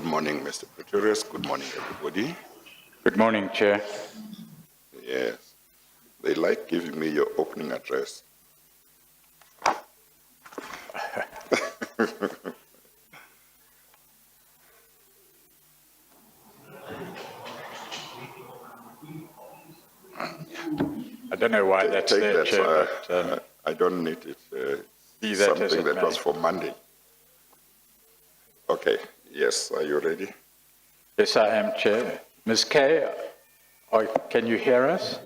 Good morning, Mr. Pretorius. Good morning, everybody. Good morning, Chair. Yes, they like giving me your opening address. I don't know why that's there, that, Chair, but I don't need it. be that as Something it that may. was for Monday. Okay, yes, are you ready? Yes, I am, Chair. Ms. Kay, can you hear us?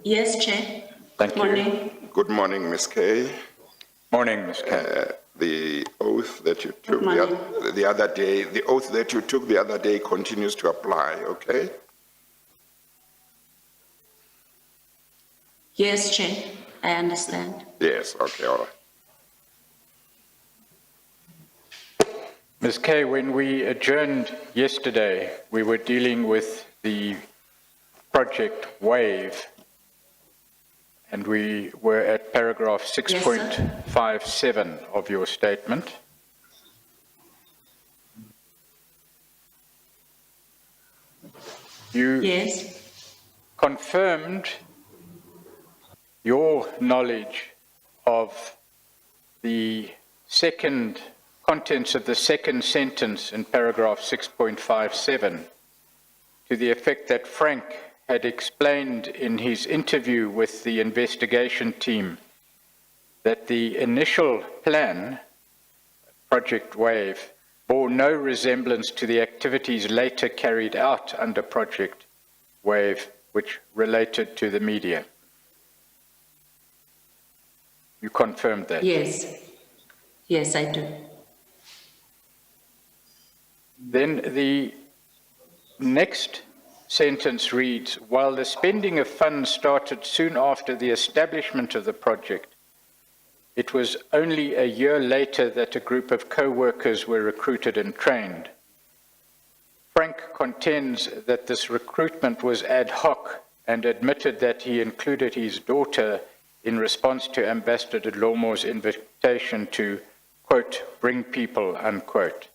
Yes, Chair. Thank you. Morning. Good morning, Ms. Kay. Morning, Ms. Kay. The oath that you took morning. the other day, the oath that you took the other day continues to apply, okay? Yes, Chair. I understand. Yes, okay, all right. Ms. Kay, when we adjourned yesterday, we were dealing with the project WAVE, and we were at paragraph 6.57 of your statement. You Yes. confirmed your knowledge of the contents of the second sentence in paragraph 6.57 to the effect that Frank had explained in his interview with the investigation team that the initial plan, Project WAVE, bore no resemblance to the activities later carried out under Project WAVE, which related to the media. You confirmed that? Yes. Yes, I do. Then the next sentence reads, while the spending of funds started soon after the establishment of the project, it was only a year later that a group of co-workers were recruited and trained. Frank contends that this recruitment was ad hoc and admitted that he included his daughter in response to Ambassador Lomo's invitation to, quote, bring people, unquote.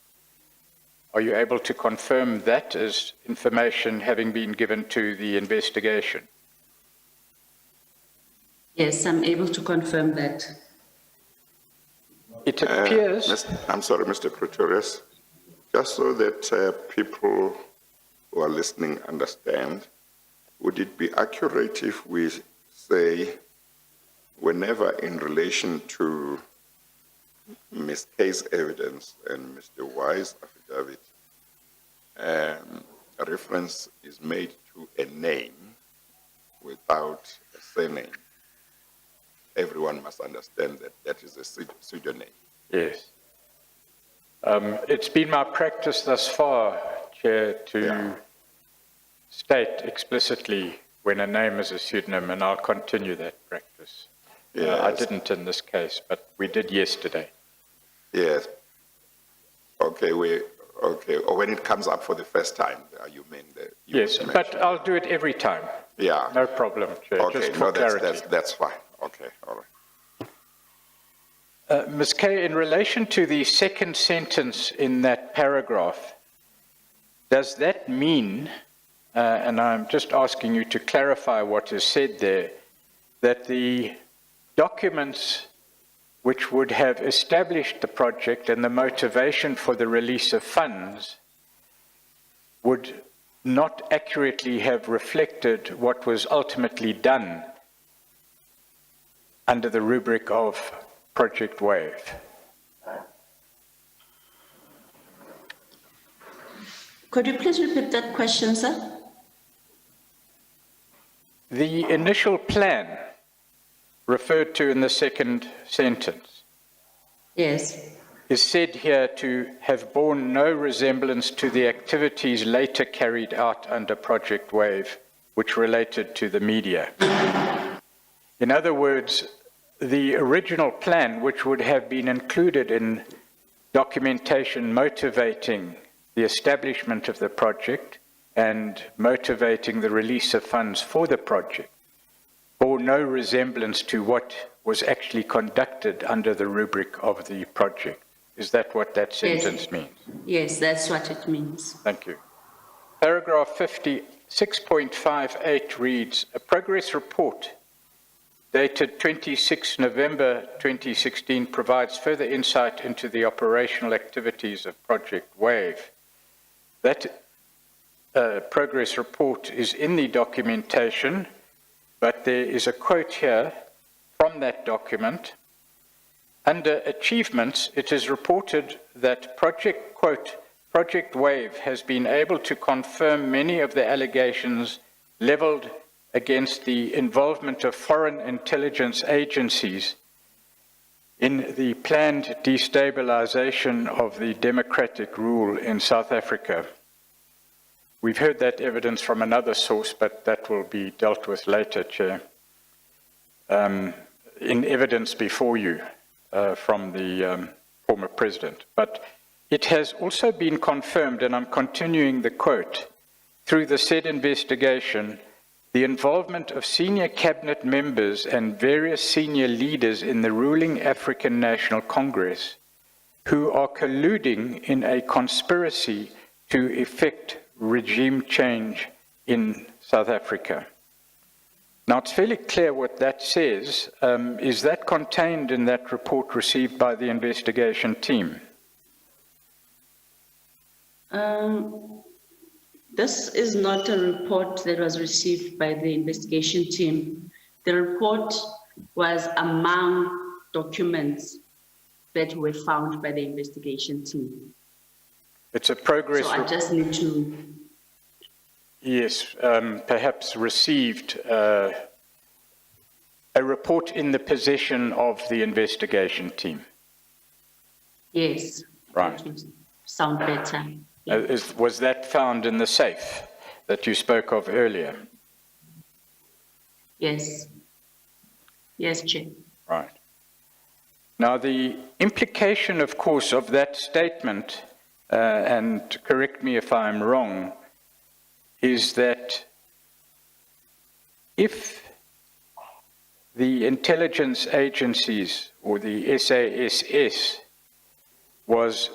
Are you able to confirm that as information having been given to the investigation? Yes, I'm able to confirm that. It appears... I'm sorry, Mr. Pretorius. Just so that people who are listening understand, would it be accurate if we say, whenever in relation to Ms. K's evidence and Mr. Y's affidavit, a reference is made to a name without a surname, everyone must understand that that is a pseudonym? Yes. It's been my practice thus far, Chair, to state explicitly when a name is a pseudonym, and I'll continue that practice. Yes. I didn't in this case, but we did yesterday. Yes. Okay, or when it comes up for the first time, you mean that? Yes, but I'll do it every time. Yeah. No problem, Chair, Okay, just for clarity. that's fine. Okay, all right. Ms. Kay, in relation to the second sentence in that paragraph, does that mean, and I'm just asking you to clarify what is said there, that the documents which would have established the project and the motivation for the release of funds would not accurately have reflected what was ultimately done under the rubric of Project WAVE? Could you please repeat that question, sir? The initial plan referred to in the second sentence Yes. is said here to have borne no resemblance to the activities later carried out under Project WAVE, which related to the media. In other words, the original plan, which would have been included in documentation motivating the establishment of the project and motivating the release of funds for the project, bore no resemblance to what was actually conducted under the rubric of the project. Is that what that sentence means? Yes, that's what it means. Thank you. Paragraph 56.58 reads, a progress report dated 26 November 2016 provides further insight into the operational activities of Project WAVE. That progress report is in the documentation, but there is a quote here from that document. Under achievements, it is reported that Project WAVE has been able to confirm many of the allegations leveled against the involvement of foreign intelligence agencies in the planned destabilization of the democratic rule in South Africa. We've heard that evidence from another source, but that will be dealt with later, Chair, in evidence before you from the former president. But it has also been confirmed, and I'm continuing the quote, through the said investigation, the involvement of senior cabinet members and various senior leaders in the ruling African National Congress who are colluding in a conspiracy to effect regime change in South Africa. Now, it's fairly clear what that says. Is that contained in that report received by the investigation team? This is not a report that was received by the investigation team. The report was among documents that were found by the investigation team. It's a progress So I just need to... Yes, perhaps received a report in the possession of the investigation team. Yes. Right. That would sound better. Yeah. Was that found in the safe that you spoke of earlier? Yes. Yes, Chair. Right. Now, the implication, of course, of that statement, and correct me if I'm wrong, is that if the intelligence agencies or the SASS was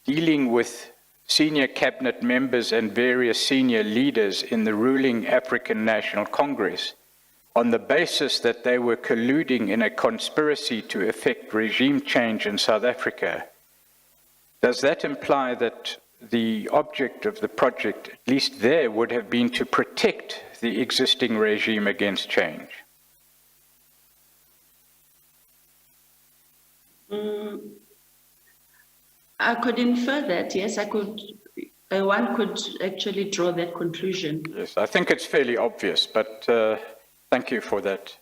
dealing with senior cabinet members and various senior leaders in the ruling African National Congress on the basis that they were colluding in a conspiracy to effect regime change in South Africa, does that imply that the object of the project, at least there, would have been to protect the existing regime against change? I could infer that, yes, I could, one could actually draw that conclusion. Yes, I think it's fairly obvious, but thank you for that.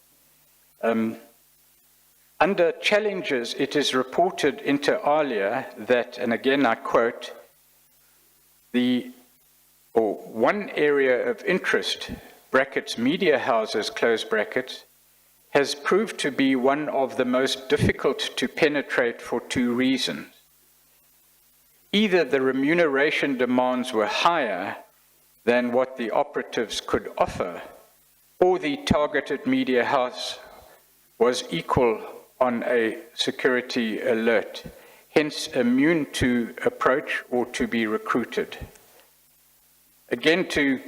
Under challenges, it is reported inter alia that, and again I quote, one area of interest, brackets, media houses, close brackets, has proved to be one of the most difficult to penetrate for two reasons. Either the remuneration demands were higher than what the operatives could offer, or the targeted media house was equal on a security alert, hence immune to approach or to be recruited. Again, to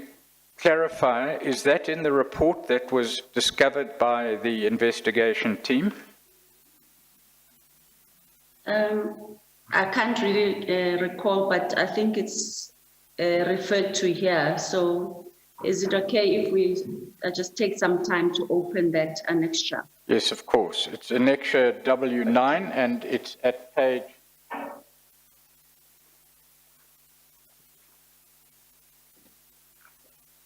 clarify, is that in the report that was discovered by the investigation team? I can't really recall, but I think it's referred to here. So is it okay if we just take some time to open that annexure? Yes, of course. It's annexure W9 and it's at page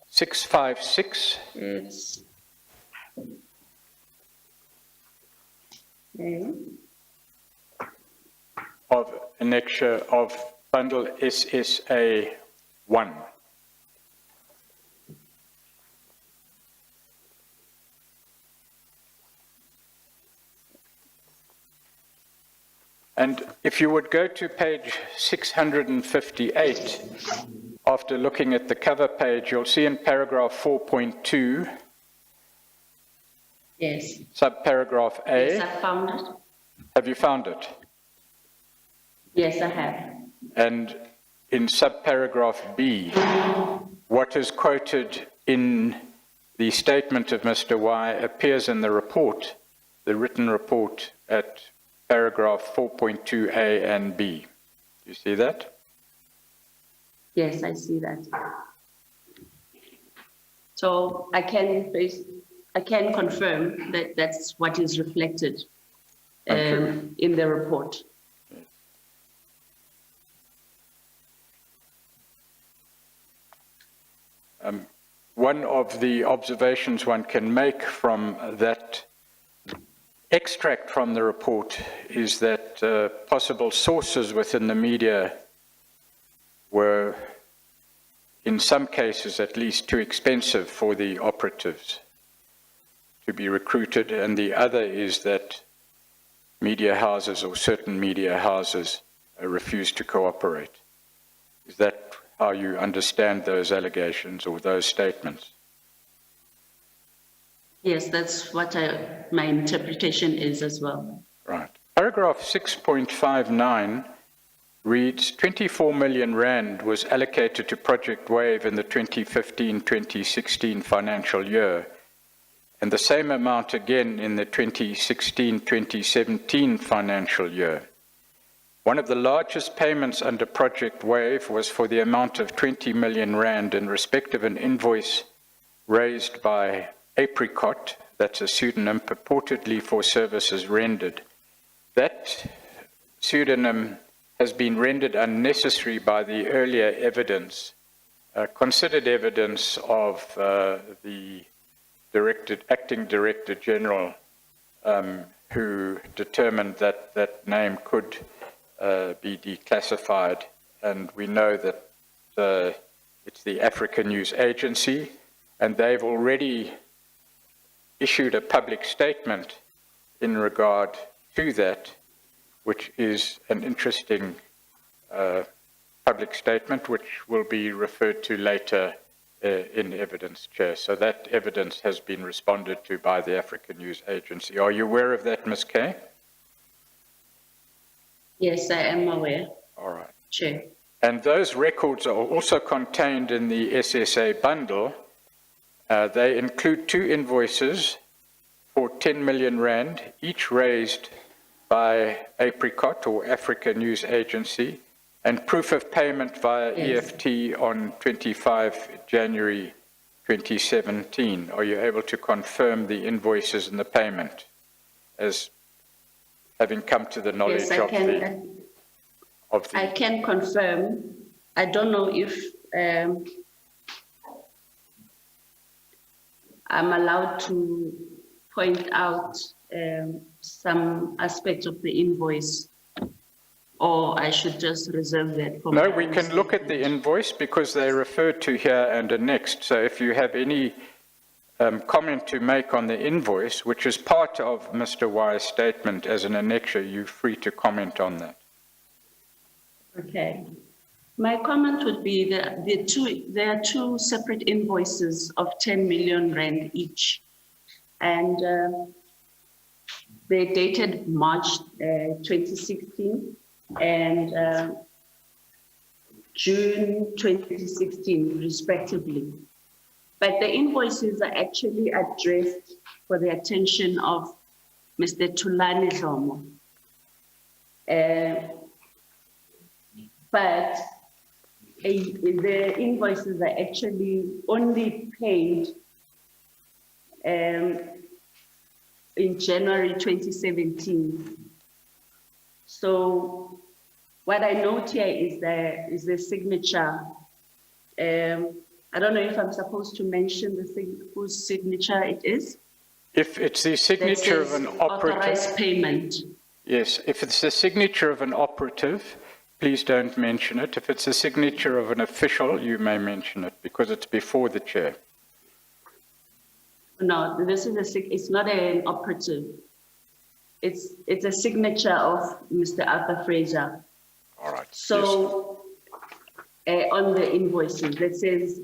656. It's okay. Of annexure of bundle SSA 1. And if you would go to page 658, after looking at the cover page, you'll see in paragraph 4.2, Yes. subparagraph A. Yes, I found it. Have you found it? Yes, I have. And in subparagraph B, what is quoted in the statement of Mr. Y appears in the report, the written report at paragraph 4.2a and b. Do you see that? Yes, I see that. So I can confirm that that's what is reflected in the report. One of the observations one can make from that extract from the report is that possible sources within the media were, in some cases at least, too expensive for the operatives to be recruited, and the other is that media houses or certain media houses refused to cooperate. Is that how you understand those allegations or those statements? Yes, that's what my interpretation is as well. Right. Paragraph 6.59 reads, 24 million rand was allocated to Project Wave in the 2015-2016 financial year, and the same amount again in the 2016-2017 financial year. One of the largest payments under Project Wave was for the amount of 20 million rand in respect of an invoice raised by Apricot, that's a pseudonym purportedly for services rendered. That pseudonym has been rendered unnecessary by the earlier evidence, considered evidence of the acting Director General who determined that that name could be declassified, and we know that it's the African News Agency, and they've already issued a public statement in regard to that, which is an interesting public statement, which will be referred to later in evidence, Chair. So that evidence has been responded to by the African News Agency. Are you aware of that, Ms. Kay? Yes, I am aware. All right. Chair. And those records are also contained in the SSA bundle. They include 2 invoices for 10 million rand, each raised by Apricot or Africa News Agency, and proof of payment via EFT on 25 January 2017. Are you able to confirm the invoices and the payment as having come to the knowledge Yes, of the... I can confirm. I don't know if I'm allowed to point out some aspects of the invoice, or I should just reserve that for No, we can look at the invoice because they're referred to here and annexed. So if you have any comment to make on the invoice, which is part of Mr. Y's statement as an annexure, you're free to comment on that. Okay. My comment would be that there are 2 separate invoices of 10 million rand each. And they dated March 2016 and June 2016, respectively. But the invoices are actually addressed for the attention of Mr. Tulani Zomo. But the invoices are actually only paid in January 2017. So what I note here is the signature. I don't know if I'm supposed to mention whose signature it is. If it's the signature of an operative... Authorized payment. Yes, if it's the signature of an operative, please don't mention it. If it's the signature of an official, you may mention it because it's before the chair. No, it's not an operative. It's a signature of Mr. Arthur Fraser. All right. So on the invoices that says,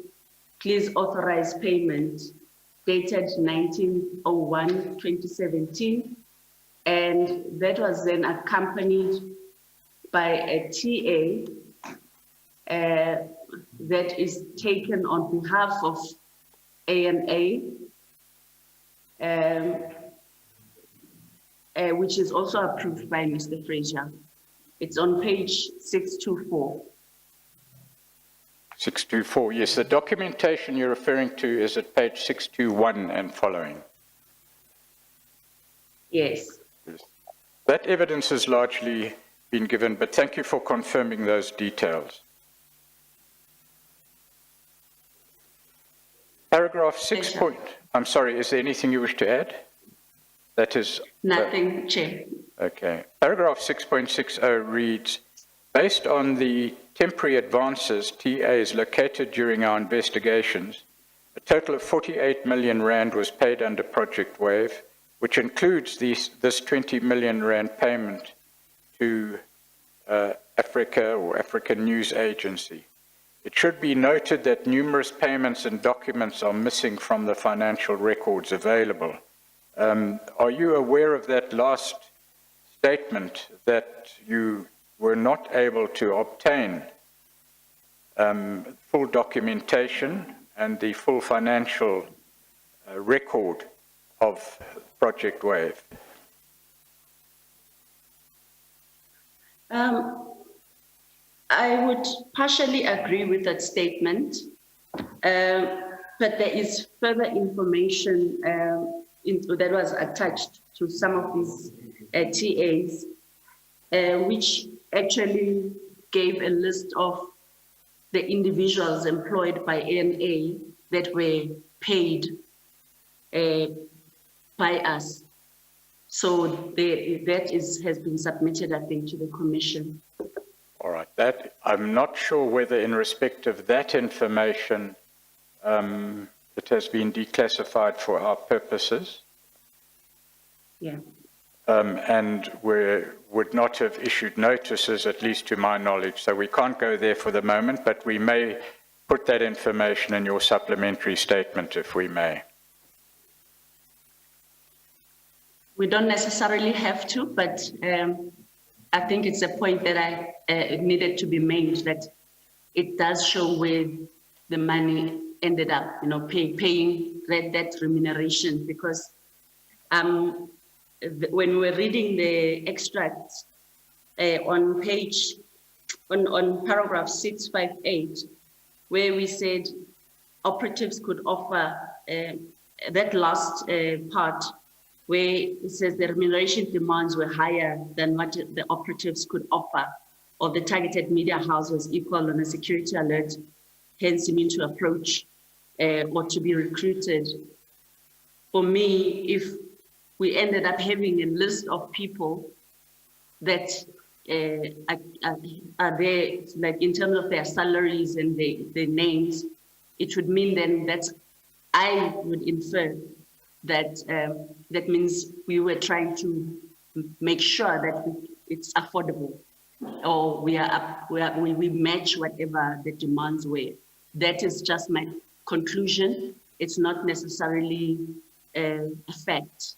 please authorize payment dated 19/01/2017, and that was then accompanied by a TA that is taken on behalf of ANA, which is also approved by Mr. Fraser. It's on page 624. 624, yes, the documentation you're referring to is at page 621 and following. Yes. That evidence has largely been given, but thank you for confirming those details. Paragraph 6 point, I'm sorry, is there anything you wish to add? That is... Nothing, Chair. Okay. Paragraph 6.60 reads, based on the temporary advances TAs located during our investigations, a total of 48 million rand was paid under Project Wave, which includes this 20 million rand payment to Africa or African News Agency. It should be noted that numerous payments and documents are missing from the financial records available. Are you aware of that last statement that you were not able to obtain full documentation and the full financial record of Project Wave? I would partially agree with that statement, but there is further information that was attached to some of these TAs, which actually gave a list of the individuals employed by ANA that were paid by us. So that has been submitted, I think, to the Commission. All right, that I'm not sure whether in respect of that information it has been declassified for our purposes. Yeah. And we would not have issued notices, at least to my knowledge, so we can't go there for the moment, but we may put that information in your supplementary statement if we may. We don't necessarily have to, but I think it's a point that needed to be made, that it does show where the money ended up, you know, paying that remuneration, because when we're reading the extracts on paragraph 658, where we said operatives could offer that last part, where it says the remuneration demands were higher than what the operatives could offer, or the targeted media house was equal on a security alert, hence you mean to approach or to be recruited. For me, if we ended up having a list of people that are there, like in terms of their salaries and their names, it would mean then that I would infer that that means we were trying to make sure that it's affordable, or we match whatever the demands were. That is just my conclusion. It's not necessarily a fact.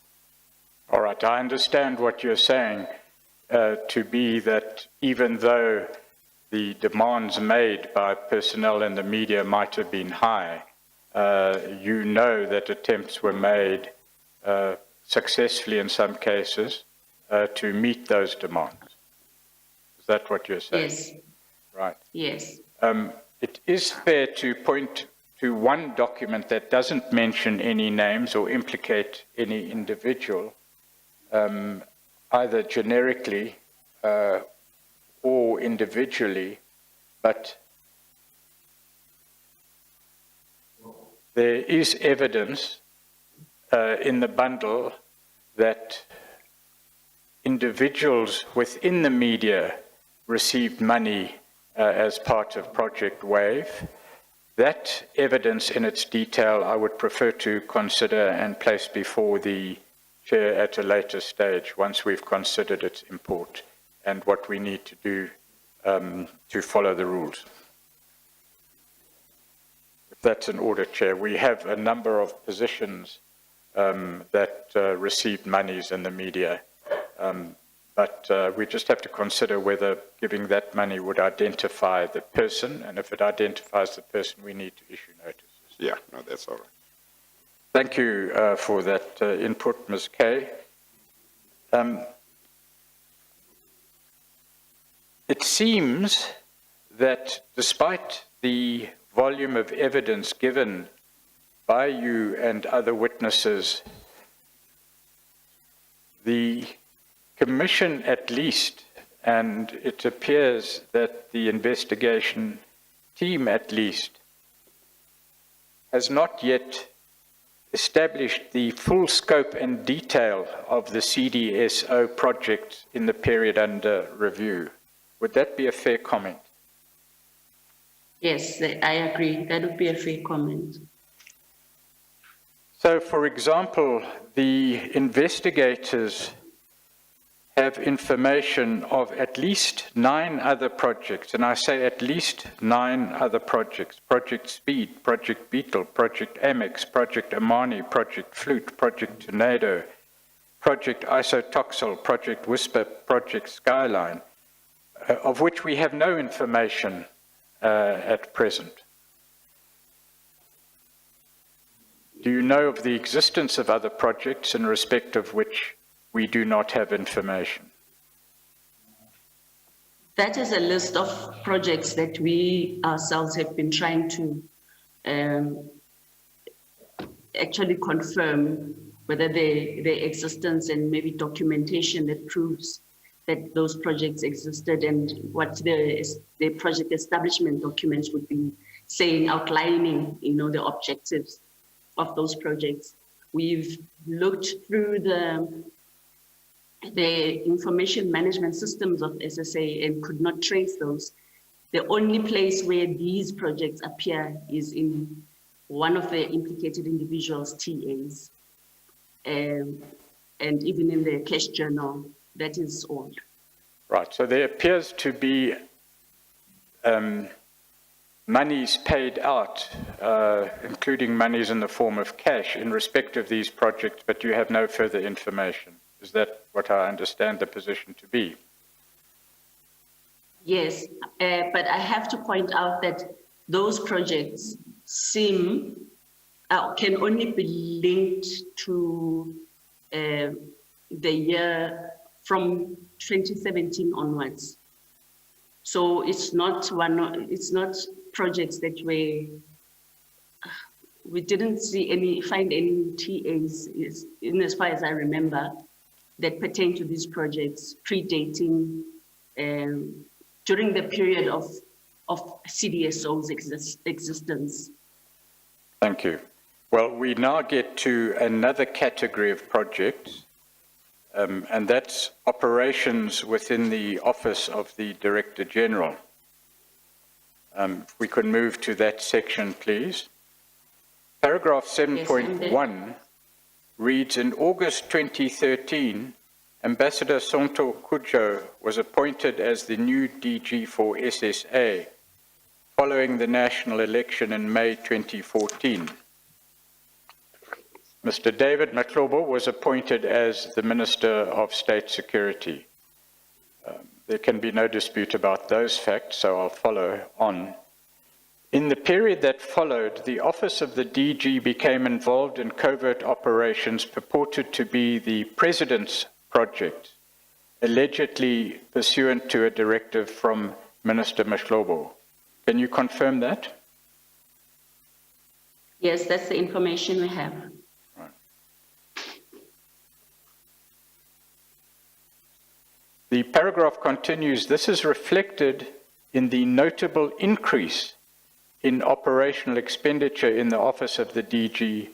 All right, I understand what you're saying to be that even though the demands made by personnel in the media might have been high, you know that attempts were made successfully in some cases to meet those demands. Is that what you're saying? Yes. Right. Yes. It is fair to point to one document that doesn't mention any names or implicate any individual, either generically or individually, but there is evidence in the bundle that individuals within the media received money as part of Project Wave. That evidence in its detail I would prefer to consider and place before the Chair at a later stage, once we've considered its import and what we need to do to follow the rules. If that's an order, Chair. We have a number of positions that received monies in the media, But we just have to consider whether giving that money would identify the person, and if it identifies the person, we need to issue notices. Yeah, no, that's all right. Thank you for that input, Ms. Kay. It seems that despite the volume of evidence given by you and other witnesses, the Commission at least, and it appears that the investigation team at least, has not yet established the full scope and detail of the CDSO project in the period under review. Would that be a fair comment? Yes, I agree. That would be a fair comment. So, for example, the investigators have information of at least 9 other projects, and I say at least 9 other projects: Project Speed, Project Beetle, Project Amex, Project Amani, Project Flute, Project Tornado, Project Isotoxel, Project Whisper, Project Skyline, of which we have no information at present. Do you know of the existence of other projects in respect of which we do not have information? That is a list of projects that we ourselves have been trying to actually confirm whether their existence and maybe documentation that proves that those projects existed, and what the project establishment documents would be saying, outlining, the objectives of those projects. We've looked through the information management systems of SSA and could not trace those. The only place where these projects appear is in one of the implicated individuals' TAs, and even in the cash journal. That is all. Right, so there appears to be monies paid out, including monies in the form of cash in respect of these projects, but you have no further information. Is that what I understand the position to be? Yes, but I have to point out that those projects can only be linked to the year from 2017 onwards. So it's not projects that we didn't find any TAs, in as far as I remember, that pertain to these projects predating during the period of CDSO's existence. Thank you. Well, we now get to another category of projects, and that's operations within the Office of the Director General. If we could move to that section, please. Paragraph 7.1 reads, in August 2013, Ambassador Sonto Kujo was appointed as the new DG for SSA, following the national election in May 2014. Mr. David Mahlobo was appointed as the Minister of State Security. There can be no dispute about those facts, so I'll follow on. In the period that followed, the Office of the DG became involved in covert operations purported to be the President's project, allegedly pursuant to a directive from Minister Mahlobo. Can you confirm that? Yes, that's the information we have. The paragraph continues, this is reflected in the notable increase in operational expenditure in the Office of the DG,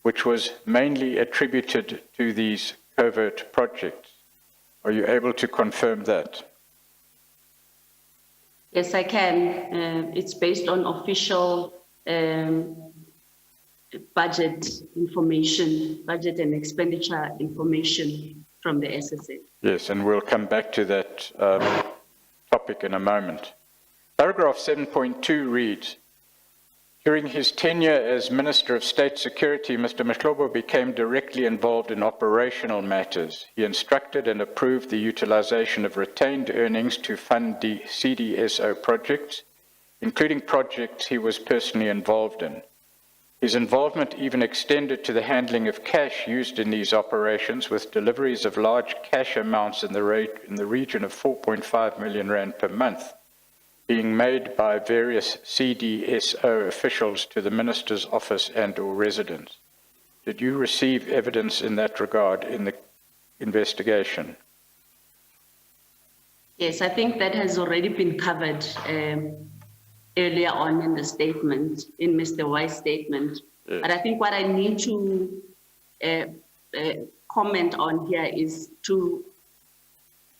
which was mainly attributed to these covert projects. Are you able to confirm that? Yes, I can. It's based on official budget information, budget and expenditure information from the SSA. Yes, and we'll come back to that topic in a moment. Paragraph 7.2 reads, During his tenure as Minister of State Security, Mr. Mhlobo became directly involved in operational matters. He instructed and approved the utilization of retained earnings to fund the CDSO projects, including projects he was personally involved in. His involvement even extended to the handling of cash used in these operations, with deliveries of large cash amounts in the region of 4.5 million rand per month being made by various CDSO officials to the Minister's office and/or residence. Did you receive evidence in that regard in the investigation? Yes, I think that has already been covered earlier on in the statement, in Mr. White's statement. Yes. But I think what I need to comment on here is to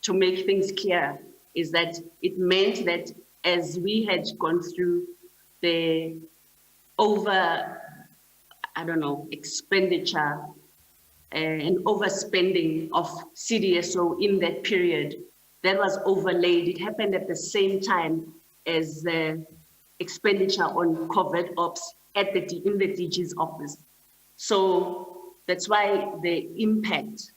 make things clear, is that it meant that as we had gone through the expenditure and overspending of CDSO in that period, that was overlaid. It happened at the same time as the expenditure on covert ops in the DG's office. So that's why the impact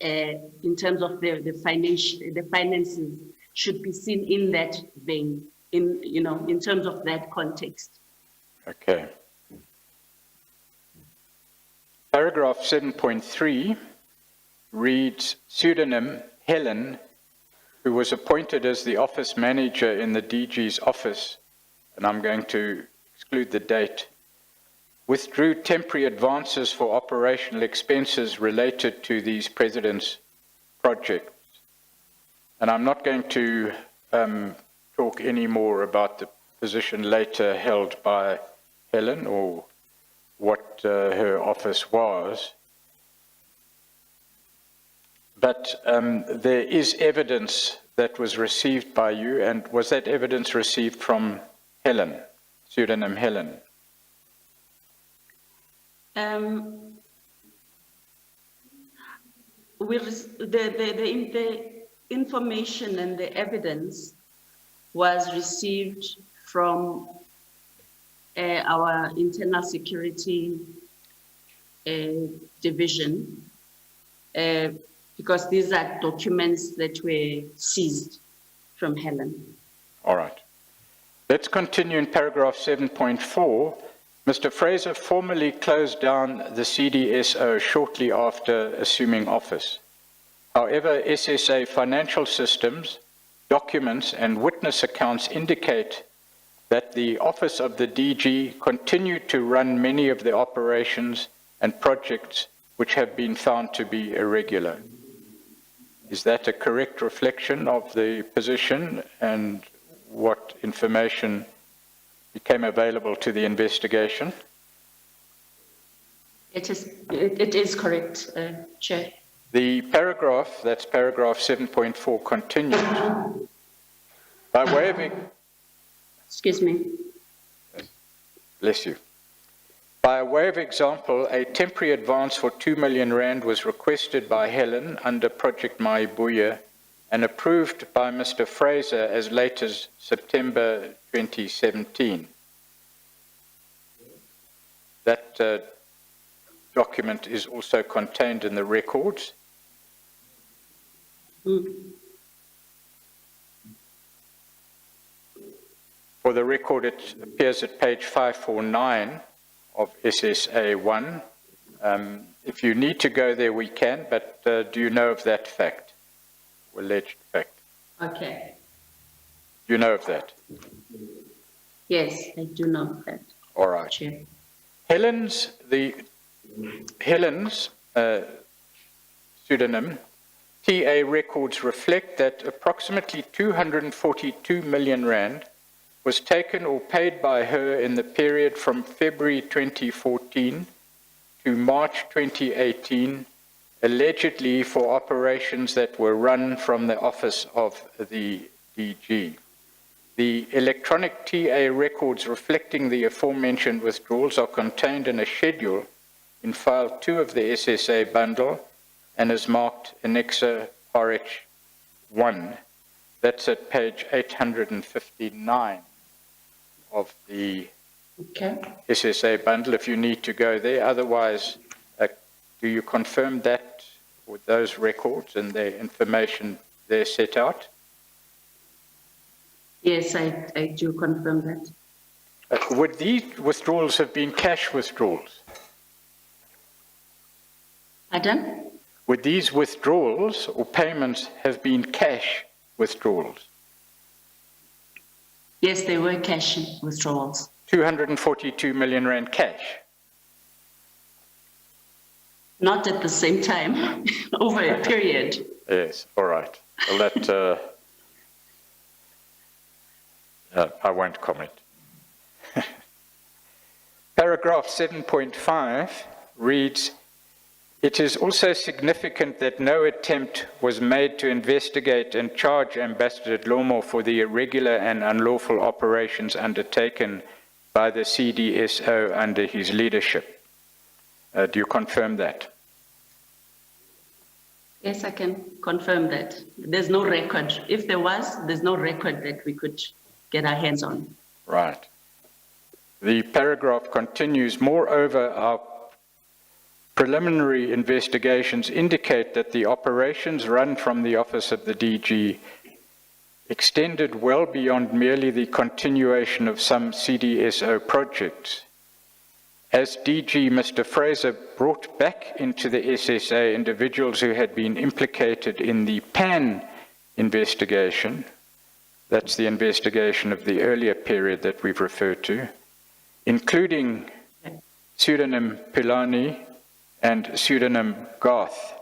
in terms of the finances should be seen in that vein, in terms of that context. Okay. Paragraph 7.3 reads, pseudonym Helen, who was appointed as the office manager in the DG's office, and I'm going to exclude the date, withdrew temporary advances for operational expenses related to these President's projects. And I'm not going to talk any more about the position later held by Helen or what her office was. But there is evidence that was received by you, and was that evidence received from Helen, pseudonym Helen? The information and the evidence was received from our internal security division, because these are documents that were seized from Helen. All right. Let's continue in paragraph 7.4. Mr. Fraser formally closed down the CDSO shortly after assuming office. However, SSA financial systems, documents, and witness accounts indicate that the office of the DG continued to run many of the operations and projects which have been found to be irregular. Is that a correct reflection of the position and what information became available to the investigation? It is correct, Chair. The paragraph, that's paragraph 7.4, continues. By way of... Excuse me. Bless you. By way of example, a temporary advance for 2 million rand was requested by Helen under Project Maibuya and approved by Mr. Fraser as late as September 2017. That document is also contained in the records. For the record, it appears at page 549 of SSA 1. If you need to go there, we can, but do you know of that fact, or alleged fact? Okay. Do you know of that? Yes, I do know of that. All right. Chair. Helen's pseudonym, TA records reflect that approximately 242 million rand was taken or paid by her in the period from February 2014 to March 2018, allegedly for operations that were run from the office of the DG. The electronic TA records reflecting the aforementioned withdrawals are contained in a schedule in file 2 of the SSA bundle and is marked Annexer RH1. That's at page 859 of the Okay. SSA bundle if you need to go there. Otherwise, do you confirm that with those records and the information there set out? Yes, I do confirm that. Would these withdrawals have been cash withdrawals? Pardon? Would these withdrawals or payments have been cash withdrawals? Yes, they were cash withdrawals. 242 million rand cash? Not at the same time, over a period. Yes, all right. Well, that, I won't comment. Paragraph 7.5 reads, "It is also significant that no attempt was made to investigate and charge Ambassador Dlomo for the irregular and unlawful operations undertaken by the CDSO under his leadership." Do you confirm that? Yes, I can confirm that. There's no record. If there was, there's no record that we could get our hands on. Right. The paragraph continues, "Moreover, our preliminary investigations indicate that the operations run from the office of the DG extended well beyond merely the continuation of some CDSO projects. As DG, Mr. Fraser brought back into the SSA individuals who had been implicated in the PAN investigation," that's the investigation of the earlier period that we've referred to, "including pseudonym Pilani and pseudonym Garth.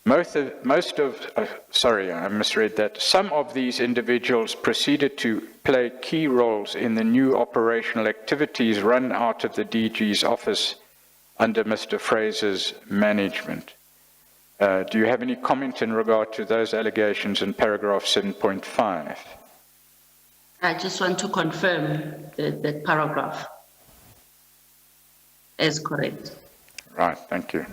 I misread that. Some of these individuals proceeded to play key roles in the new operational activities run out of the DG's office under Mr. Fraser's management." Do you have any comment in regard to those allegations in paragraph 7.5? I just want to confirm that paragraph as correct. Right, thank you.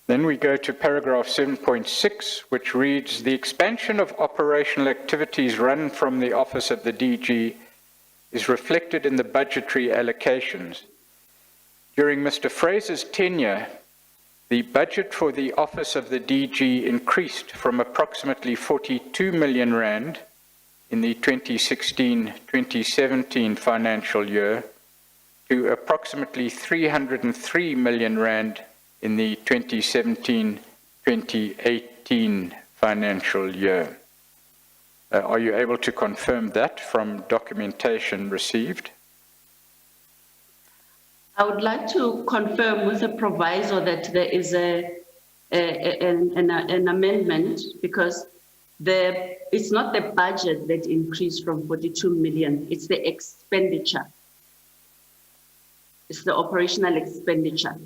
Then we go to paragraph 7.6, which reads, "The expansion of operational activities run from the office of the DG is reflected in the budgetary allocations. During Mr. Fraser's tenure, the budget for the office of the DG increased from approximately 42 million rand in the 2016-2017 financial year to approximately 303 million rand in the 2017-2018 financial year. Are you able to confirm that from documentation received? I would like to confirm with a proviso that there is an amendment, because it's not the budget that increased from 42 million, it's the expenditure. It's the operational expenditure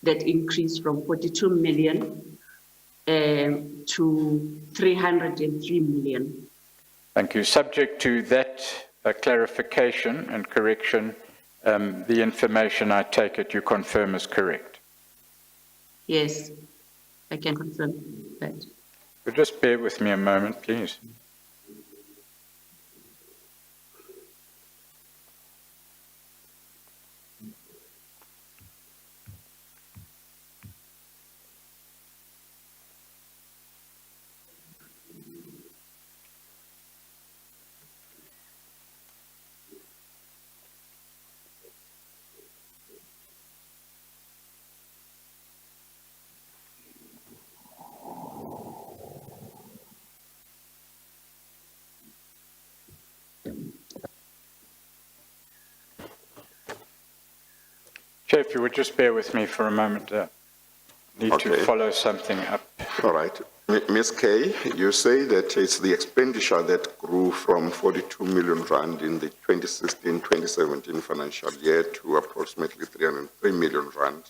that increased from 42 million to 303 million. Thank you. Subject to that clarification and correction, the information I take it you confirm is correct. Yes, I can confirm that. But just bear with me a moment, please. Chair, if you would just bear with me for a moment. Need to follow something up. All right. Ms. Kay, you say that it's the expenditure that grew from 42 million rand in the 2016-2017 financial year to approximately 303 million rand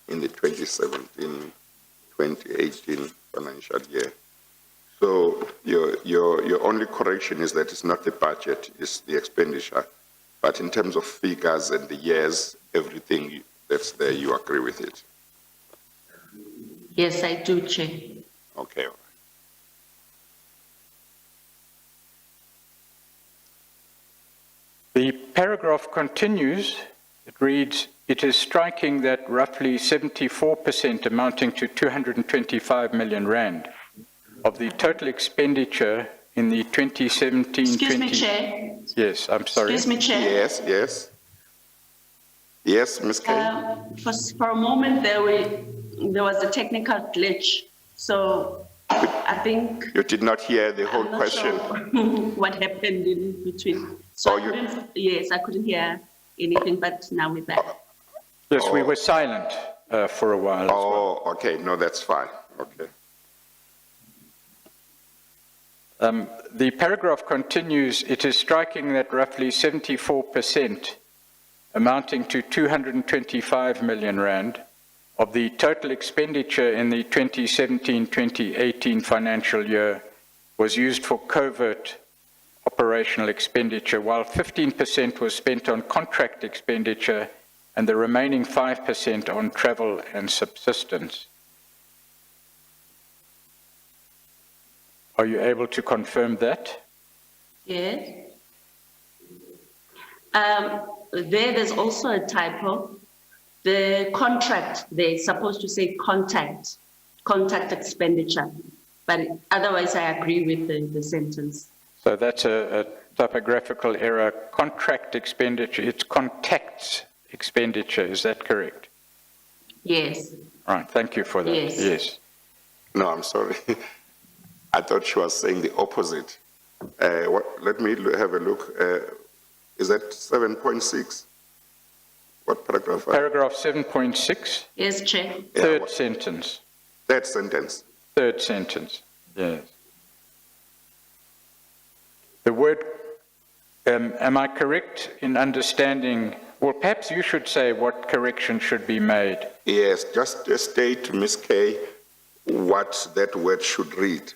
in the 2017-2018 financial year. So your only correction is that it's not the budget, it's the expenditure. But in terms of figures and the years, everything that's there, you agree with it? Yes, I do, Chair. Okay. All right. The paragraph continues. It reads, it is striking that roughly 74%, amounting to 225 million rand, of the total expenditure in the 2017-20... Excuse me, Chair. Yes, I'm sorry. Excuse me, Chair. Yes, yes. Yes, Ms. Kay? For a moment there was a technical glitch, so I think You did not hear the whole I'm not question. sure what happened in between. So yes, I couldn't hear anything, but now we're back. Yes, we were silent for a while as well. Oh, okay. No, that's fine. Okay. The paragraph continues, it is striking that roughly 74%, amounting to 225 million rand, of the total expenditure in the 2017-2018 financial year was used for covert operational expenditure, while 15% was spent on contract expenditure and the remaining 5% on travel and subsistence. Are you able to confirm that? Yes. There's also a typo. The contract, they're supposed to say contact expenditure, but otherwise I agree with the sentence. So that's a typographical error. Contract expenditure, it's contacts expenditure, is that correct? Yes. Right, thank you for that. Yes. No, I'm sorry. I thought she was saying the opposite. Let me have a look. Is that 7.6? What paragraph? Paragraph 7.6, Yes, Chair. third sentence. That sentence. Third sentence, yes. The word, am I correct in understanding, well, perhaps you should say what correction should be made. Yes, just state, Ms. Kay, what that word should read.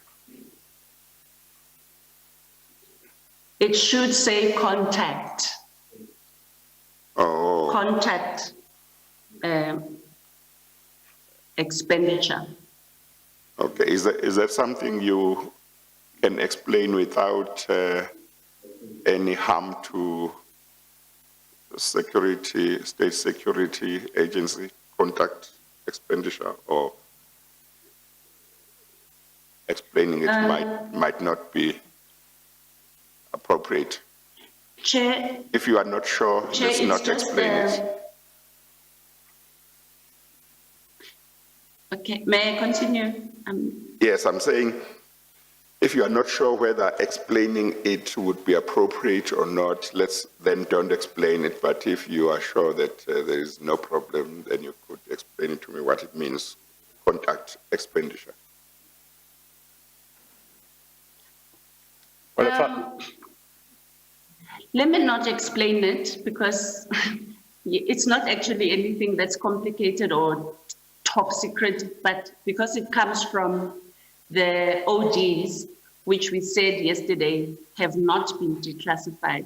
It should say contact. Oh, Contact expenditure. okay. Is that something you can explain without any harm to security, state security agency, contact expenditure, or explaining it might not be appropriate? Chair, If you are not sure, Chair, let's it's not just, explain it. Okay, may I continue? Yes, I'm saying, if you are not sure whether explaining it would be appropriate or not, then don't explain it. But if you are sure that there is no problem, then you could explain it to me what it means, contact expenditure. Well, let me not explain it because it's not actually anything that's complicated or top secret, but because it comes from the ODs, which we said yesterday have not been declassified.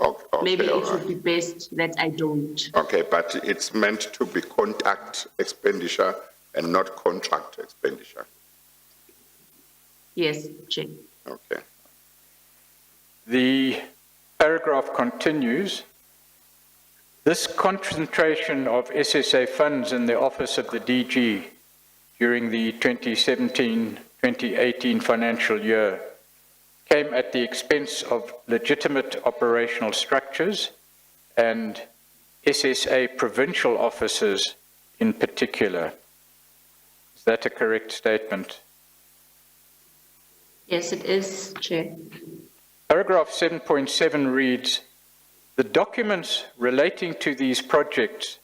Okay, Maybe it all would be best that I don't. Okay, but it's meant to be contact expenditure and not contract expenditure. Yes, Chair. Okay. the paragraph continues, this concentration of SSA funds in the office of the DG during the 2017-2018 financial year came at the expense of legitimate operational structures and SSA provincial offices in particular. Is that a correct statement? Yes, it is, Chair. Paragraph 7.7 reads, the documents relating to these projects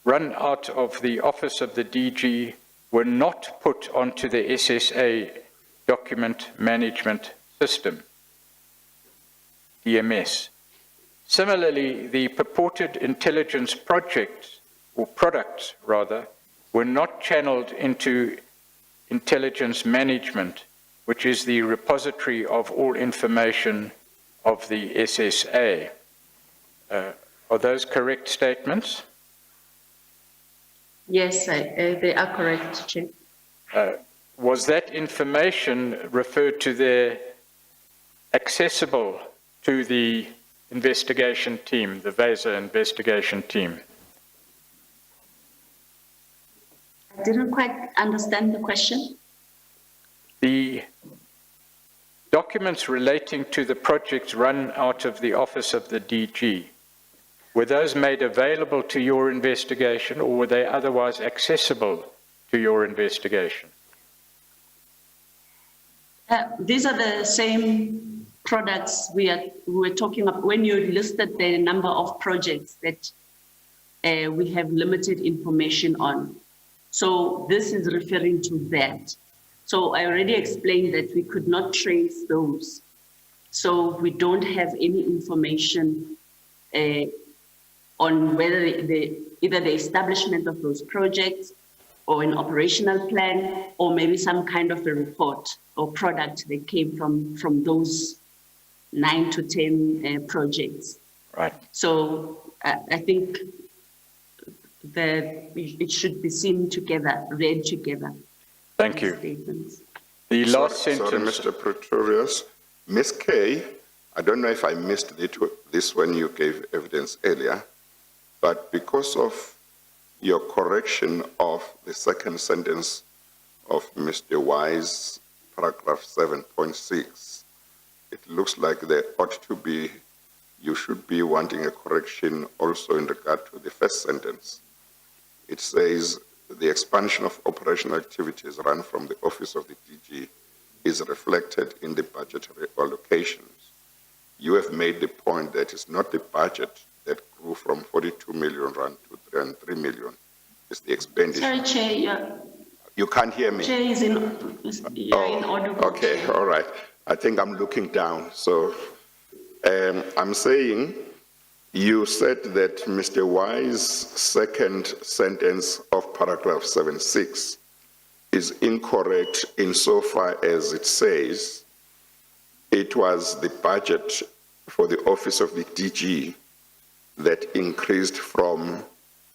run out of the office of the DG were not put onto the SSA document management system, DMS. Similarly, the purported intelligence projects, or products rather, were not channeled into intelligence management, which is the repository of all information of the SSA. Are those correct statements? Yes, they are correct, Chair. Was that information referred to there accessible to the investigation team, the VASA investigation team? I didn't quite understand the question. The documents relating to the projects run out of the office of the DG, were those made available to your investigation, or were they otherwise accessible to your investigation? These are the same products we were talking about when you listed the number of projects that we have limited information on. So this is referring to that. So I already explained that we could not trace those. So we don't have any information on whether either the establishment of those projects or an operational plan, or maybe some kind of a report or product that came from those 9 to 10 projects. Right. So I think that it should be seen together, read together. Thank you. Statements. The last sentence. Sorry, Mr. Pretorius. Ms. Kay, I don't know if I missed this when you gave evidence earlier, but because of your correction of the second sentence of Mr. Y's paragraph 7.6, it looks like there ought to be, you should be wanting a correction also in regard to the first sentence. It says, the expansion of operational activities run from the office of the DG is reflected in the budgetary allocations. You have made the point that it's not the budget that grew from 42 million rand to 303 million. It's the expenditure. Sorry, Chair, You can't hear me? Chair is inaudible. Okay, all right. I think I'm looking down. So I'm saying you said that Mr. Y's second sentence of paragraph 7.6 is incorrect insofar as it says it was the budget for the office of the DG that increased from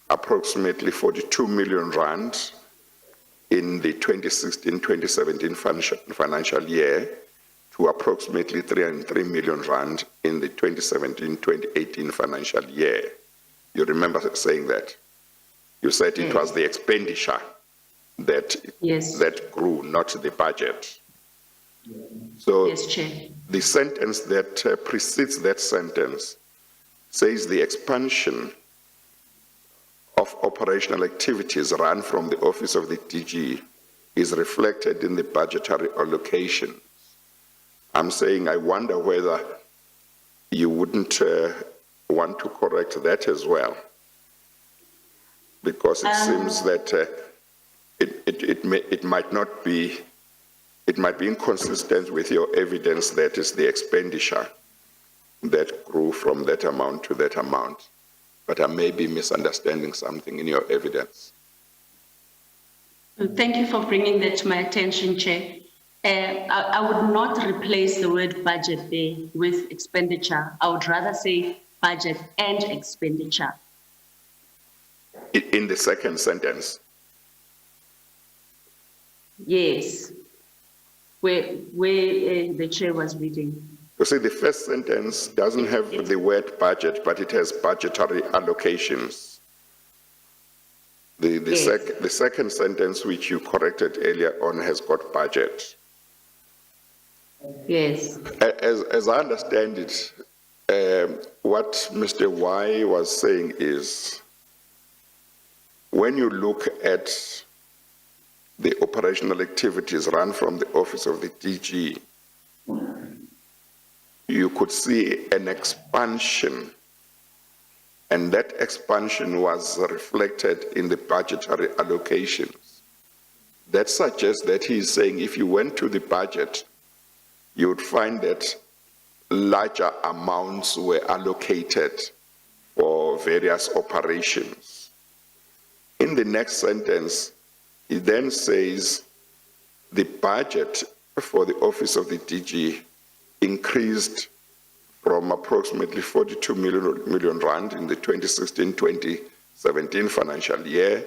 approximately 42 million rand in the 2016-2017 financial year to approximately 303 million rand in the 2017-2018 financial year. You remember saying that? You said it was the expenditure that, that grew, not the budget. So Yes, Chair. the sentence that precedes that sentence says the expansion of operational activities run from the office of the DG is reflected in the budgetary allocation. I'm saying I wonder whether you wouldn't want to correct that as well, because it seems that it might be inconsistent with your evidence that is the expenditure that grew from that amount to that amount. But I may be misunderstanding something in your evidence. Thank you for bringing that to my attention, Chair. I would not replace the word budget there with expenditure. I would rather say budget and expenditure. In the second sentence? Yes, where the Chair was reading. You see, the first sentence doesn't have the word budget, but it has budgetary allocations. The second sentence, which you corrected earlier on, has got budget. Yes. As I understand it, what Mr. Y was saying is, when you look at the operational activities run from the office of the DG, you could see an expansion, and that expansion was reflected in the budgetary allocations. That suggests that he's saying if you went to the budget, you would find that larger amounts were allocated for various operations. In the next sentence, he then says the budget for the office of the DG increased from approximately 42 million rand in the 2016-2017 financial year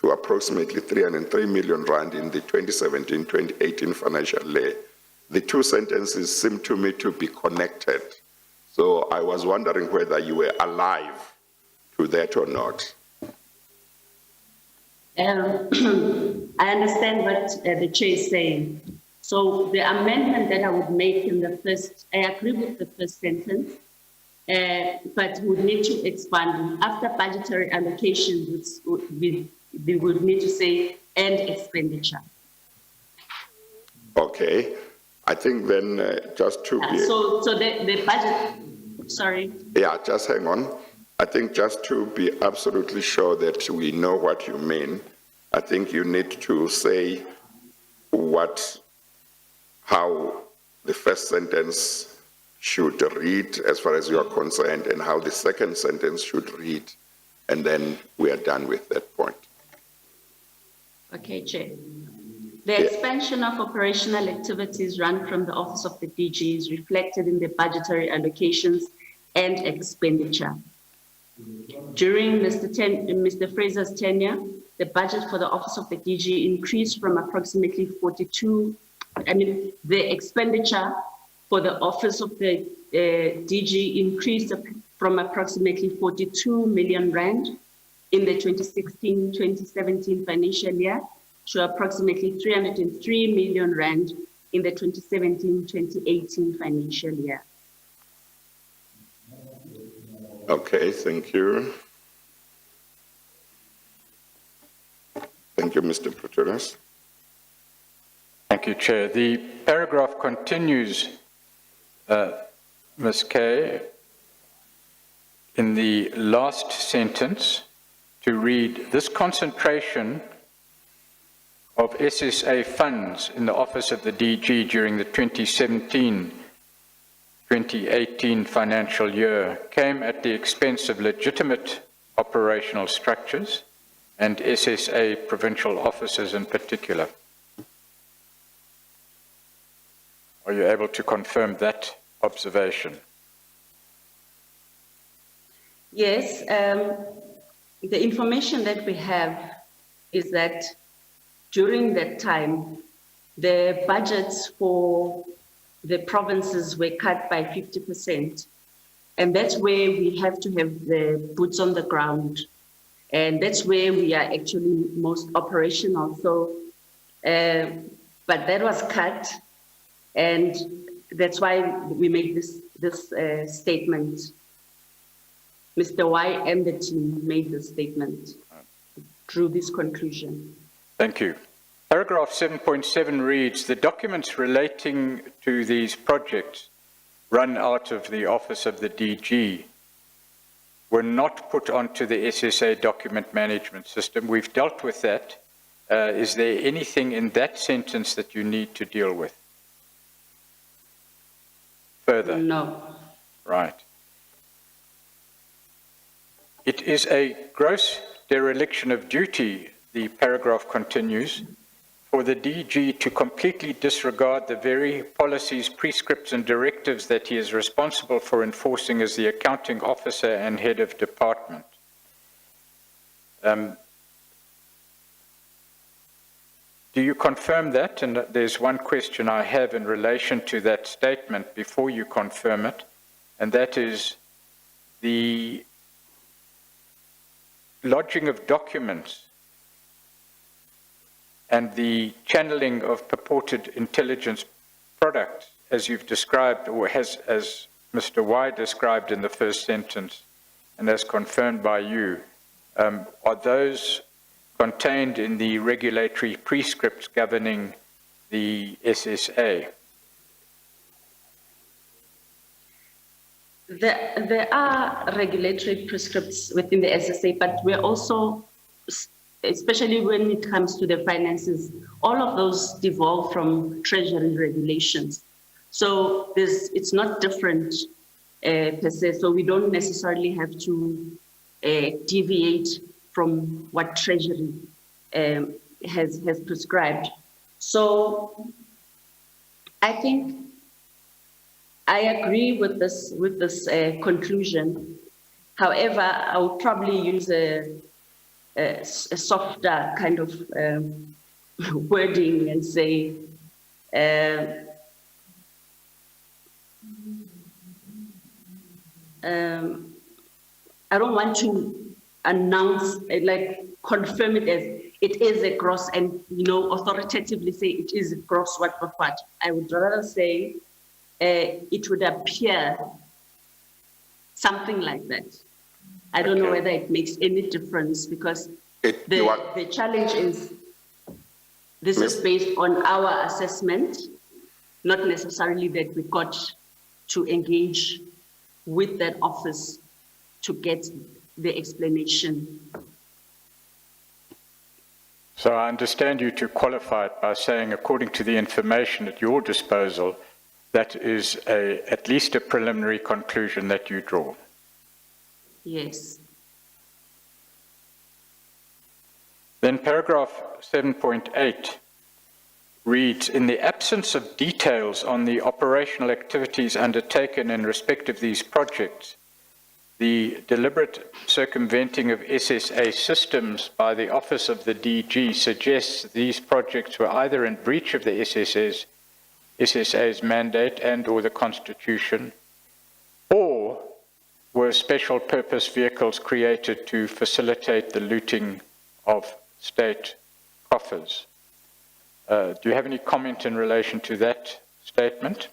to to approximately 303 million rand in the 2017-2018 financial year. The two sentences seem to me to be connected. So I was wondering whether you were alive to that or not. I understand what the chair is saying. So the amendment that I would make in the first, I agree with the first sentence, but would need to expand. After budgetary allocations, we would need to say and expenditure. Okay, I think then just to be... So the budget, sorry. Yeah, just hang on. I think just to be absolutely sure that we know what you mean, I think you need to say how the first sentence should read as far as you are concerned and how the second sentence should read, and then we are done with that point. Okay, Chair. The expansion of operational activities run from the Office of the DG is reflected in the budgetary allocations and expenditure. During Mr. Fraser's tenure, the budget for the Office of the DG increased from approximately the expenditure for the Office of the DG increased from approximately 42 million rand in the 2016-2017 financial year to approximately 303 million rand in the 2017-2018 financial year. Okay, thank you. Thank you, Mr. Pretorius. Thank you, Chair. The paragraph continues, Ms. Kay, in the last sentence to read, this concentration of SSA funds in the Office of the DG during the 2017-2018 financial year came at the expense of legitimate operational structures and SSA provincial offices in particular. Are you able to confirm that observation? Yes, the information that we have is that during that time, the budgets for the provinces were cut by 50%. And that's where we have to have the boots on the ground. And that's where we are actually most operational. So, but that was cut. And that's why we made this statement. Mr. Y and the team made this statement, drew this conclusion. Thank you. Paragraph 7.7 reads, the documents relating to these projects run out of the Office of the DG were not put onto the SSA document management system. We've dealt with that. Is there anything in that sentence that you need to deal with further? No. Right. It is a gross dereliction of duty, the paragraph continues, for the DG to completely disregard the very policies, prescripts and directives that he is responsible for enforcing as the accounting officer and head of department. Do you confirm that? And there's one question I have in relation to that statement before you confirm it, and that is the lodging of documents and the channeling of purported intelligence products, as you've described, or as Mr. Y described in the first sentence, and as confirmed by you, are those contained in the regulatory prescripts governing the SSA? There are regulatory prescripts within the SSA, but we're also, especially when it comes to the finances, all of those devolve from Treasury regulations. So it's not different per se, so we don't necessarily have to deviate from what Treasury has prescribed. So I think I agree with this conclusion. However, I would probably use a a softer kind of wording and say, I don't want to announce, confirm it as it is a gross and, authoritatively say it is a gross what. I would rather say it would appear something like that. I don't know whether it makes any difference because the challenge is this is based on our assessment, not necessarily that we got to engage with that office to get the explanation. So I understand you to qualify it by saying, according to the information at your disposal, that is at least a preliminary conclusion that you draw. Yes. Then paragraph 7.8 reads, in the absence of details on the operational activities undertaken in respect of these projects, the deliberate circumventing of SSA systems by the Office of the DG suggests these projects were either in breach of the SSA's mandate and or the Constitution, or were special purpose vehicles created to facilitate the looting of state coffers. Do you have any comment in relation to that statement?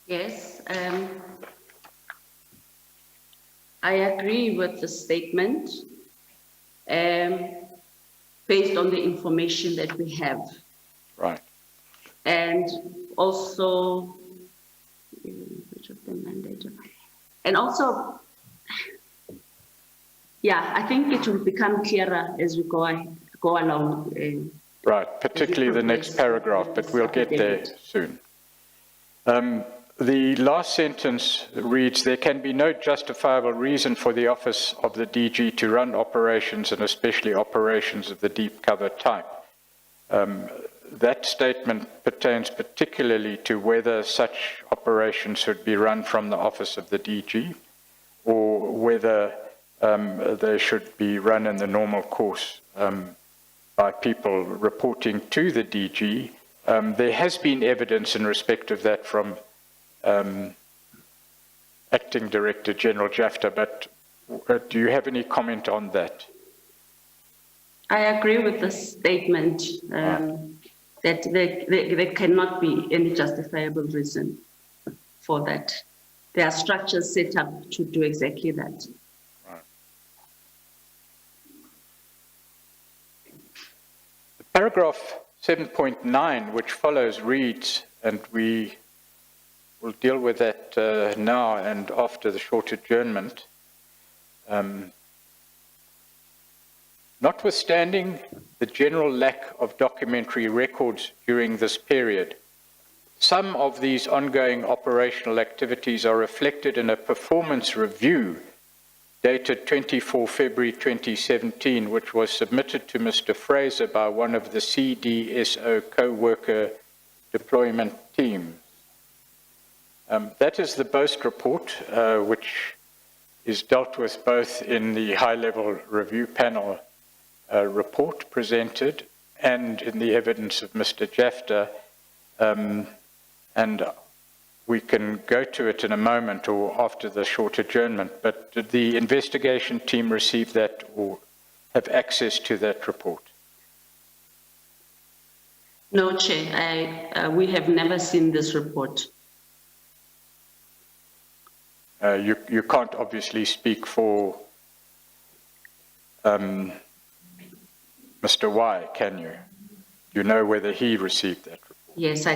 Yes, I agree with the statement based on the information that we have. Right. And also, yeah, I think it will become clearer as we go along. Right, particularly the next paragraph, but we'll get there soon. The last sentence reads, there can be no justifiable reason for the Office of the DG to run operations, and especially operations of the deep cover type. That statement pertains particularly to whether such operations should be run from the Office of the DG, or whether they should be run in the normal course by people reporting to the DG. There has been evidence in respect of that from Acting Director General Jafta, but do you have any comment on that? I agree with the statement that there cannot be any justifiable reason for that. There are structures set up to do exactly that. Right. Paragraph 7.9, which follows, reads, and we will deal with that now and after the short adjournment. Notwithstanding the general lack of documentary records during this period, some of these ongoing operational activities are reflected in a performance review dated 24 February 2017, which was submitted to Mr. Fraser by one of the CDSO co-worker deployment teams. That is the BOAST report, which is dealt with both in the high-level review panel report presented and in the evidence of Mr. Jafta, and we can go to it in a moment or after the short adjournment, but did the investigation team receive that or have access to that report? No, Chair, we have never seen this report. You can't obviously speak for Mr. Y, can you? You know whether he received that report? Yes, I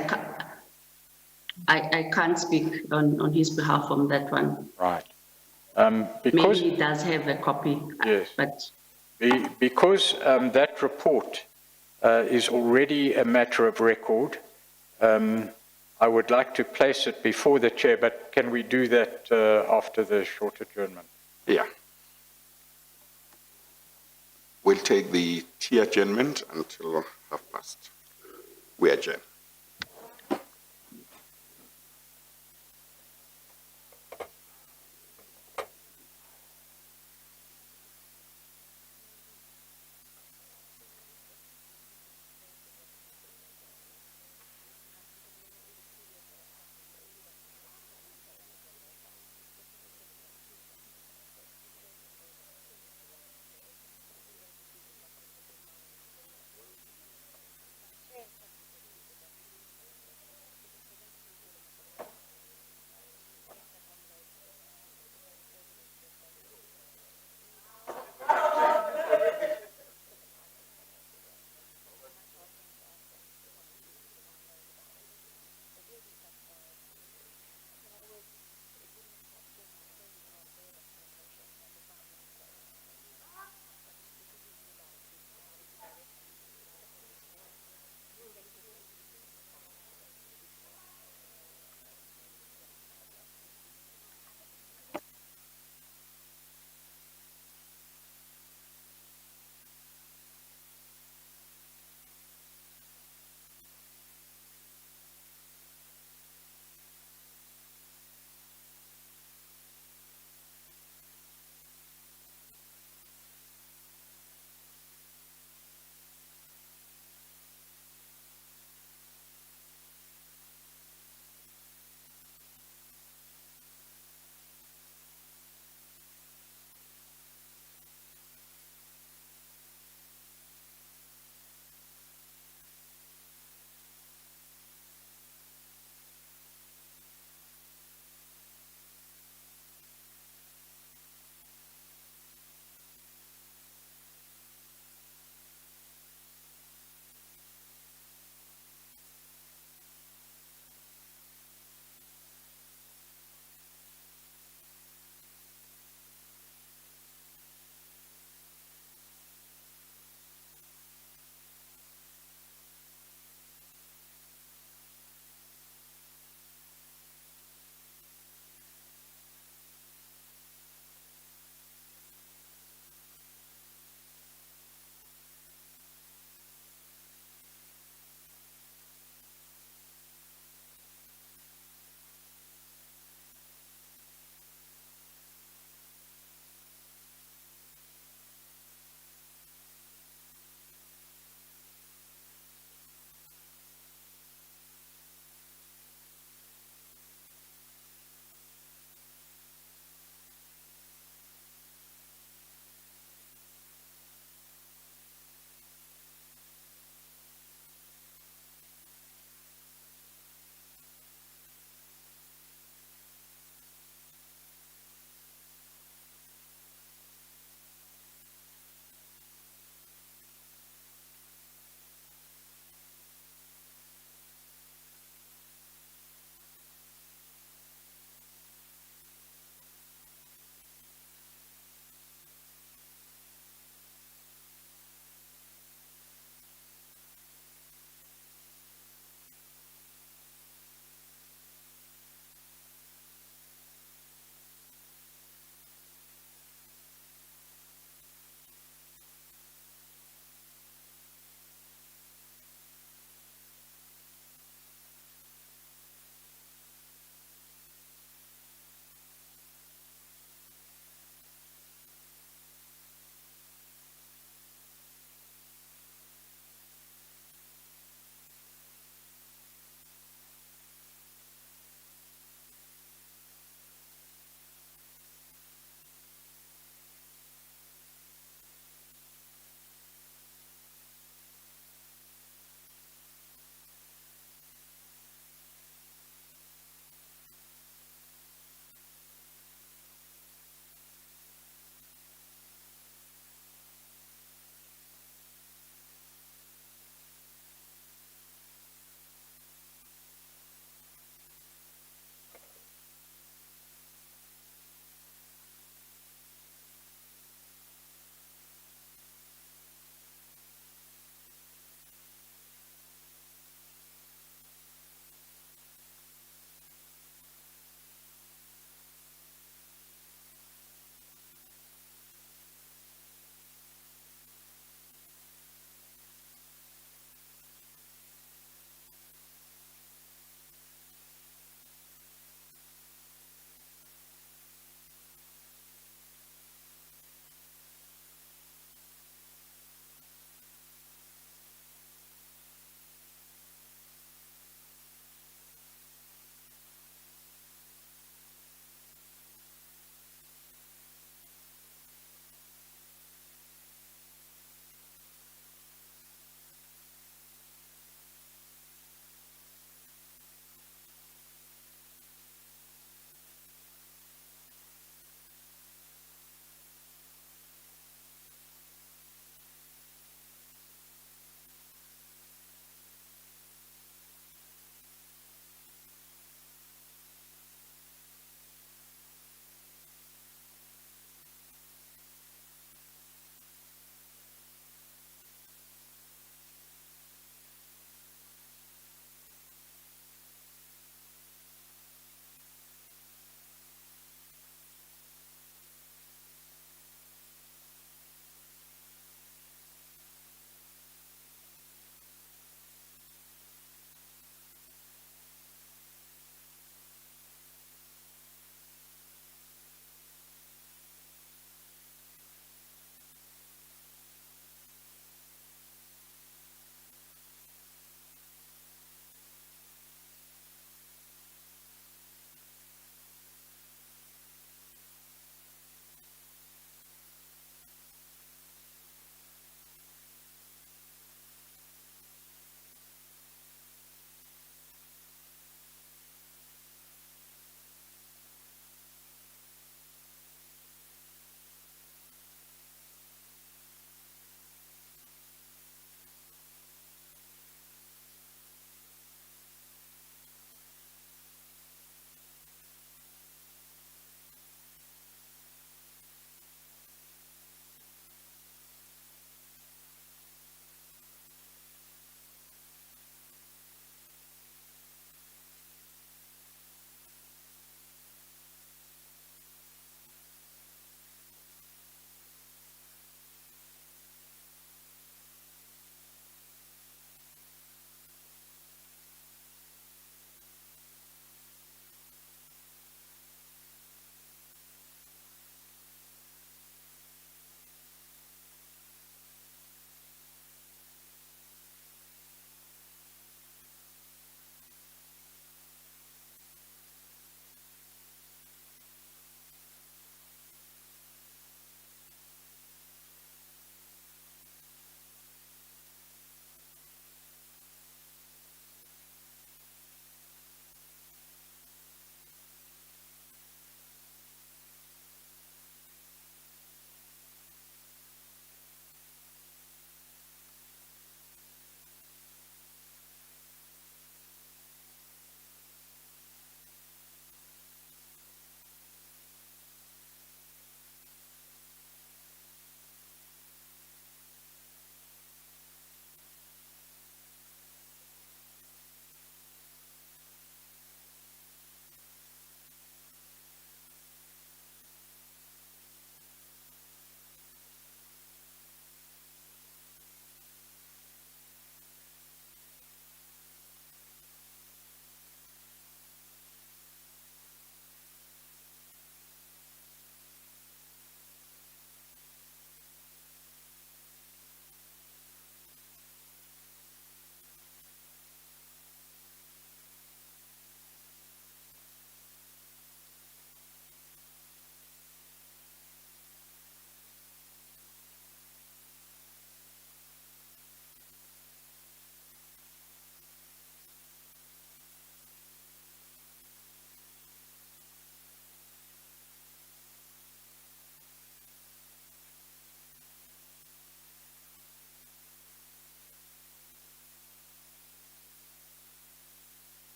can't speak on his behalf on that one. Right. Maybe he does have a copy. Yes. But because that report is already a matter of record, I would like to place it before the chair, but can we do that after the short adjournment? Yeah. We'll take the tea adjournment until 12:30. We adjourn.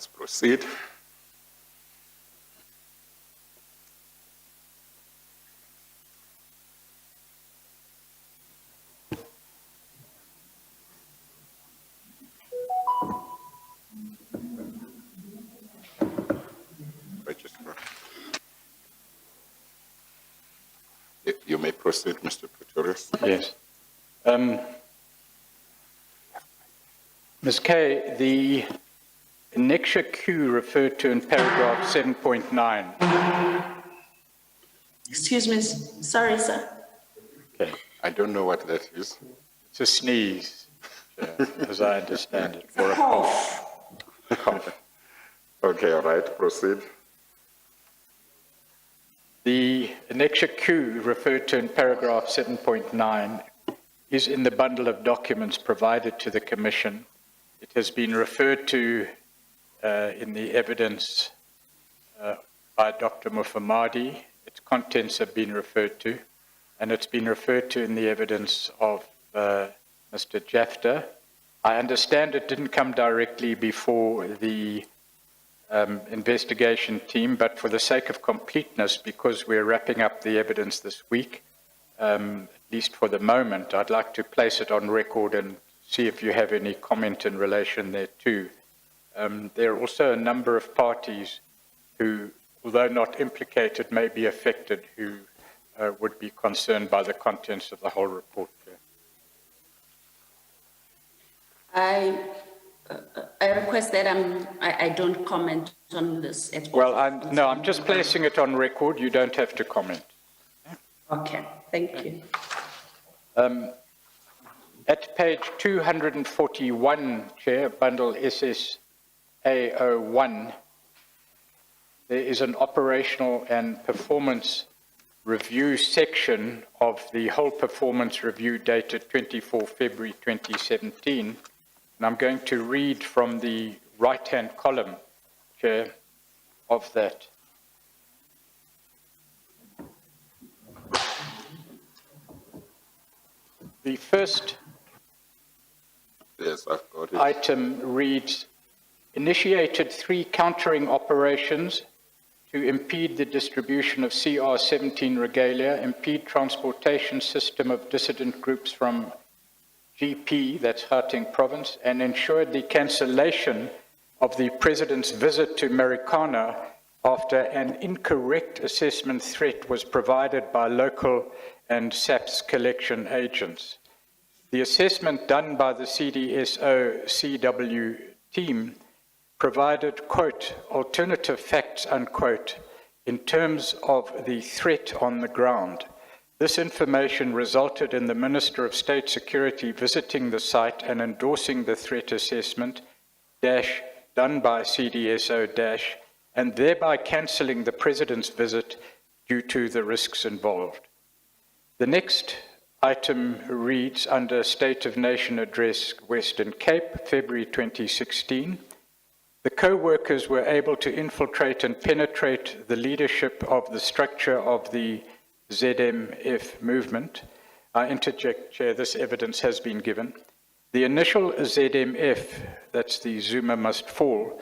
Let's proceed. Registrar. You may proceed, Mr. Pretorius. Yes. Ms. Kay, the annexure Q referred to in paragraph 7.9. Excuse me, sorry, sir. Okay. I don't know what that is. It's a sneeze, as I understand it. It's a cough. Okay, all right, proceed. The annexure Q referred to in paragraph 7.9 is in the bundle of documents provided to the Commission. It has been referred to in the evidence by Dr. Mufamadi. Its contents have been referred to, and it's been referred to in the evidence of Mr. Jafta. I understand it didn't come directly before the investigation team, but for the sake of completeness, because we're wrapping up the evidence this week, at least for the moment, I'd like to place it on record and see if you have any comment in relation thereto. There are also a number of parties who, although not implicated, may be affected, who would be concerned by the contents of the whole report. I request that I don't comment on this. Well, I'm just placing it on record. You don't have to comment. Okay, thank you. At page 241, Chair, bundle SSA01, there is an operational and performance review section of the whole performance review dated 24 February 2017. And I'm going to read from the right-hand column, Chair, of that. The first Yes, I've got it. item reads, initiated 3 countering operations to impede the distribution of CR17 regalia, impede transportation system of dissident groups from GP, that's Gauteng province, and ensured the cancellation of the President's visit to Marikana after an incorrect assessment threat was provided by local and SAPS collection agents. The assessment done by the CDSO-CW team provided, quote, alternative facts, unquote, in terms of the threat on the ground. This information resulted in the Minister of State Security visiting the site and endorsing the threat assessment, done by CDSO, and thereby cancelling the President's visit due to the risks involved. The next item reads under State of Nation Address, Western Cape, February 2016. The co-workers were able to infiltrate and penetrate the leadership of the structure of the ZMF movement. I interject, Chair, this evidence has been given. The initial ZMF, that's the Zuma Must Fall,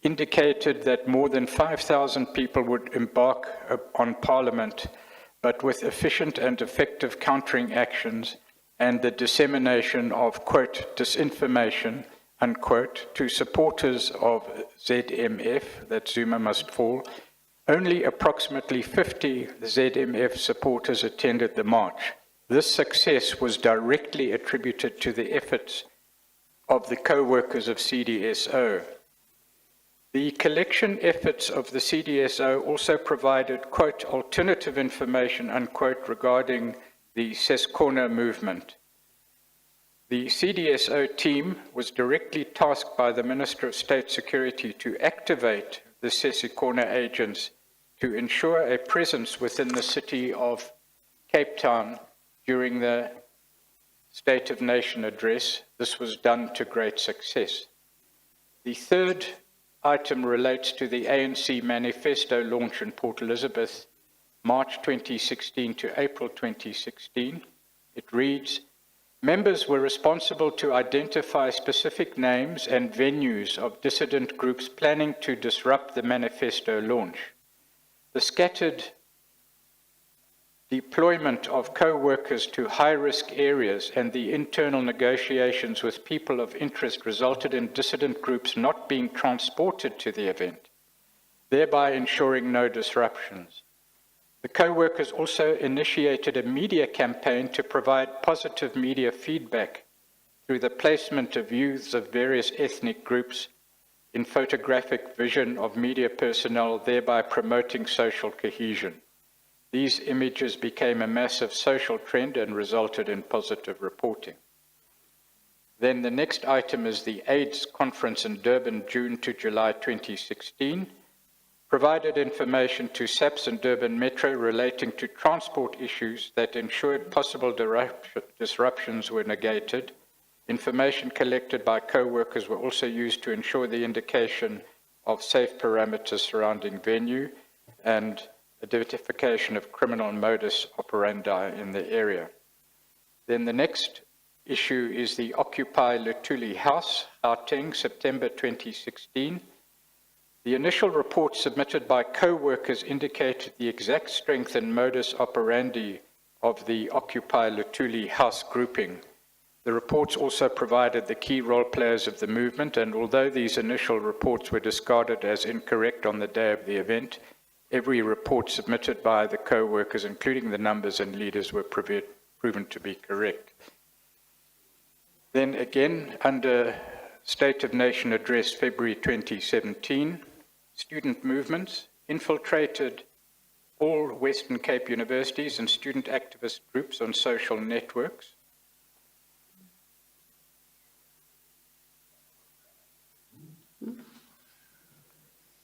indicated that more than 5,000 people would embark on Parliament, but with efficient and effective countering actions and the dissemination of, quote, disinformation, unquote, to supporters of ZMF, that Zuma Must Fall, only approximately 50 ZMF supporters attended the march. This success was directly attributed to the efforts of the co-workers of CDSO. The collection efforts of the CDSO also provided, quote, alternative information, unquote, regarding the Seskona movement. The CDSO team was directly tasked by the Minister of State Security to activate the Seskona agents to ensure a presence within the city of Cape Town during the State of Nation address. This was done to great success. The third item relates to the ANC manifesto launch in Port Elizabeth, March 2016 to April 2016. It reads, Members were responsible to identify specific names and venues of dissident groups planning to disrupt the manifesto launch. The scattered deployment of co-workers to high-risk areas and the internal negotiations with people of interest resulted in dissident groups not being transported to the event, thereby ensuring no disruptions. The co-workers also initiated a media campaign to provide positive media feedback through the placement of youths of various ethnic groups in photographic vision of media personnel, thereby promoting social cohesion. These images became a massive social trend and resulted in positive reporting. Then the next item is the AIDS conference in Durban, June to July 2016. Provided information to SAPS and Durban Metro relating to transport issues that ensured possible disruptions were negated. Information collected by co-workers were also used to ensure the indication of safe parameters surrounding venue and identification of criminal modus operandi in the area. Then the next issue is the Occupy Luthuli House, Gauteng, September 2016. The initial report submitted by co-workers indicated the exact strength and modus operandi of the Occupy Luthuli House grouping. The reports also provided the key role players of the movement, and although these initial reports were discarded as incorrect on the day of the event, every report submitted by the co-workers, including the numbers and leaders, were proven to be correct. Then again, under State of Nation Address, February 2017, student movements infiltrated all Western Cape universities and student activist groups on social networks.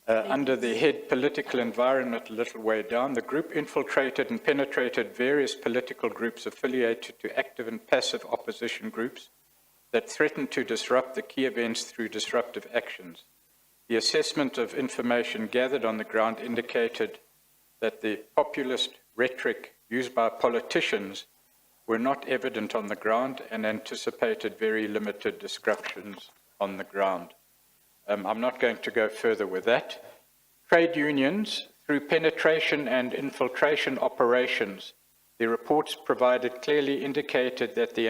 Under the head Political Environment, a little way down, the group infiltrated and penetrated various political groups affiliated to active and passive opposition groups that threatened to disrupt the key events through disruptive actions. The assessment of information gathered on the ground indicated that the populist rhetoric used by politicians were not evident on the ground and anticipated very limited disruptions on the ground. I'm not going to go further with that. Trade unions, through penetration and infiltration operations, the reports provided clearly indicated that the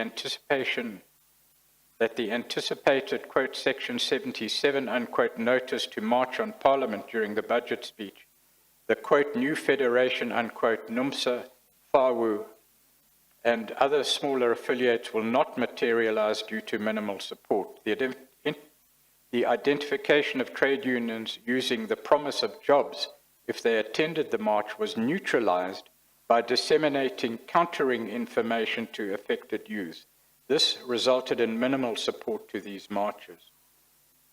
anticipated, quote, Section 77, unquote, notice to march on Parliament during the budget speech, the, quote, new federation, unquote, NUMSA, FAWU, and other smaller affiliates will not materialize due to minimal support. The identification of trade unions using the promise of jobs if they attended the march was neutralized by disseminating countering information to affected youth. This resulted in minimal support to these marches.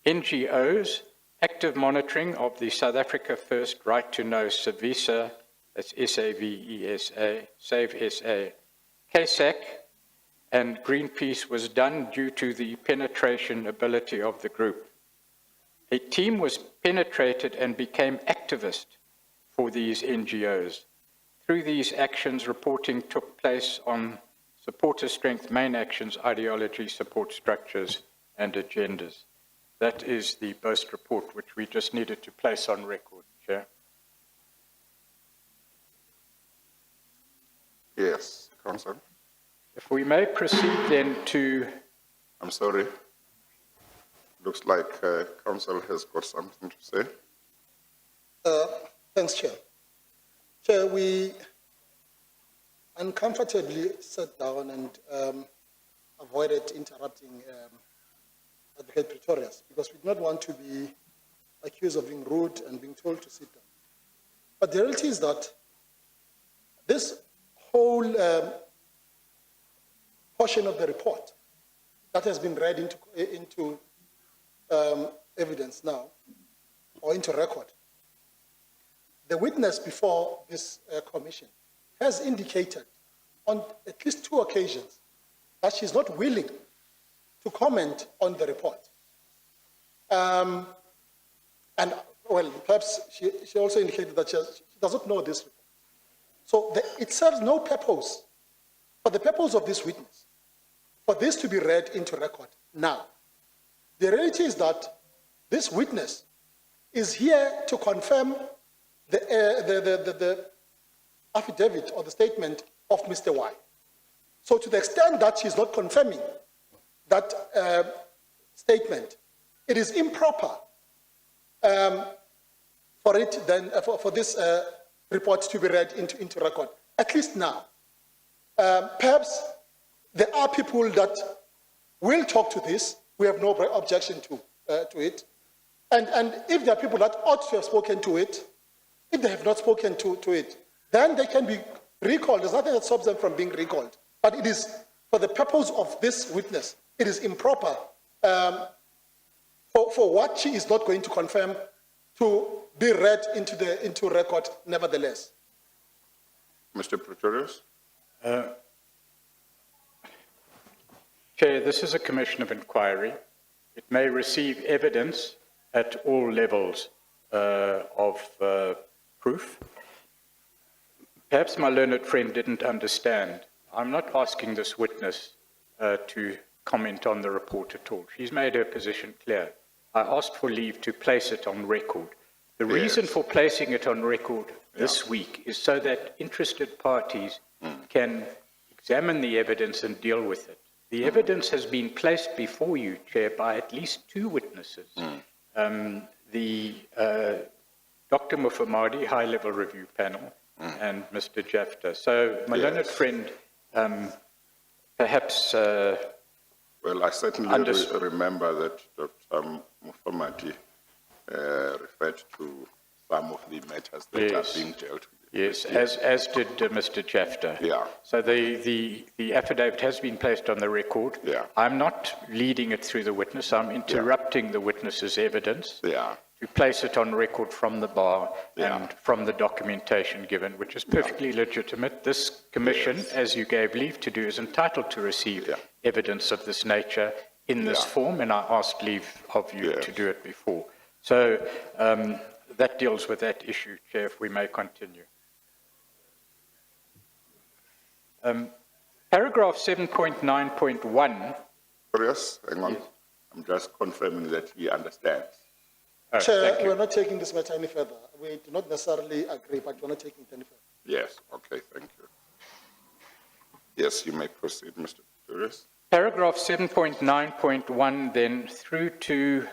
NGOs, active monitoring of the South Africa First Right to Know SAVISA, that's S-A-V-E-S-A, Save SA, CASAC, and Greenpeace was done due to the penetration ability of the group. A team was penetrated and became activist for these NGOs. Through these actions, reporting took place on supporter strength, main actions, ideology, support structures, and agendas. That is the BOST report, which we just needed to place on record, Chair. Yes, Council. If we may proceed then to... I'm sorry. Looks like Council has got something to say. Thanks, Chair. Chair, we uncomfortably sat down and avoided interrupting Advocate Pretorius because we did not want to be accused of being rude and being told to sit down. But the reality is that this whole portion of the report that has been read into evidence now, or into record, the witness before this commission has indicated on at least 2 occasions that she's not willing to comment on the report. And, well, perhaps she also indicated that she does not know this report. So it serves no purpose for the purpose of this witness for this to be read into record now. The reality is that this witness is here to confirm the affidavit or the statement of Mr. Y. So to the extent that she's not confirming that statement, it is improper for it then for this report to be read into record, at least now. Perhaps there are people that will talk to this. We have no objection to it. And if there are people that ought to have spoken to it, if they have not spoken to it, then they can be recalled. There's nothing that stops them from being recalled. But it is, for the purpose of this witness, it is improper for what she is not going to confirm to be read into record nevertheless. Mr. Pretorius? Chair, this is a commission of inquiry. It may receive evidence at all levels of proof. Perhaps my learned friend didn't understand. I'm not asking this witness to comment on the report at all. She's made her position clear. I asked for leave to place it on record. The reason for placing it on record this week is so that interested parties can examine the evidence and deal with it. The evidence has been placed before you, Chair, by at least two witnesses. Dr. Mufamadi, High-Level Review Panel, and Mr. Jafta. So, my learned friend, perhaps... well, I certainly remember that Dr. Mufamadi referred to some of the matters that are being dealt with. Yes, as did Mr. Jafta. Yeah. So the affidavit has been placed on the record. Yeah. I'm not leading it through the witness. I'm interrupting the witness's evidence to place it on record from the bar and from the documentation given, which is perfectly legitimate. This commission, as you gave leave to do, is entitled to receive evidence of this nature in this form, and I asked leave of you to do it before. So that deals with that issue, Chair, if we may continue. Paragraph 7.9.1. Yes, hang on. I'm just confirming that he understands. Oh, Chair, we're not taking this matter any further. We do not necessarily agree, but we're not taking it any further. Yes, okay, thank you. Yes, you may proceed, Mr. Pretorius. Paragraph 7.9.1 then through to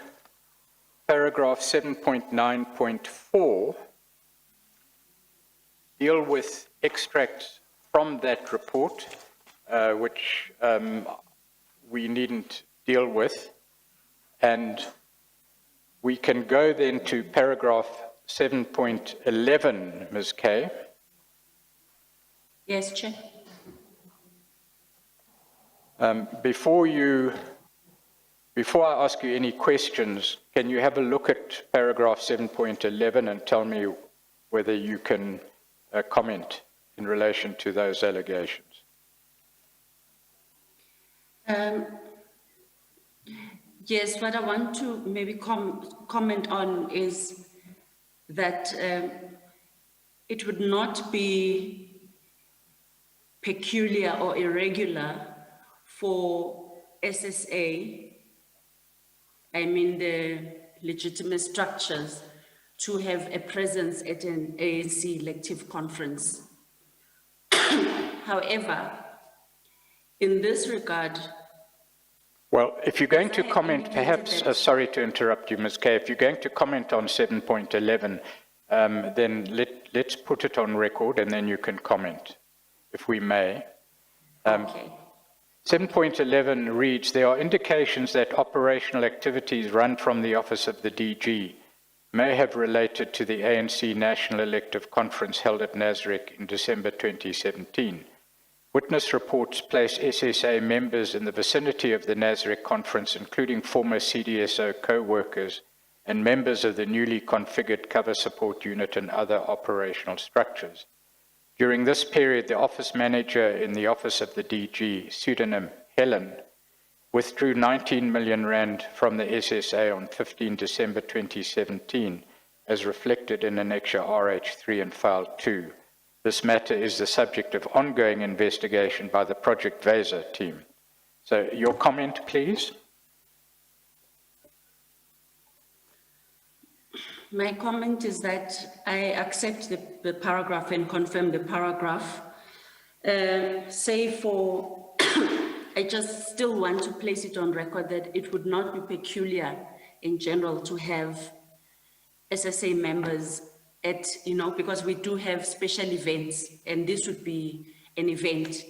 paragraph 7.9.4 deal with extracts from that report, which we needn't deal with. And we can go then to paragraph 7.11, Ms. Kay. Yes, Chair. Before I ask you any questions, can you have a look at paragraph 7.11 and tell me whether you can comment in relation to those allegations? Yes, what I want to maybe comment on is that it would not be peculiar or irregular for SSA, I mean the legitimate structures, to have a presence at an ANC elective conference. However, in this regard, well, if you're going to comment, perhaps, sorry to interrupt you, Ms. Kay, if you're going to comment on 7.11, then let's put it on record and then you can comment, if we may. okay. 7.11 reads, there are indications that operational activities run from the office of the DG may have related to the ANC National Elective Conference held at Nasrec in December 2017. Witness reports place SSA members in the vicinity of the Nasrec conference, including former CDSO co-workers and members of the newly configured cover support unit and other operational structures. During this period, the office manager in the office of the DG, pseudonym Helen, withdrew 19 million rand from the SSA on 15 December 2017, as reflected in Annexure RH3 and File 2. This matter is the subject of ongoing investigation by the Project VESA team. So your comment, please. My comment is that I accept the paragraph and confirm the paragraph. Say for, I just still want to place it on record that it would not be peculiar in general to have SSA members at, because we do have special events, and this would be an event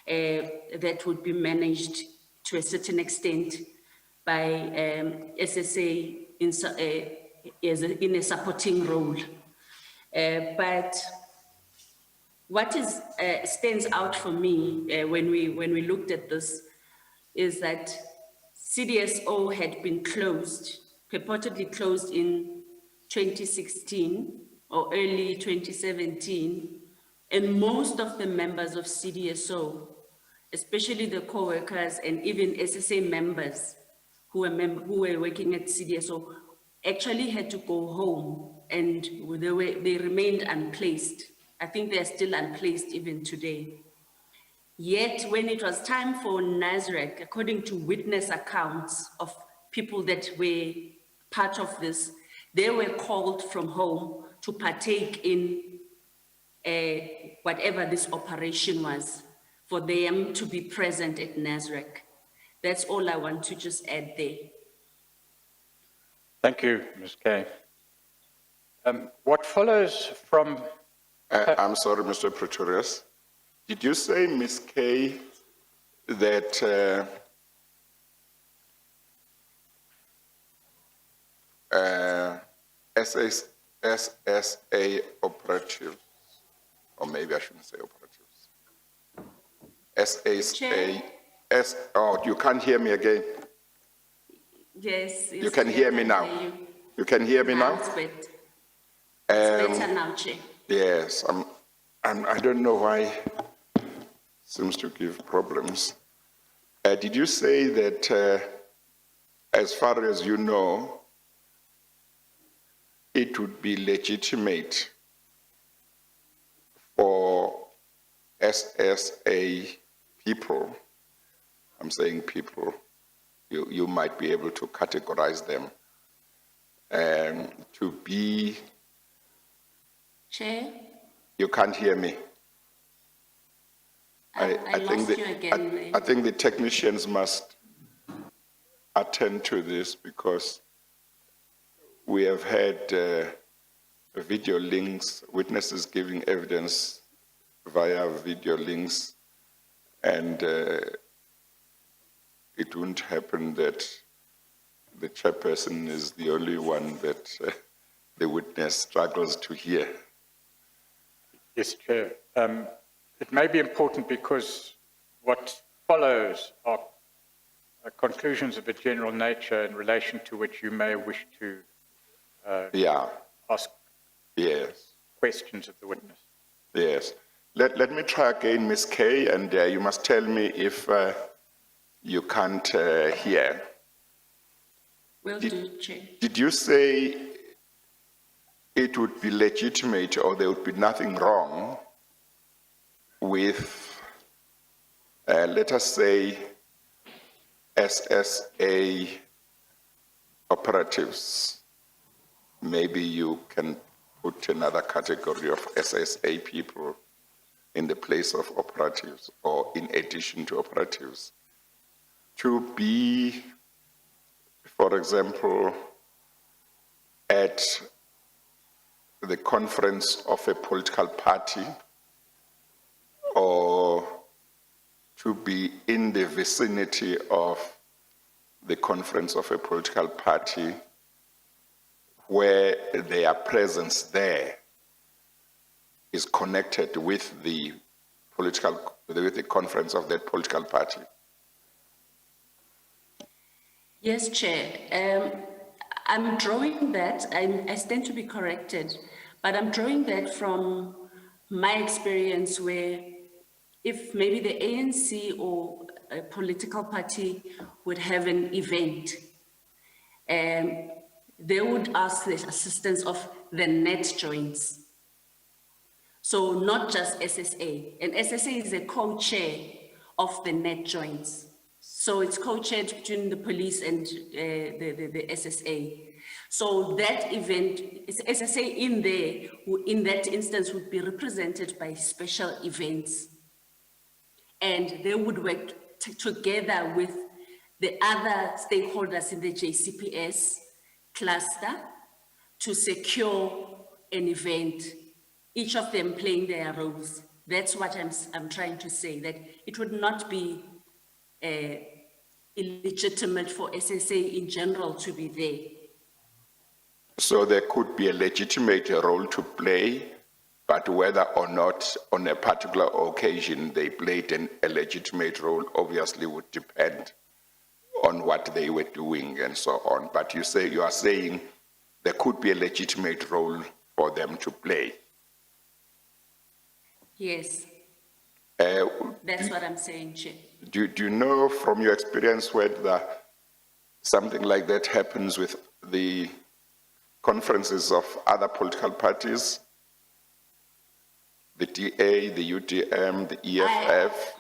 that would be managed to a certain extent by SSA in a supporting role. But what stands out for me when we looked at this is that CDSO had been purportedly closed in 2016 or early 2017, and most of the members of CDSO, especially the co-workers and even SSA members who were working at CDSO, actually had to go home, and they remained unplaced. I think they're still unplaced even today. Yet when it was time for NASREC, according to witness accounts of people that were part of this, they were called from home to partake in whatever this operation was, for them to be present at NASREC. That's all I want to just add there. Thank you, Ms. Kay. What follows from... I'm sorry, Mr. Pretorius. Did you say, Ms. Kay, that SSA operatives, or maybe I shouldn't say operatives, SSA, oh, you can't hear me again? Yes. You can hear me now? You can hear me now? It's better. It's better now, Chair. Yes, I don't know why it seems to give problems. Did you say that, as far as you know, it would be legitimate for SSA people, I'm saying people, you might be able to categorize them, to be... Chair? You can't hear me. I lost you again. I think the technicians must attend to this, because we have had video links, witnesses giving evidence via video links, and it wouldn't happen that the chairperson is the only one that the witness struggles to hear. Yes, Chair. It may be important because what follows are conclusions of a general nature in relation to which you may wish to ask questions of the witness. Yes. Let me try again, Ms. Kay, and you must tell me if you can't hear. Will do, Chair. Did you say it would be legitimate, or there would be nothing wrong with, let us say, SSA operatives? Maybe you can put another category of SSA people in the place of operatives, or in addition to operatives, to be, for example, at the conference of a political party, or to be in the vicinity of the conference of a political party where their presence there is connected with the conference of that political party. Yes, Chair. I'm drawing that, I stand to be corrected, but I'm drawing that from my experience where if maybe the ANC or a political party would have an event, they would ask the assistance of the net joints. So not just SSA, and SSA is a co-chair of the net joints. So it's co-chaired between the police and the SSA. So that event, SSA in there, in that instance would be represented by special events. And they would work together with the other stakeholders in the JCPS cluster to secure an event, each of them playing their roles. That's what I'm trying to say, that it would not be illegitimate for SSA in general to be there. So there could be a legitimate role to play, but whether or not on a particular occasion they played a legitimate role obviously would depend on what they were doing and so on. But you are saying there could be a legitimate role for them to play. Yes, that's what I'm saying, Chair. Do you know from your experience whether something like that happens with the conferences of other political parties? The DA, the UDM, the EFF?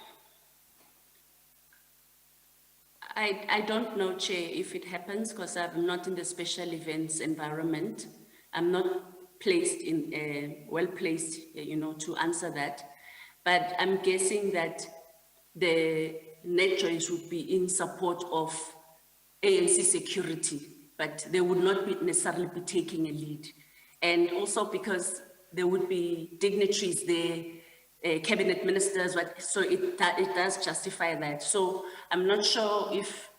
I don't know, Chair, if it happens, because I'm not in the special events environment. I'm not placed in, well placed, to answer that. But I'm guessing that the net joints would be in support of ANC security, but they would not necessarily be taking a lead. And also because there would be dignitaries there, cabinet ministers, so it does justify that. So I'm not sure if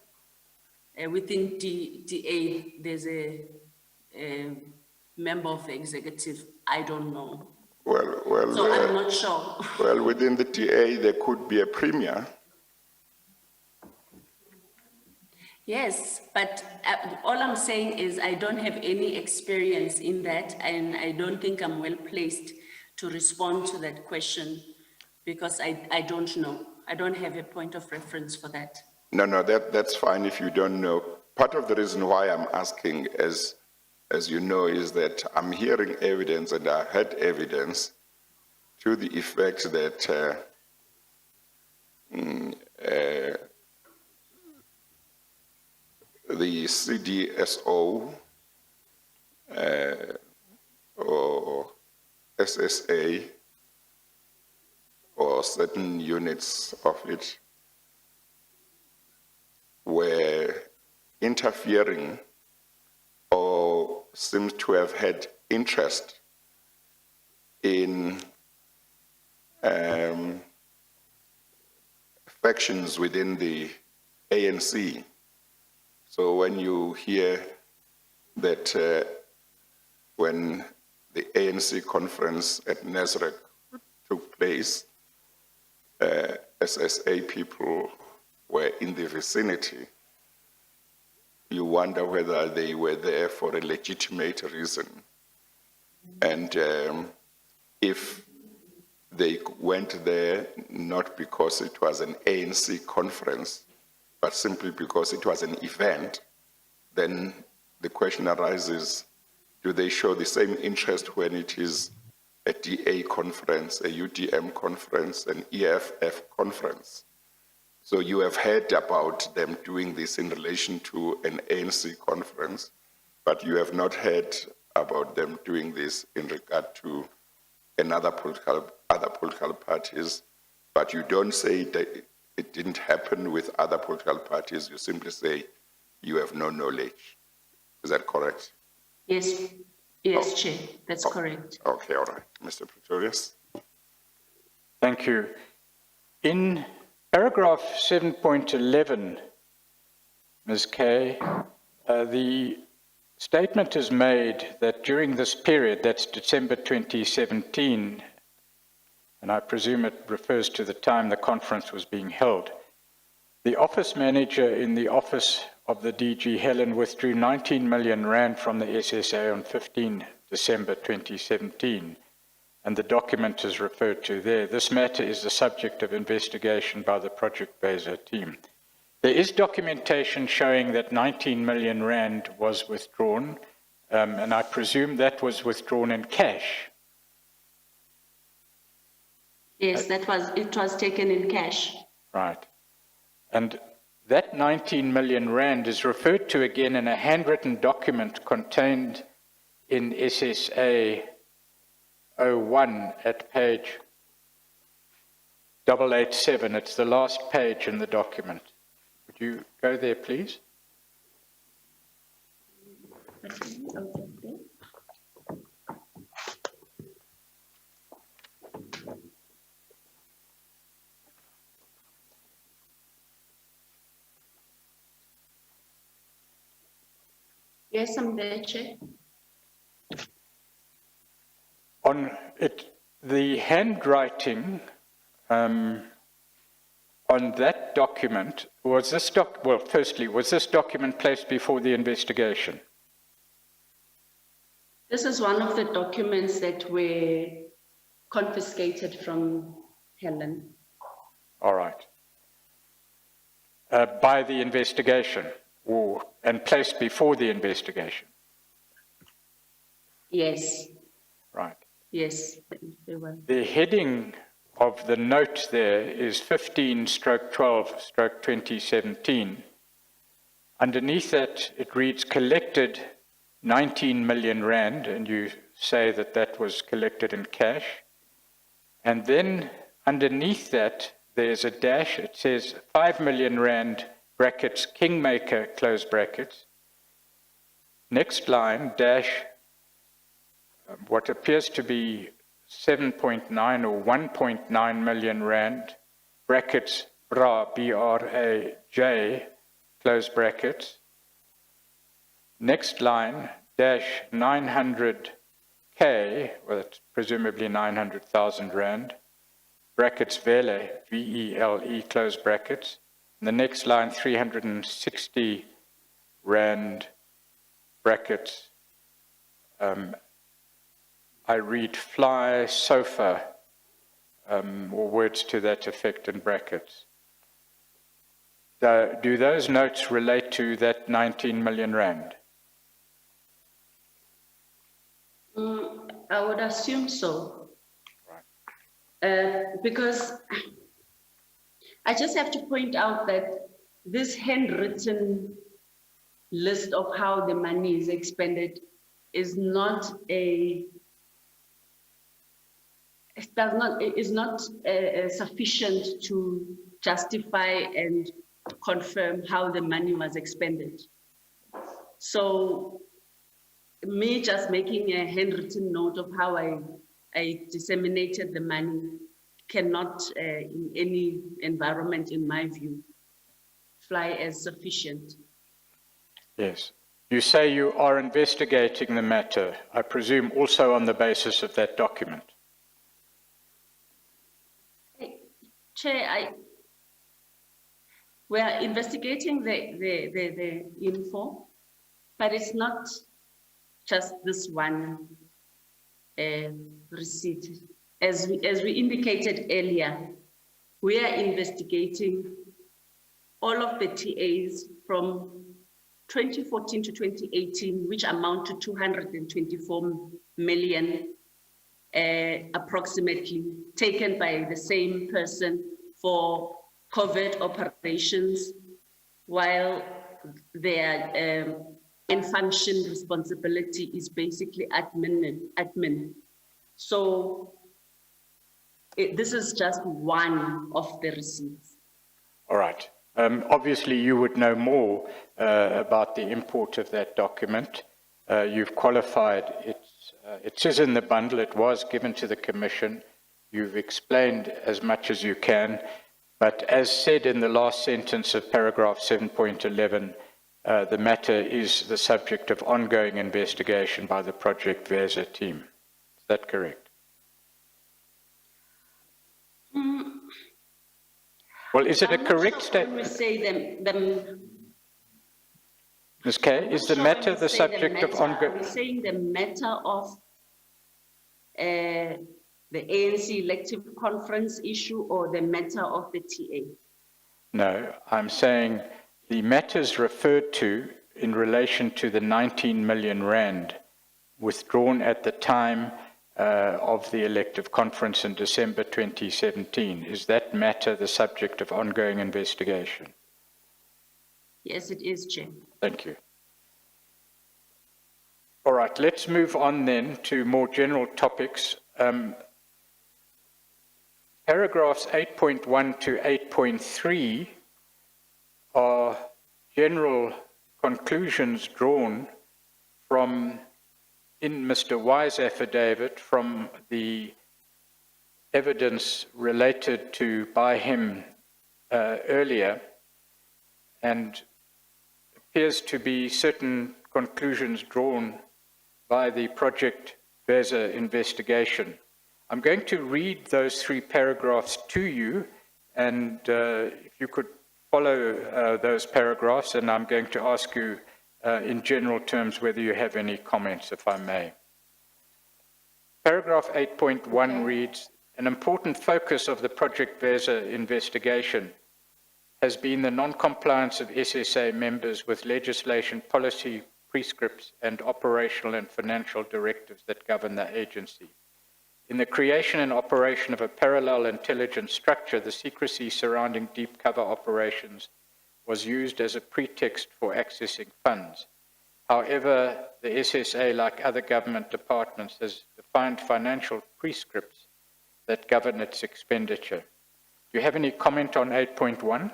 within DA there's a member of the executive. I don't know. So I'm not sure. Well, within the DA there could be a premier. Yes, but all I'm saying is I don't have any experience in that, and I don't think I'm well placed to respond to that question because I don't know. I don't have a point of reference for that. No, that's fine if you don't know. Part of the reason why I'm asking, as you know, is that I'm hearing evidence, and I heard evidence to the effect that the CDSO or SSA or certain units of it were interfering or seems to have had interest in factions within the ANC. So when you hear that when the ANC conference at Nasrec took place, SSA people were in the vicinity, you wonder whether they were there for a legitimate reason. And if they went there not because it was an ANC conference, but simply because it was an event, then the question arises, do they show the same interest when it is a DA conference, a UDM conference, an EFF conference? So you have heard about them doing this in relation to an ANC conference, but you have not heard about them doing this in regard to other political parties, but you don't say that it didn't happen with other political parties, you simply say you have no knowledge. Is that correct? Yes, Chair, that's correct. Okay, all right. Mr. Pretorius? Thank you. In paragraph 7.11, Ms. Kay, the statement is made that during this period, that's December 2017, and I presume it refers to the time the conference was being held, the office manager in the office of the DG Helen withdrew 19 million rand from the SSA on 15 December 2017, and the document is referred to there. This matter is the subject of investigation by the Project Beza team. There is documentation showing that 19 million rand was withdrawn, and I presume that was withdrawn in cash. Yes, it was taken in cash. Right. And that 19 million rand is referred to again in a handwritten document contained in SSA 01 at page 887. It's the last page in the document. Would you go there, please? Yes, I'm there, Chair. On it, the handwriting on that document, was this well, firstly, was this document placed before the investigation? This is one of the documents that were confiscated from Helen. All right. By the investigation, and placed before the investigation? Yes, Right. yes, they were. The heading of the note there is 15/12/2017. Underneath that, it reads collected 19 million rand, and you say that that was collected in cash. And then underneath that, there's a dash. It says 5 million rand, brackets, Kingmaker, close brackets. Next line, dash, what appears to be 7.9 or 1.9 million rand, brackets, BRA, B-R-A-J, close brackets. Next line, dash 900K, well, it's presumably 900,000 rand, brackets, Vele, V-E-L-E, close brackets. And the next line, 360 rand, brackets, I read fly, sofa, or words to that effect in brackets. Do those notes relate to that 19 million rand? I would assume so. Right. Because I just have to point out that this handwritten list of how the money is expended is not sufficient to justify and confirm how the money was expended. So me just making a handwritten note of how I disseminated the money cannot, in any environment, in my view, fly as sufficient. Yes. You say you are investigating the matter, I presume also on the basis of that document. Chair, we are investigating the info, but it's not just this one receipt. As we indicated earlier, we are investigating all of the TAs from 2014 to 2018, which amount to 224 million approximately, taken by the same person for covert operations, while their in-function responsibility is basically admin. So this is just one of the receipts. All right. Obviously, you would know more about the import of that document. You've qualified it. It is in the bundle. It was given to the Commission. You've explained as much as you can. But as said in the last sentence of paragraph 7.11, the matter is the subject of ongoing investigation by the Project Versa team. Is that correct? Well, is it a correct statement? When we say them, Ms. Kay, is the matter the subject of ongoing? We're saying the matter of the ANC elective conference issue or the matter of the TA? No, I'm saying the matters referred to in relation to the 19 million rand withdrawn at the time of the elective conference in December 2017. Is that matter the subject of ongoing investigation? Yes, it is, Chair. Thank you. All right, let's move on then to more general topics. Paragraphs 8.1 to 8.3 are general conclusions drawn from, in Mr. Y's affidavit, from the evidence related to by him earlier, and appears to be certain conclusions drawn by the Project Vesa investigation. I'm going to read those 3 paragraphs to you, and if you could follow those paragraphs, and I'm going to ask you in general terms whether you have any comments, if I may. Paragraph 8.1 reads, an important focus of the Project Vesa investigation has been the non-compliance of SSA members with legislation, policy, prescripts, and operational and financial directives that govern the agency. In the creation and operation of a parallel intelligence structure, the secrecy surrounding deep cover operations was used as a pretext for accessing funds. However, the SSA, like other government departments, has defined financial prescripts that govern its expenditure. Do you have any comment on 8.1?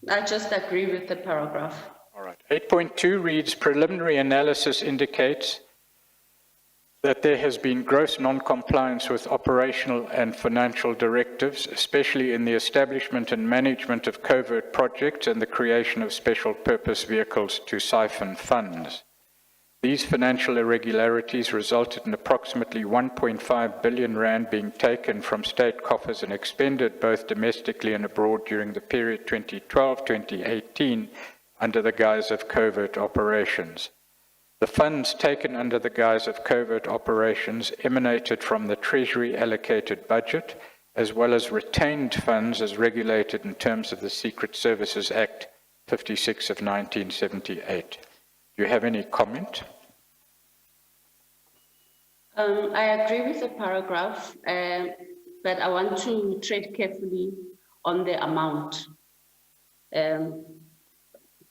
I just agree with the paragraph. All right. 8.2 reads, preliminary analysis indicates that there has been gross non-compliance with operational and financial directives, especially in the establishment and management of covert projects and the creation of special purpose vehicles to siphon funds. These financial irregularities resulted in approximately 1.5 billion rand being taken from state coffers and expended both domestically and abroad during the period 2012-2018 under the guise of covert operations. The funds taken under the guise of covert operations emanated from the Treasury allocated budget, as well as retained funds as regulated in terms of the Secret Services Act 56 of 1978. Do you have any comment? I agree with the paragraph, but I want to tread carefully on the amount.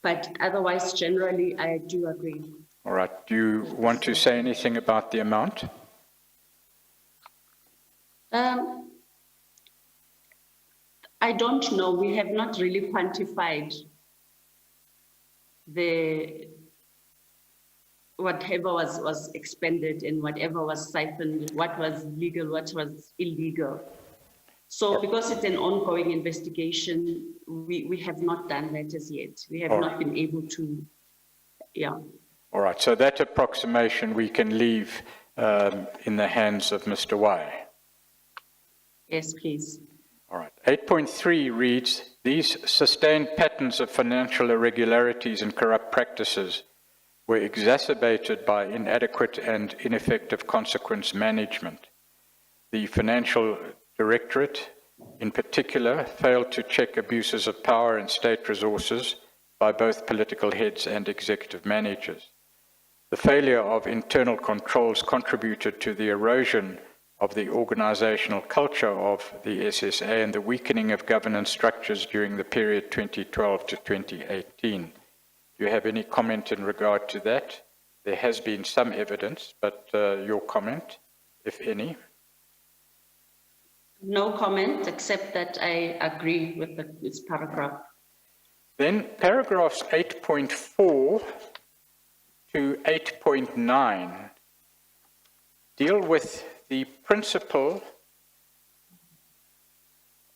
But otherwise, generally, I do agree. All right. Do you want to say anything about the amount? I don't know. We have not really quantified whatever was expended and whatever was siphoned, what was legal, what was illegal. So because it's an ongoing investigation, we have not done that as yet. We have not been able to, yeah. All right. So that approximation we can leave in the hands of Mr. Y. Yes, please. All right. 8.3 reads, these sustained patterns of financial irregularities and corrupt practices were exacerbated by inadequate and ineffective consequence management. The Financial Directorate, in particular, failed to check abuses of power and state resources by both political heads and executive managers. The failure of internal controls contributed to the erosion of the organizational culture of the SSA and the weakening of governance structures during the period 2012 to 2018. Do you have any comment in regard to that? There has been some evidence, but your comment, if any? No comment, except that I agree with this paragraph. Then paragraphs 8.4 to 8.9 deal with the principle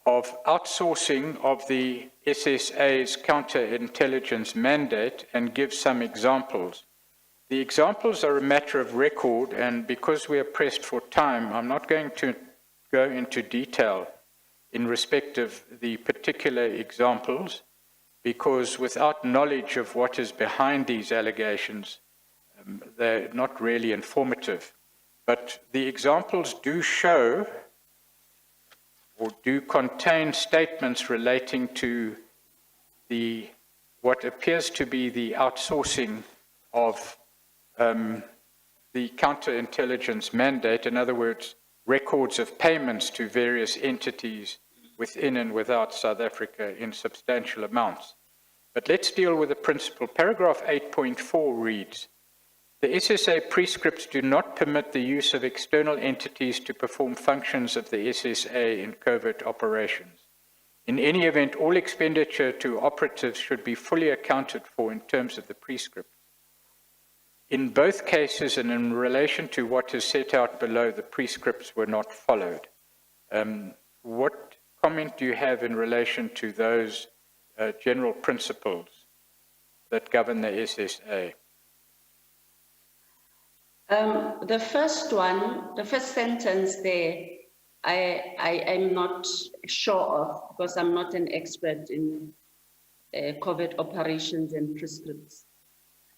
of outsourcing of the SSA's counterintelligence mandate and give some examples. The examples are a matter of record, and because we are pressed for time, I'm not going to go into detail in respect of the particular examples, because without knowledge of what is behind these allegations, they're not really informative. But the examples do show or do contain statements relating to what appears to be the outsourcing of the counterintelligence mandate, in other words, records of payments to various entities within and without South Africa in substantial amounts. But let's deal with the principle. Paragraph 8.4 reads, the SSA prescripts do not permit the use of external entities to perform functions of the SSA in covert operations. In any event, all expenditure to operatives should be fully accounted for in terms of the prescript. In both cases and in relation to what is set out below, the prescripts were not followed. What comment do you have in relation to those general principles that govern the SSA? The first one, the first sentence there, I am not sure of because I'm not an expert in covert operations and prescripts.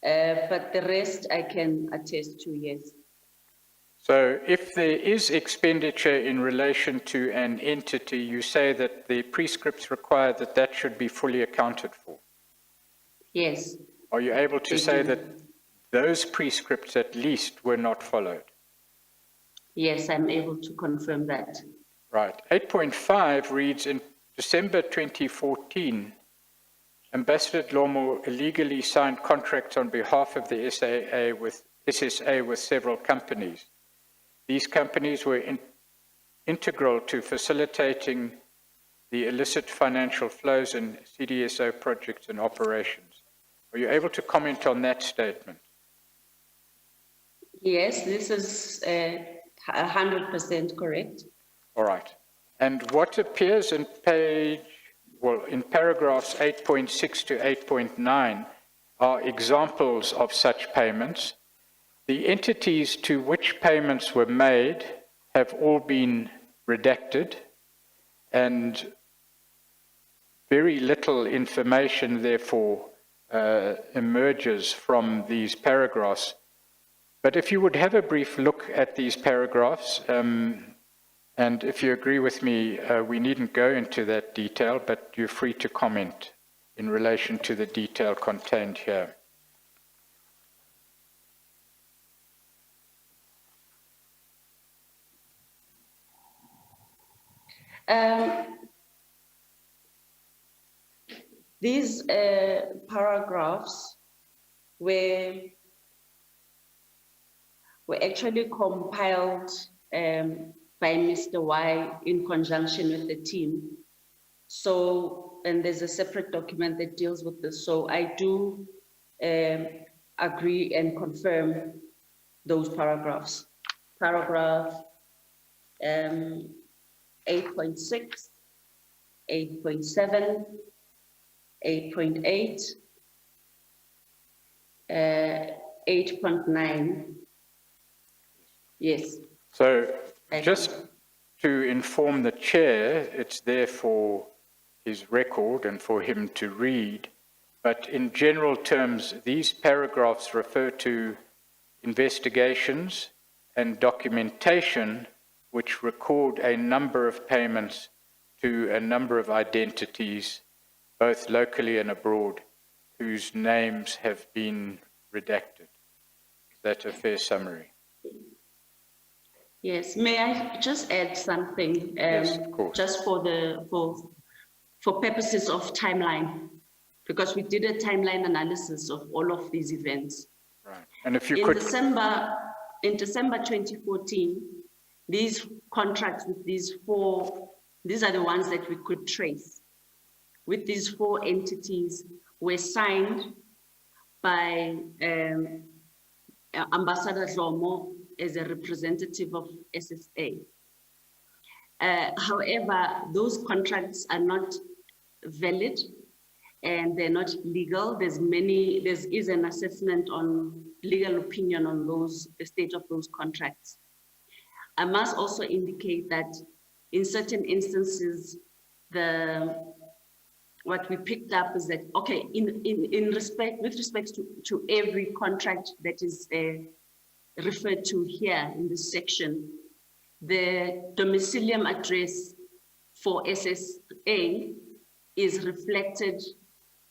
But the rest I can attest to, yes. So if there is expenditure in relation to an entity, you say that the prescripts require that that should be fully accounted for? Yes. Are you able to say that those prescripts at least were not followed? Yes, I'm able to confirm that. Right. 8.5 reads, in December 2014, Ambassador Dlomo illegally signed contracts on behalf of the SSA with several companies. These companies were integral to facilitating the illicit financial flows in CDSO projects and operations. Are you able to comment on that statement? Yes, this is 100% correct. All right. And what appears in in paragraphs 8.6 to 8.9 are examples of such payments. The entities to which payments were made have all been redacted, and very little information, therefore, emerges from these paragraphs. But if you would have a brief look at these paragraphs, and if you agree with me, we needn't go into that detail, but you're free to comment in relation to the detail contained here. These paragraphs were actually compiled by Mr. Y in conjunction with the team. So, and there's a separate document that deals with this. So I do agree and confirm those paragraphs. Paragraph 8.6, 8.7, 8.8, 8.9. Yes. So just to inform the chair, it's there for his record and for him to read, but in general terms, these paragraphs refer to investigations and documentation which record a number of payments to a number of identities, both locally and abroad, whose names have been redacted. Is that a fair summary? Yes, may I just add something? Yes, of course. Just for purposes of timeline, because we did a timeline analysis of all of these events. Right. And if you In could... December 2014, these contracts with these are the ones that we could trace. With these 4 entities were signed by Ambassador Dlomo as a representative of SSA. However, those contracts are not valid and they're not legal. There is an assessment on legal opinion on the state of those contracts. I must also indicate that in certain instances, what we picked up is that, okay, with respect to every contract that is referred to here in this section, the domicilium address for SSA is reflected,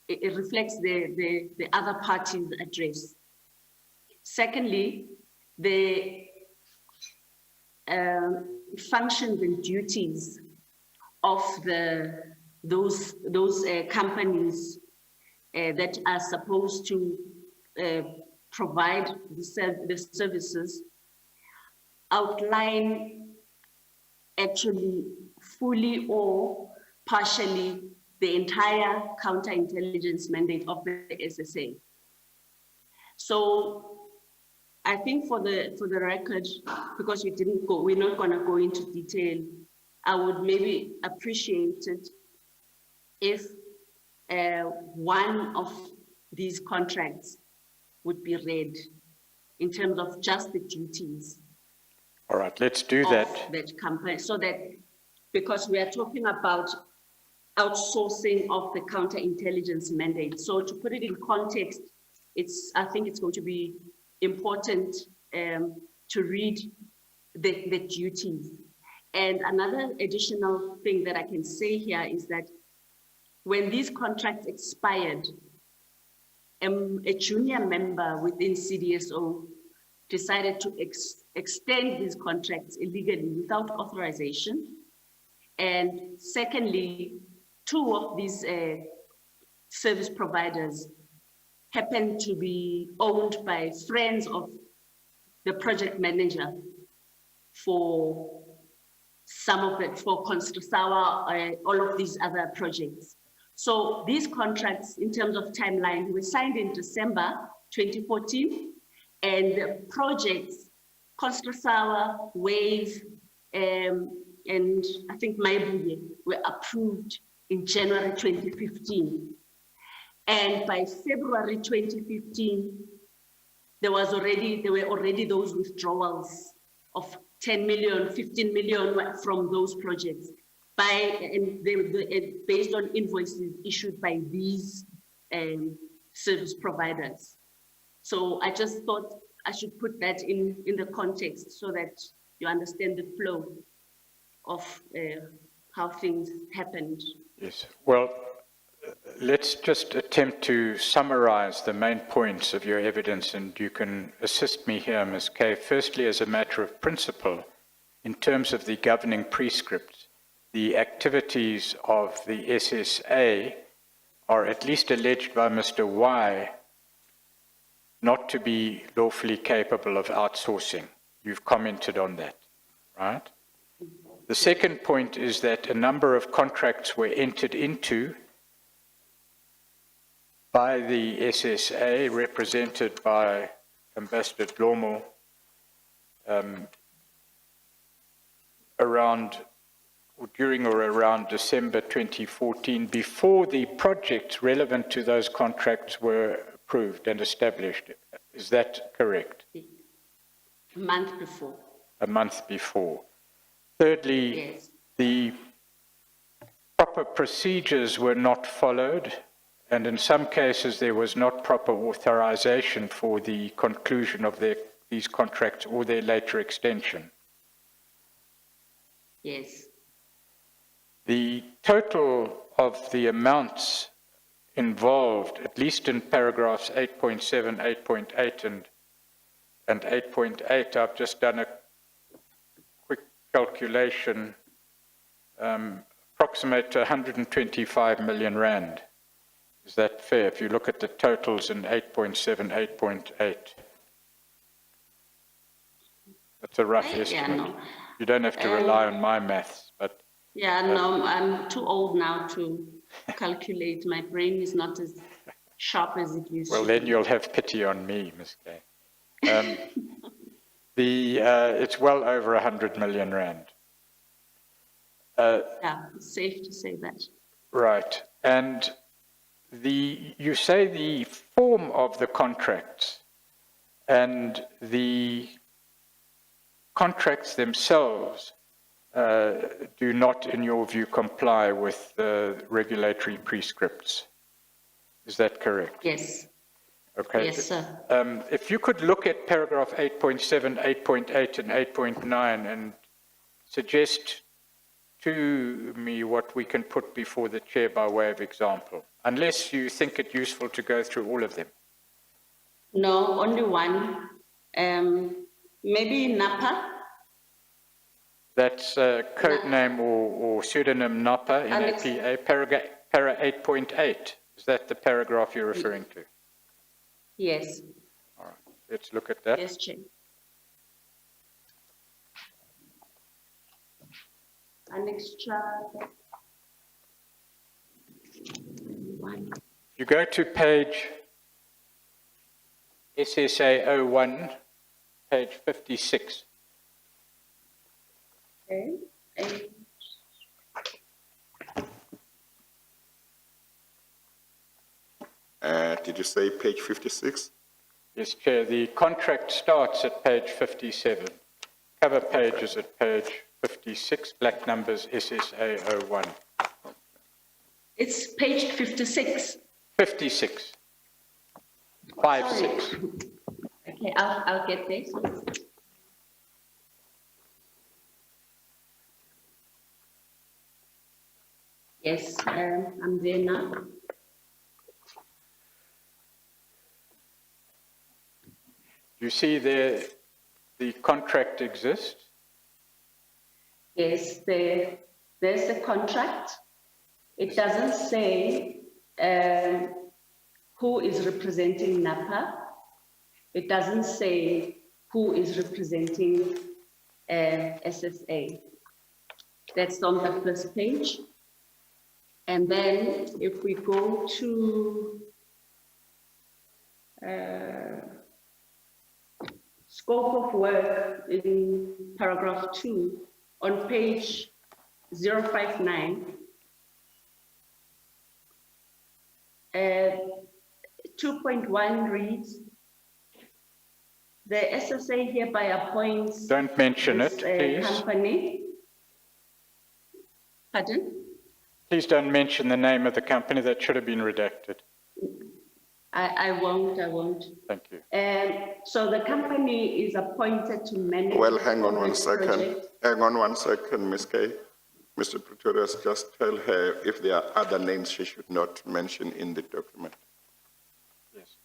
it reflects the other party's address. Secondly, the functions and duties of those companies that are supposed to provide the services outline actually fully or partially the entire counterintelligence mandate of the SSA. So I think for the record, because we're not going to go into detail, I would maybe appreciate it if one of these contracts would be read in terms of just the duties. All right, let's do of that. that company, so that, because we are talking about outsourcing of the counterintelligence mandate. So to put it in context, I think it's going to be important to read the duties. And another additional thing that I can say here is that when these contracts expired, a junior member within CDSO decided to extend these contracts illegally without authorization. And secondly, two of these service providers happen to be owned by friends of the project manager for some of it, for Concealing, all of these other projects. So these contracts, in terms of timeline, were signed in December 2014, and the projects, Concealing, Wave, and I think Maibuye were approved in January 2015. And by February 2015, there were already those withdrawals of 10 million, 15 million from those projects based on invoices issued by these service providers. So I just thought I should put that in the context so that you understand the flow of how things happened. Yes, well, let's just attempt to summarize the main points of your evidence, and you can assist me here, Ms. Kay. Firstly, as a matter of principle, in terms of the governing prescripts, the activities of the SSA are at least alleged by Mr. Y not to be lawfully capable of outsourcing. You've commented on that, right? The second point is that a number of contracts were entered into by the SSA, represented by Ambassador Dlomo, during or around December 2014, before the projects relevant to those contracts were approved and established. Is that correct? A month before. A month before. Thirdly, Yes. the proper procedures were not followed, and in some cases there was not proper authorization for the conclusion of these contracts or their later extension. Yes. The total of the amounts involved, at least in paragraphs 8.7, 8.8, and 8.8, I've just done a quick calculation, approximate to 125 million rand. Is that fair? If you look at the totals in 8.7, 8.8. That's a rough estimate. Yeah, no. You don't have to rely on my maths, but... Yeah, no, I'm too old now to calculate. My brain is not as sharp as it used to be. Well, then you'll have pity on me, Ms. Kay. It's well over 100 million rand. Yeah, it's safe to say that. Right. And you say the form of the contracts and the contracts themselves do not, in your view, comply with the regulatory prescripts. Is that correct? Yes. Okay. Yes, sir. If you could look at paragraph 8.7, 8.8, and 8.9 and suggest to me what we can put before the chair by way of example, unless you think it useful to go through all of them. No, only one. Maybe Napa. That's code name or pseudonym NAPA, Alex. NAPA, para 8.8. Is that the paragraph you're referring to? Yes, All right, let's look at that. yes, Chair. Annex chart. One. You go to page SSA 01, page 56. Okay. And Did you say page 56? Yes, Chair, the contract starts at page 57. Cover page is at page 56, black numbers SSA 01. it's page 56. 56. 56. Okay, I'll get there. Yes, I'm there now. You see there, the contract exists. Yes, there's the contract. It doesn't say who is representing NAPA. It doesn't say who is representing SSA. That's on the first page. And then if we go to scope of work in paragraph 2 on page 059, 2.1 reads, the SSA hereby appoints. Don't mention it, please. Company. Pardon? Please don't mention the name of the company. That should have been redacted. I won't. Thank you. So the company is appointed to manage. Well, hang on one this second. project. Hang on one second, Ms. Kay. Mr. Pretorius, just tell her if there are other names she should not mention in the document. Yes.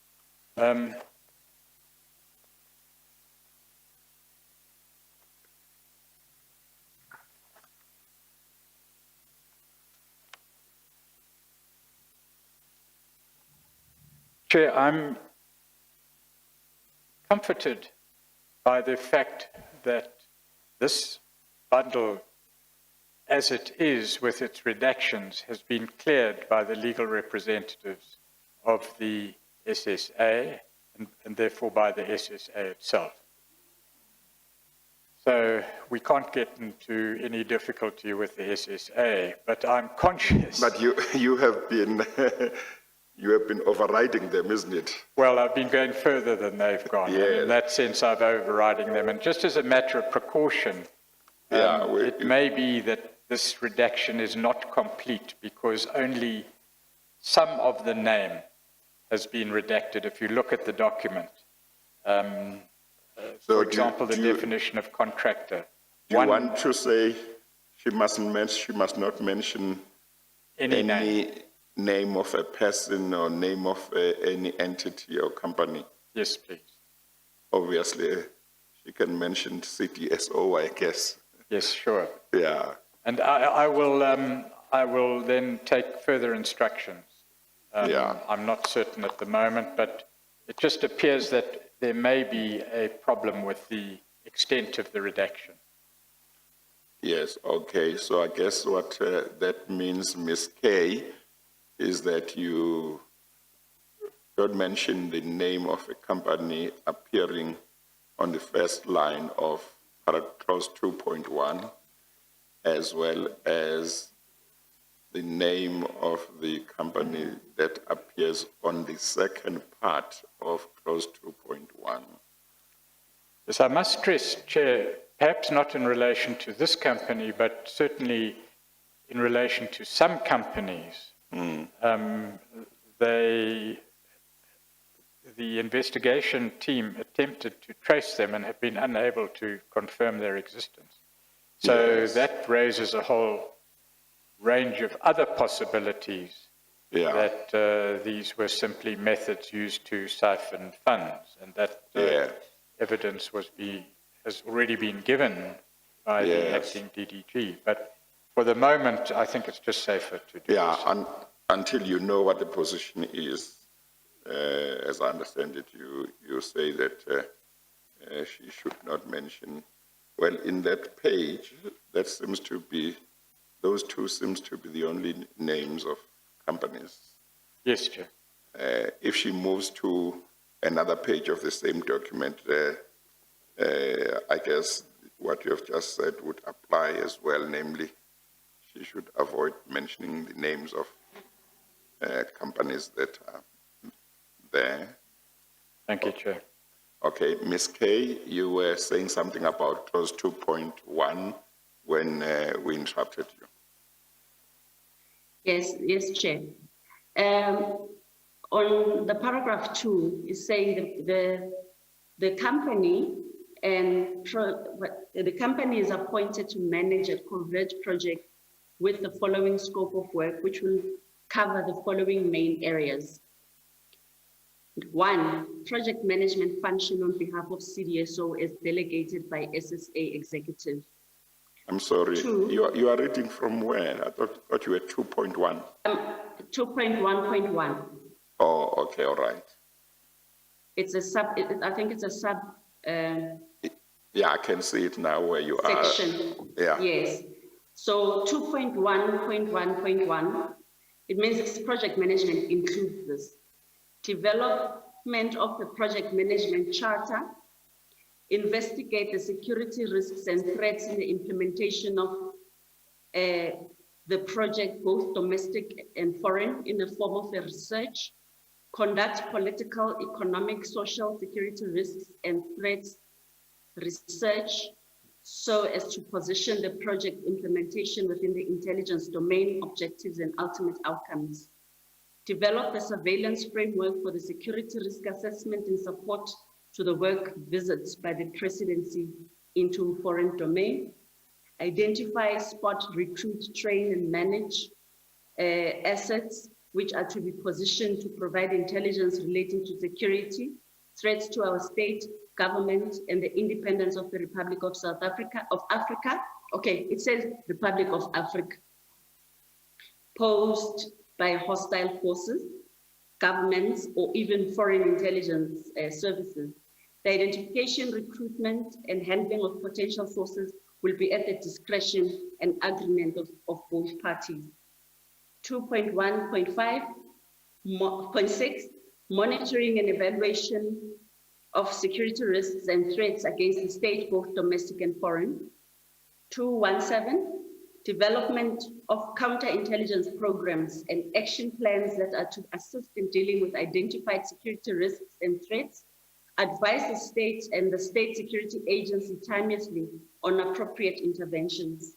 Chair, I'm comforted by the fact that this bundle, as it is with its redactions, has been cleared by the legal representatives of the SSA and therefore by the SSA itself. So we can't get into any difficulty with the SSA, but I'm conscious. But you have been you have been overriding them, isn't it? Well, I've been going further than they've gone. And Yes. in that sense, I'm overriding them. And just as a matter of precaution, Yeah, it may be that this redaction is not complete because only some of the name has been redacted. If you look at the document, So for do- example, the do you- definition of contractor. Do you want to say she must not mention Any name. any name of a person or name of any entity or company? Yes, please. Obviously, she can mention CTSO, I guess. Yes, sure. Yeah. And I will then take further instructions. Yeah. I'm not certain at the moment, but it just appears that there may be a problem with the extent of the redaction. Yes, okay. So I guess what that means, Ms. Kay, is that you don't mention the name of a company appearing on the first line of clause 2.1, as well as the name of the company that appears on the second part of clause 2.1. Yes, I must stress, Chair, perhaps not in relation to this company, but certainly in relation to some companies, the investigation team attempted to trace them and have been unable to confirm their existence. So Yes. that raises a whole range of other possibilities Yeah. that these were simply methods used to siphon funds, and that Yeah. evidence has already been given by the Yes. acting DDG. But for the moment, I think it's just safer to do Yeah, this. until you know what the position is, as I understand it, you say that she should not mention. Well, in that page, that seems to be, those two seems to be the only names of companies. Yes, Chair. If she moves to another page of the same document, I guess what you have just said would apply as well, namely, she should avoid mentioning the names of companies that are there. Thank you, Chair. Okay, Ms. Kay, you were saying something about clause 2.1 when we interrupted you. Yes, Chair. On the paragraph 2, is saying the company the company is appointed to manage a Covert project with the following scope of work, which will cover the following main areas. 1, project management function on behalf of CDSO as delegated by SSA executive. I'm sorry, 2. you are reading from where? I thought you were 2.1. 2.1.1. Oh, okay, all right. It's a I think it's a sub Yeah, I can see it now where you section. are. Yeah. Yes. So 2.1.1.1, it means it's project management includes this. Development of the project management charter, investigate the security risks and threats in the implementation of the project, both domestic and foreign, in the form of a research, conduct political, economic, social, security risks and threats research so as to position the project implementation within the intelligence domain, objectives and ultimate outcomes. Develop the surveillance framework for the security risk assessment in support to the work visits by the presidency into foreign domain. Identify, spot, recruit, train and manage assets which are to be positioned to provide intelligence relating to security, threats to our state, government, and the independence of the Republic of South Africa, Okay, it says Republic of Africa. Posed by hostile forces, governments, or even foreign intelligence services. The identification, recruitment, and handling of potential sources will be at the discretion and agreement of both parties. 2.1.5.6, monitoring and evaluation of security risks and threats against the state, both domestic and foreign. 2.1.7, development of counterintelligence programs and action plans that are to assist in dealing with identified security risks and threats, advise the state and the state security agency timelessly on appropriate interventions.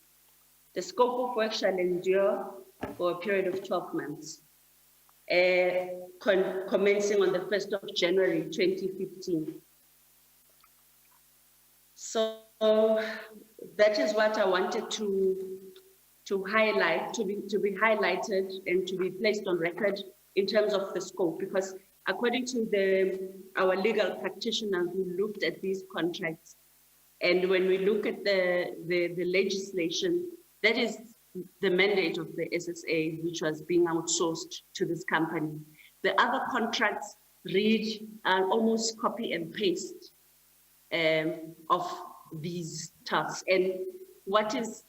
The scope of work shall endure for a period of 12 months, commencing on the 1st of January 2015. So that is what I wanted to highlight, to be highlighted and to be placed on record in terms of the scope, because according to our legal practitioner who looked at these contracts, and when we look at the legislation, that is the mandate of the SSA, which was being outsourced to this company. The other contracts read almost copy and paste of these tasks. And what is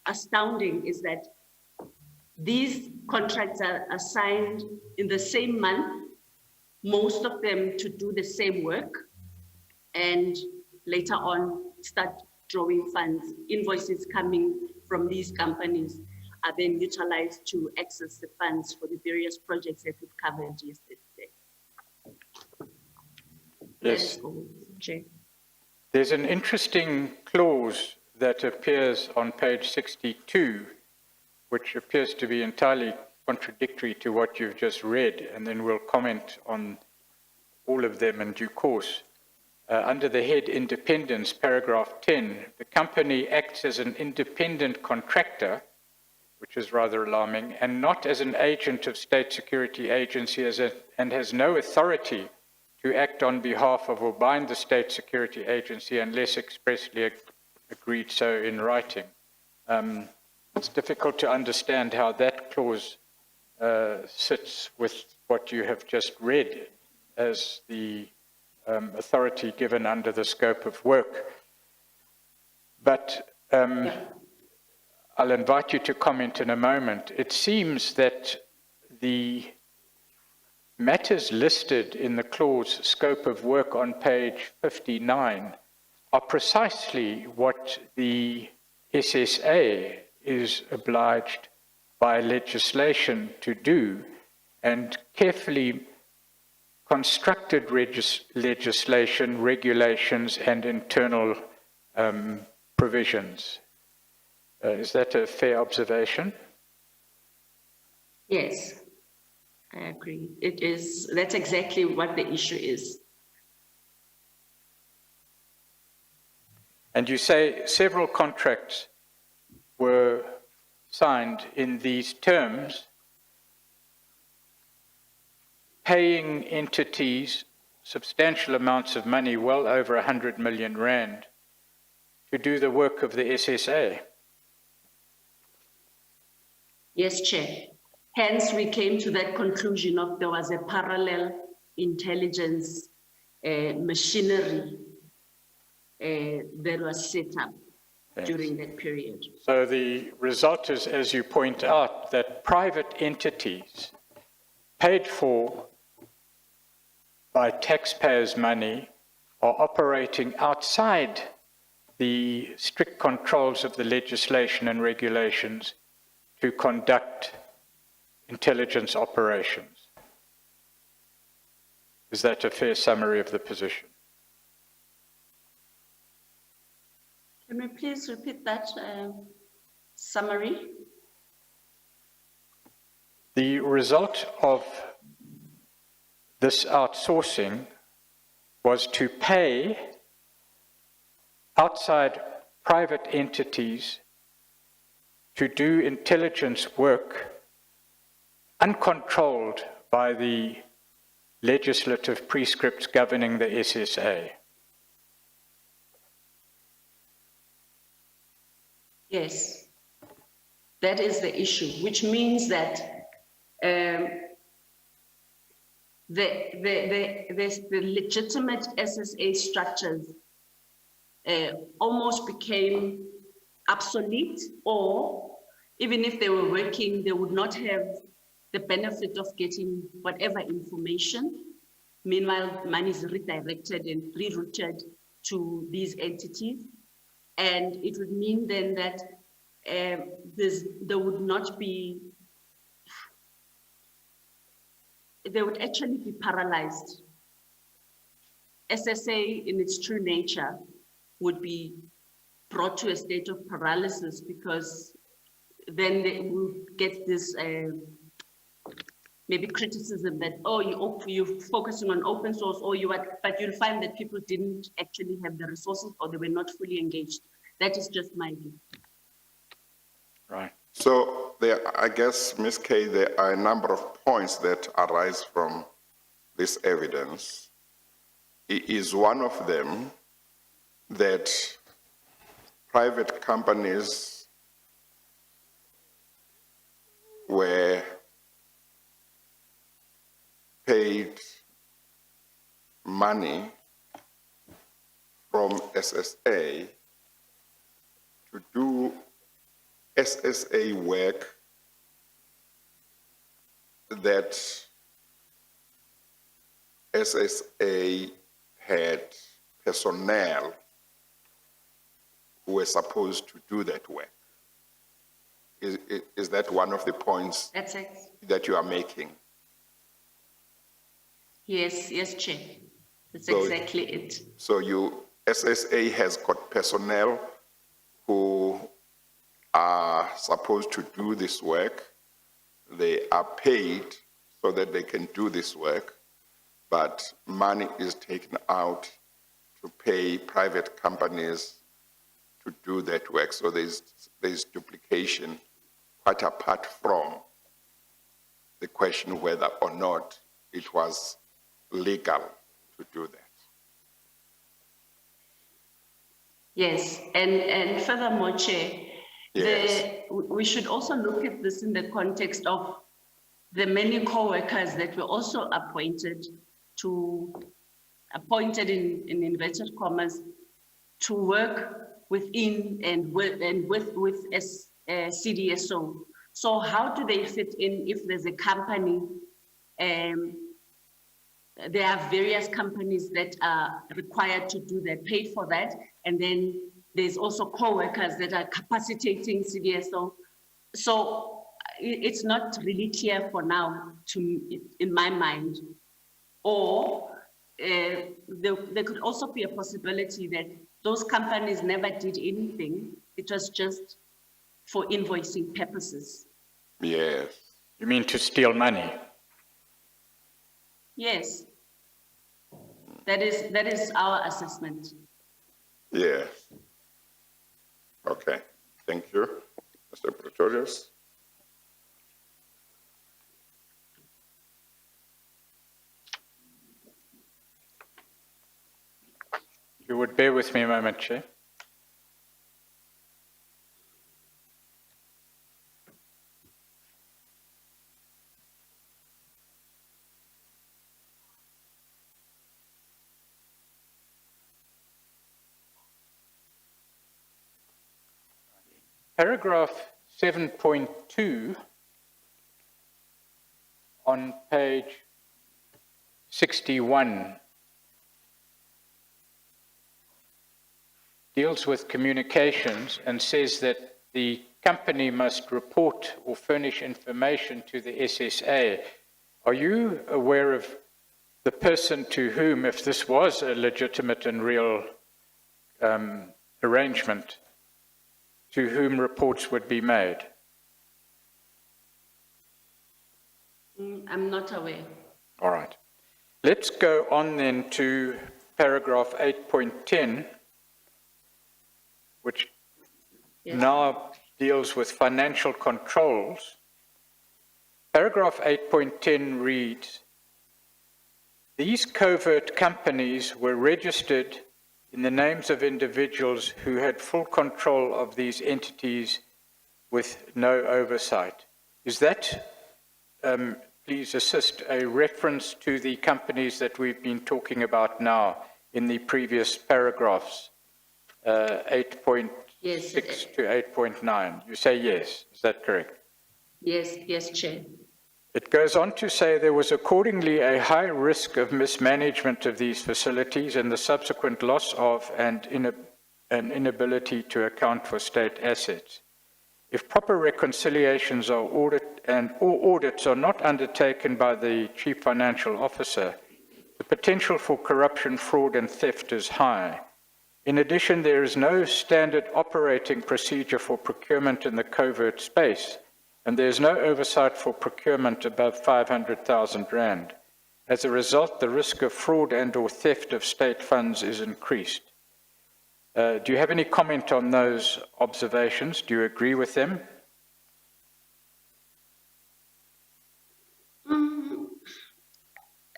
astounding is that these contracts are assigned in the same month, most of them to do the same work, and later on start drawing funds. Invoices coming from these companies are then utilized to access the funds for the various projects that we've covered yesterday. Yes. Jay. There's an interesting clause that appears on page 62, which appears to be entirely contradictory to what you've just read, and then we'll comment on all of them in due course. Under the head Independence, paragraph 10, the company acts as an independent contractor, which is rather alarming, and not as an agent of state security agency and has no authority to act on behalf of or bind the state security agency unless expressly agreed so in writing. It's difficult to understand how that clause sits with what you have just read as the authority given under the scope of work. But I'll invite you to comment in a moment. It seems that the matters listed in the clause scope of work on page 59 are precisely what the SSA is obliged by legislation to do, and carefully constructed legislation, regulations, and internal provisions. Is that a fair observation? Yes, I agree. It is, that's exactly what the issue is. And you say several contracts were signed in these terms, paying entities substantial amounts of money, well over 100 million rand, to do the work of the SSA. Yes, Chair. Hence, we came to that conclusion of there was a parallel intelligence machinery that was set up during that period. So the result is, as you point out, that private entities paid for by taxpayers' money are operating outside the strict controls of the legislation and regulations to conduct intelligence operations. Is that a fair summary of the position? Can we please repeat that summary? The result of this outsourcing was to pay outside private entities to do intelligence work uncontrolled by the legislative prescripts governing the SSA. Yes, that is the issue, which means that the legitimate SSA structures almost became obsolete, or even if they were working, they would not have the benefit of getting whatever information. Meanwhile, money is redirected and rerouted to these entities. And it would mean then that there would not be, they would actually be paralyzed. SSA in its true nature would be brought to a state of paralysis, because then they will get this maybe criticism that, oh, you're focusing on open source, or but you'll find that people didn't actually have the resources, or they were not fully engaged. That is just my view. Right. So there, I guess, Ms. Kay, there are a number of points that arise from this evidence. Is one of them that private companies were paid money from SSA to do SSA work that SSA had personnel who were supposed to do that work. Is that one of the points That's it. that you are making? Yes, yes, Chair. That's So- exactly it. So SSA has got personnel who are supposed to do this work. They are paid so that they can do this work, but money is taken out to pay private companies to do that work. So there's duplication, quite apart from the question whether or not it was legal to do that. Yes, and furthermore, Chair, Yes. we should also look at this in the context of the many co-workers that were also appointed in inverted commas, to work within and with CDSO. So how do they fit in if there's a company? There are various companies that are required to do that, pay for that, and then there's also co-workers that are capacitating CDSO. So it's not really clear for now, in my mind. Or there could also be a possibility that those companies never did anything. It was just for invoicing purposes. Yes. You mean to steal money? Yes. That is our assessment. Yes. Okay. Thank you, Mr. Pretorius. You would bear with me a moment, Chair. Paragraph 7.2 on page 61 deals with communications and says that the company must report or furnish information to the SSA. Are you aware of the person to whom, if this was a legitimate and real arrangement, to whom reports would be made? I'm not aware. All right. Let's go on then to paragraph 8.10, which Yes. now deals with financial controls. Paragraph 8.10 reads, these covert companies were registered in the names of individuals who had full control of these entities with no oversight. Is that, please assist, a reference to the companies that we've been talking about now in the previous paragraphs, 8.6 Yes. to 8.9? You say yes, is that correct? Yes, Chair. It goes on to say there was accordingly a high risk of mismanagement of these facilities and the subsequent loss of and an inability to account for state assets. If proper reconciliations are or audits are not undertaken by the Chief Financial Officer, the potential for corruption, fraud, and theft is high. In addition, there is no standard operating procedure for procurement in the covert space, and there is no oversight for procurement above 500,000 Rand. As a result, the risk of fraud and/or theft of state funds is increased. Do you have any comment on those observations? Do you agree with them?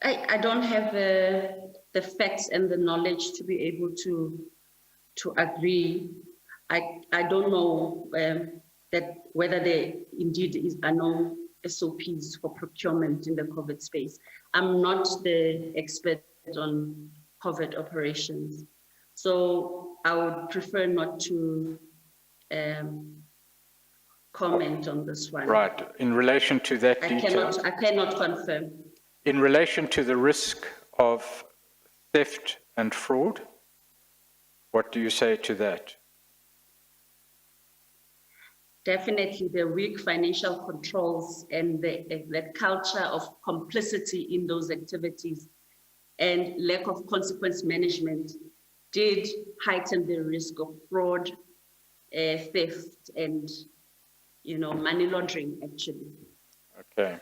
I don't have the facts and the knowledge to be able to agree. I don't know that whether there indeed are no SOPs for procurement in the covert space. I'm not the expert on covert operations, so I would prefer not to comment on this one. Right. In relation to that detail, I cannot confirm. in relation to the risk of theft and fraud, what do you say to that? Definitely the weak financial controls and the culture of complicity in those activities and lack of consequence management did heighten the risk of fraud, theft, and money laundering, actually. Okay.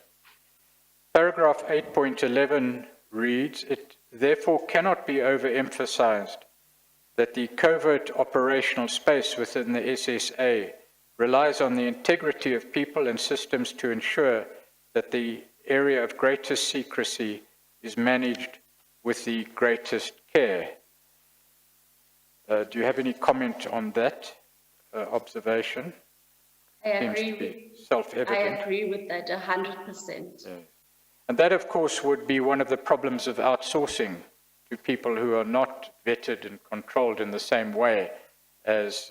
Paragraph 8.11 reads, it therefore cannot be overemphasized that the covert operational space within the SSA relies on the integrity of people and systems to ensure that the area of greatest secrecy is managed with the greatest care. Do you have any comment on that observation? I Seems agree to be with, I self-evident. agree with that 100%. Yeah. And that, of course, would be one of the problems of outsourcing to people who are not vetted and controlled in the same way as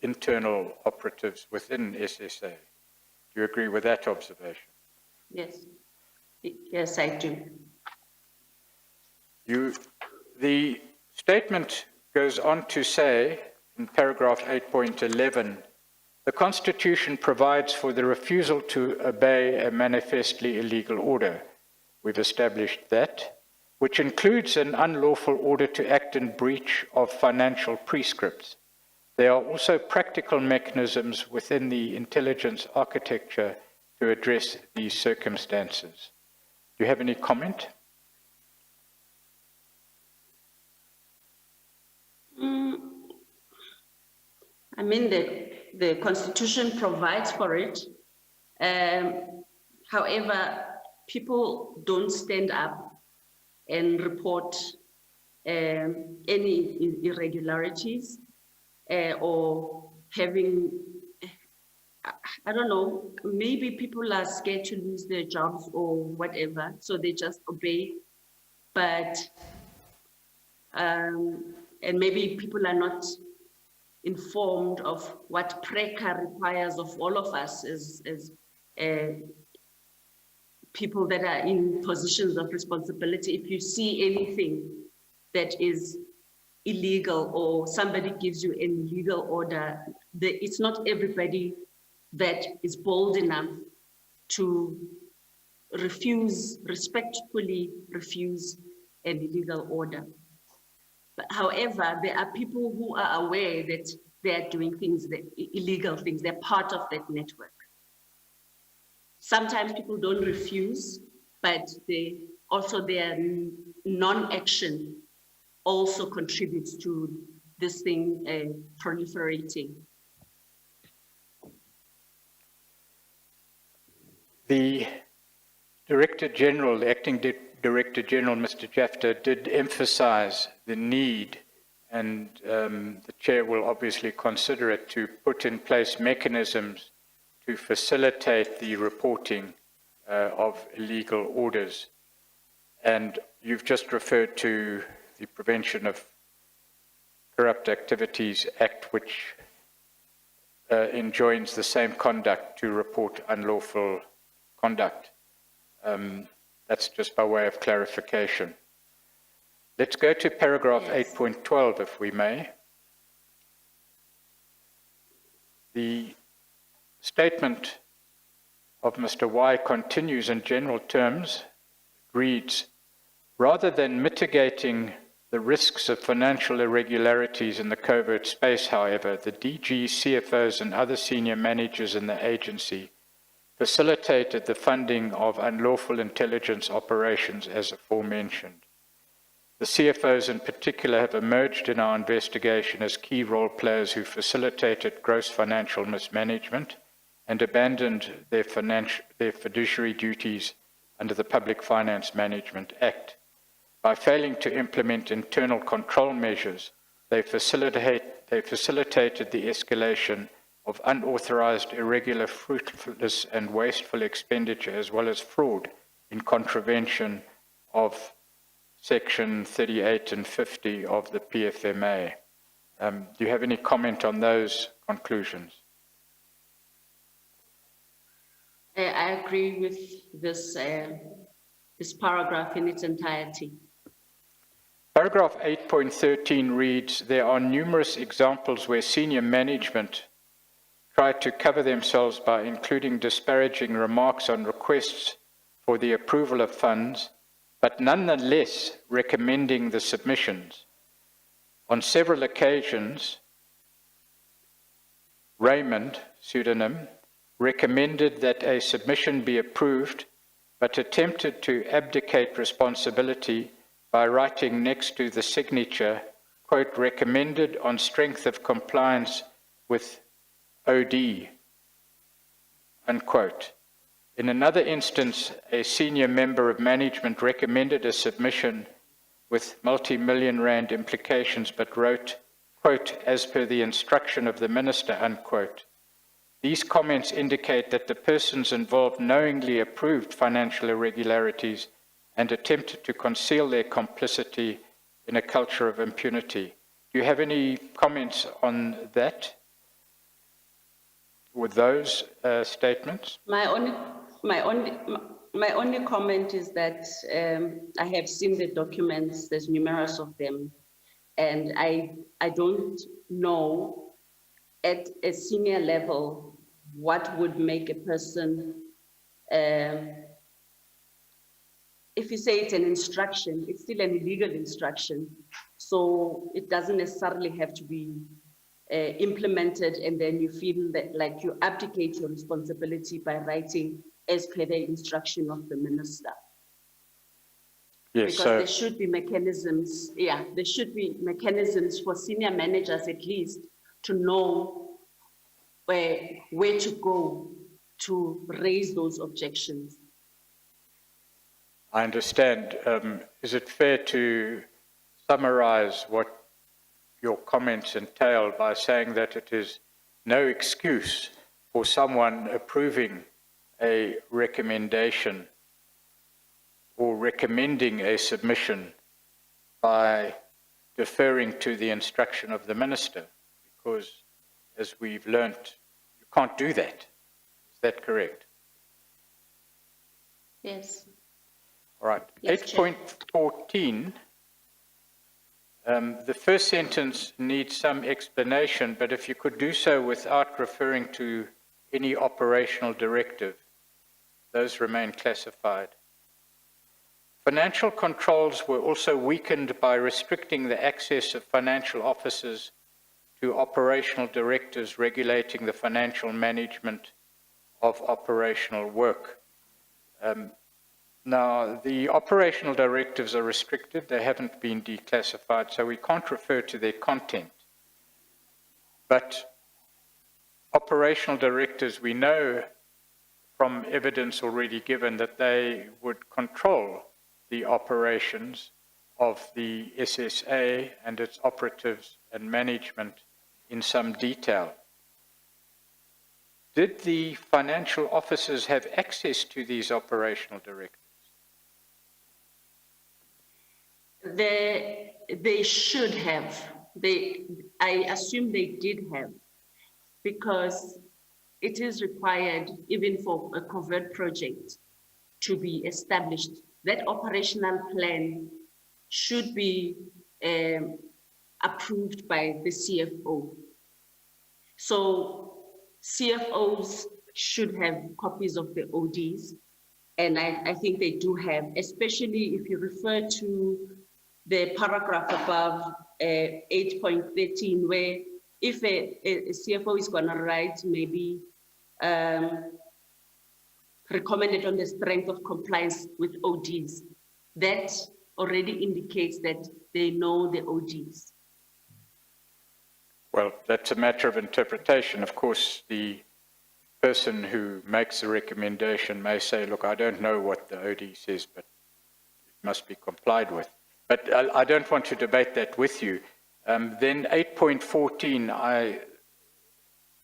internal operatives within SSA. Do you agree with that observation? Yes. Yes, I do. The statement goes on to say, in paragraph 8.11, the Constitution provides for the refusal to obey a manifestly illegal order. We've established that, which includes an unlawful order to act in breach of financial prescripts. There are also practical mechanisms within the intelligence architecture to address these circumstances. Do you have any comment? I mean, the Constitution provides for it. However, people don't stand up and report any irregularities or having, I don't know, maybe people are scared to lose their jobs or whatever, so they just obey. But, and maybe people are not informed of what PRECA requires of all of us as people that are in positions of responsibility. If you see anything that is illegal or somebody gives you an illegal order, it's not everybody that is bold enough to respectfully refuse an illegal order. But however, there are people who are aware that they are doing things, illegal things, they're part of that network. Sometimes people don't refuse, but their non-action also contributes to this thing proliferating. The Director General, the Acting Director General, Mr. Jafta, did emphasize the need, and the Chair will obviously consider it, to put in place mechanisms to facilitate the reporting of illegal orders. And you've just referred to the Prevention of Corrupt Activities Act, which enjoins the same conduct to report unlawful conduct. That's just by way of clarification. Let's go to paragraph 8.12, if we may. The statement of Mr. Y continues in general terms, reads, rather than mitigating the risks of financial irregularities in the covert space, however, the DGs, CFOs, and other senior managers in the agency facilitated the funding of unlawful intelligence operations as aforementioned. The CFOs in particular have emerged in our investigation as key role players who facilitated gross financial mismanagement and abandoned their fiduciary duties under the Public Finance Management Act. By failing to implement internal control measures, they facilitated the escalation of unauthorized, irregular, fruitless, and wasteful expenditure, as well as fraud in contravention of Section 38 and 50 of the PFMA. Do you have any comment on those conclusions? I agree with this, this paragraph in its entirety. Paragraph 8.13 reads, there are numerous examples where senior management tried to cover themselves by including disparaging remarks on requests for the approval of funds, but nonetheless recommending the submissions. On several occasions, Raymond, pseudonym, recommended that a submission be approved, but attempted to abdicate responsibility by writing next to the signature, quote, recommended on strength of compliance with OD, unquote. In another instance, a senior member of management recommended a submission with multi-million rand implications, but wrote, quote, as per the instruction of the minister, unquote. These comments indicate that the persons involved knowingly approved financial irregularities and attempted to conceal their complicity in a culture of impunity. Do you have any comments on that? With those statements? My only comment is that I have seen the documents, there's numerous of them, and I don't know at a senior level what would make a person, if you say it's an instruction, it's still an illegal instruction, so it doesn't necessarily have to be implemented, and then you feel that like you abdicate your responsibility by writing as per the instruction of the minister. Yes, Because there should be mechanisms, there should be mechanisms for senior managers at least to know where to go to raise those objections. I understand. Is it fair to summarize what your comments entail by saying that it is no excuse for someone approving a recommendation or recommending a submission by deferring to the instruction of the minister? Because, as we've learnt, you can't do that. Is that correct? Yes. All right. Yes, 8.14, the first sentence needs some explanation, but if you could do so without referring to any operational directive, those remain classified. Financial controls were also weakened by restricting the access of financial officers to operational directives regulating the financial management of operational work. Now, the operational directives are restricted. They haven't been declassified, so we can't refer to their content. But operational directives, we know from evidence already given that they would control the operations of the SSA and its operatives and management in some detail. Did the financial officers have access to these operational directives? They should have. I assume they did have, because it is required even for a covert project to be established. That operational plan should be approved by the CFO. So CFOs should have copies of the ODs, and I think they do have, especially if you refer to the paragraph above 8.13, where if a CFO is going to write maybe recommended on the strength of compliance with ODs, that already indicates that they know the ODs. Well, that's a matter of interpretation. Of course, the person who makes the recommendation may say, look, I don't know what the OD says, but it must be complied with. But I don't want to debate that with you. Then 8.14, I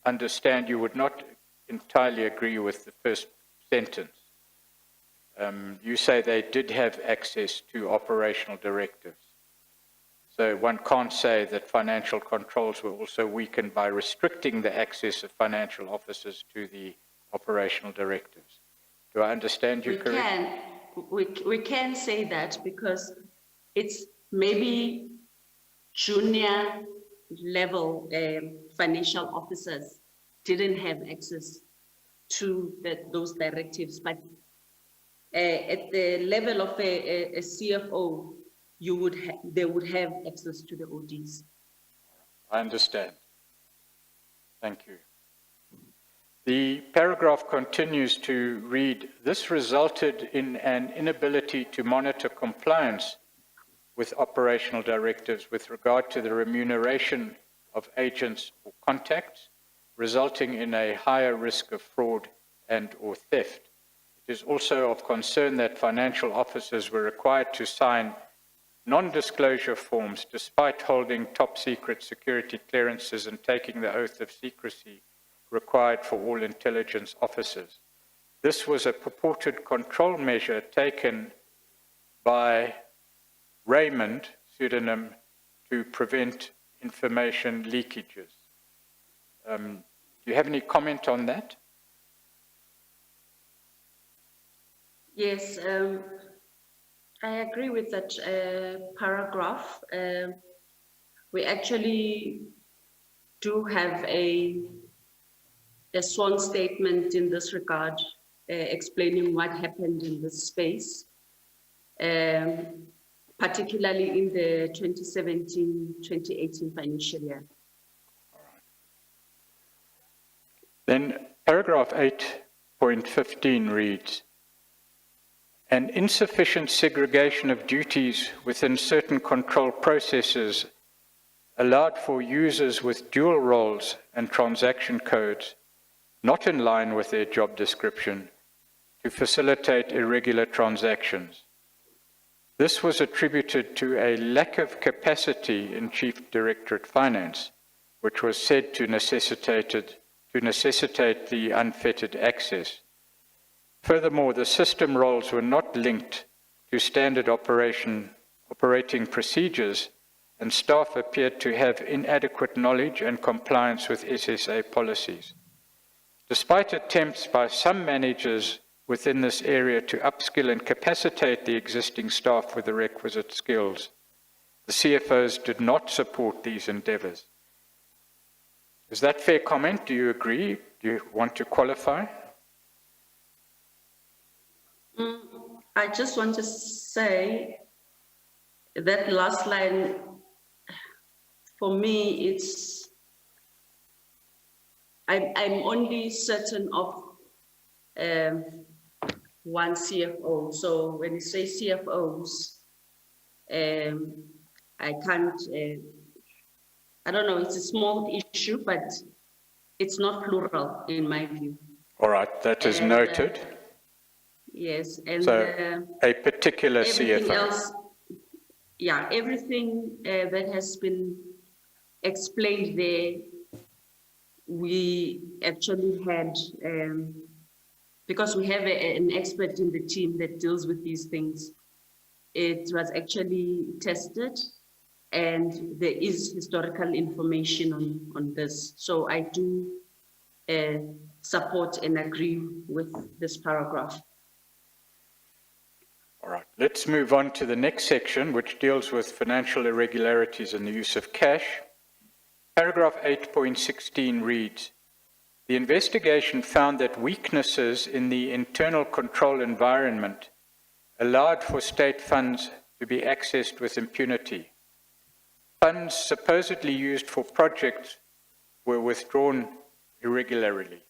understand you would not entirely agree with the first sentence. You say they did have access to operational directives. So one can't say that financial controls were also weakened by restricting the access of financial officers to the operational directives. Do I understand you correctly? We can say that because it's maybe junior level financial officers didn't have access to those directives, but at the level of a CFO, they would have access to the ODs. I understand. Thank you. The paragraph continues to read, this resulted in an inability to monitor compliance with operational directives with regard to the remuneration of agents or contacts, resulting in a higher risk of fraud and or theft. It is also of concern that financial officers were required to sign non-disclosure forms despite holding top-secret security clearances and taking the oath of secrecy required for all intelligence officers. This was a purported control measure taken by Raymond, pseudonym, to prevent information leakages. Do you have any comment on that? Yes, I agree with that paragraph. We actually do have a sworn statement in this regard, explaining what happened in this space, particularly in the 2017-2018 financial year. Then paragraph 8.15 reads, an insufficient segregation of duties within certain control processes allowed for users with dual roles and transaction codes not in line with their job description to facilitate irregular transactions. This was attributed to a lack of capacity in Chief Directorate Finance, which was said to necessitate the unfettered access. Furthermore, the system roles were not linked to standard operating procedures, and staff appeared to have inadequate knowledge and compliance with SSA policies. Despite attempts by some managers within this area to upskill and capacitate the existing staff with the requisite skills, the CFOs did not support these endeavors. Is that fair comment? Do you agree? Do you want to qualify? I just want to say that last line, for me, it's, I'm only certain of one CFO. So when you say CFOs, I can't, I don't know, it's a small issue, but it's not plural in my view. All right, that is noted. Yes, and So a particular everything CFO. else, yeah, everything that has been explained there, we actually had, because we have an expert in the team that deals with these things, it was actually tested and there is historical information on this. So I do support and agree with this paragraph. All right, let's move on to the next section, which deals with financial irregularities and the use of cash. Paragraph 8.16 reads, the investigation found that weaknesses in the internal control environment allowed for state funds to be accessed with impunity. Funds supposedly used for projects were withdrawn irregularly.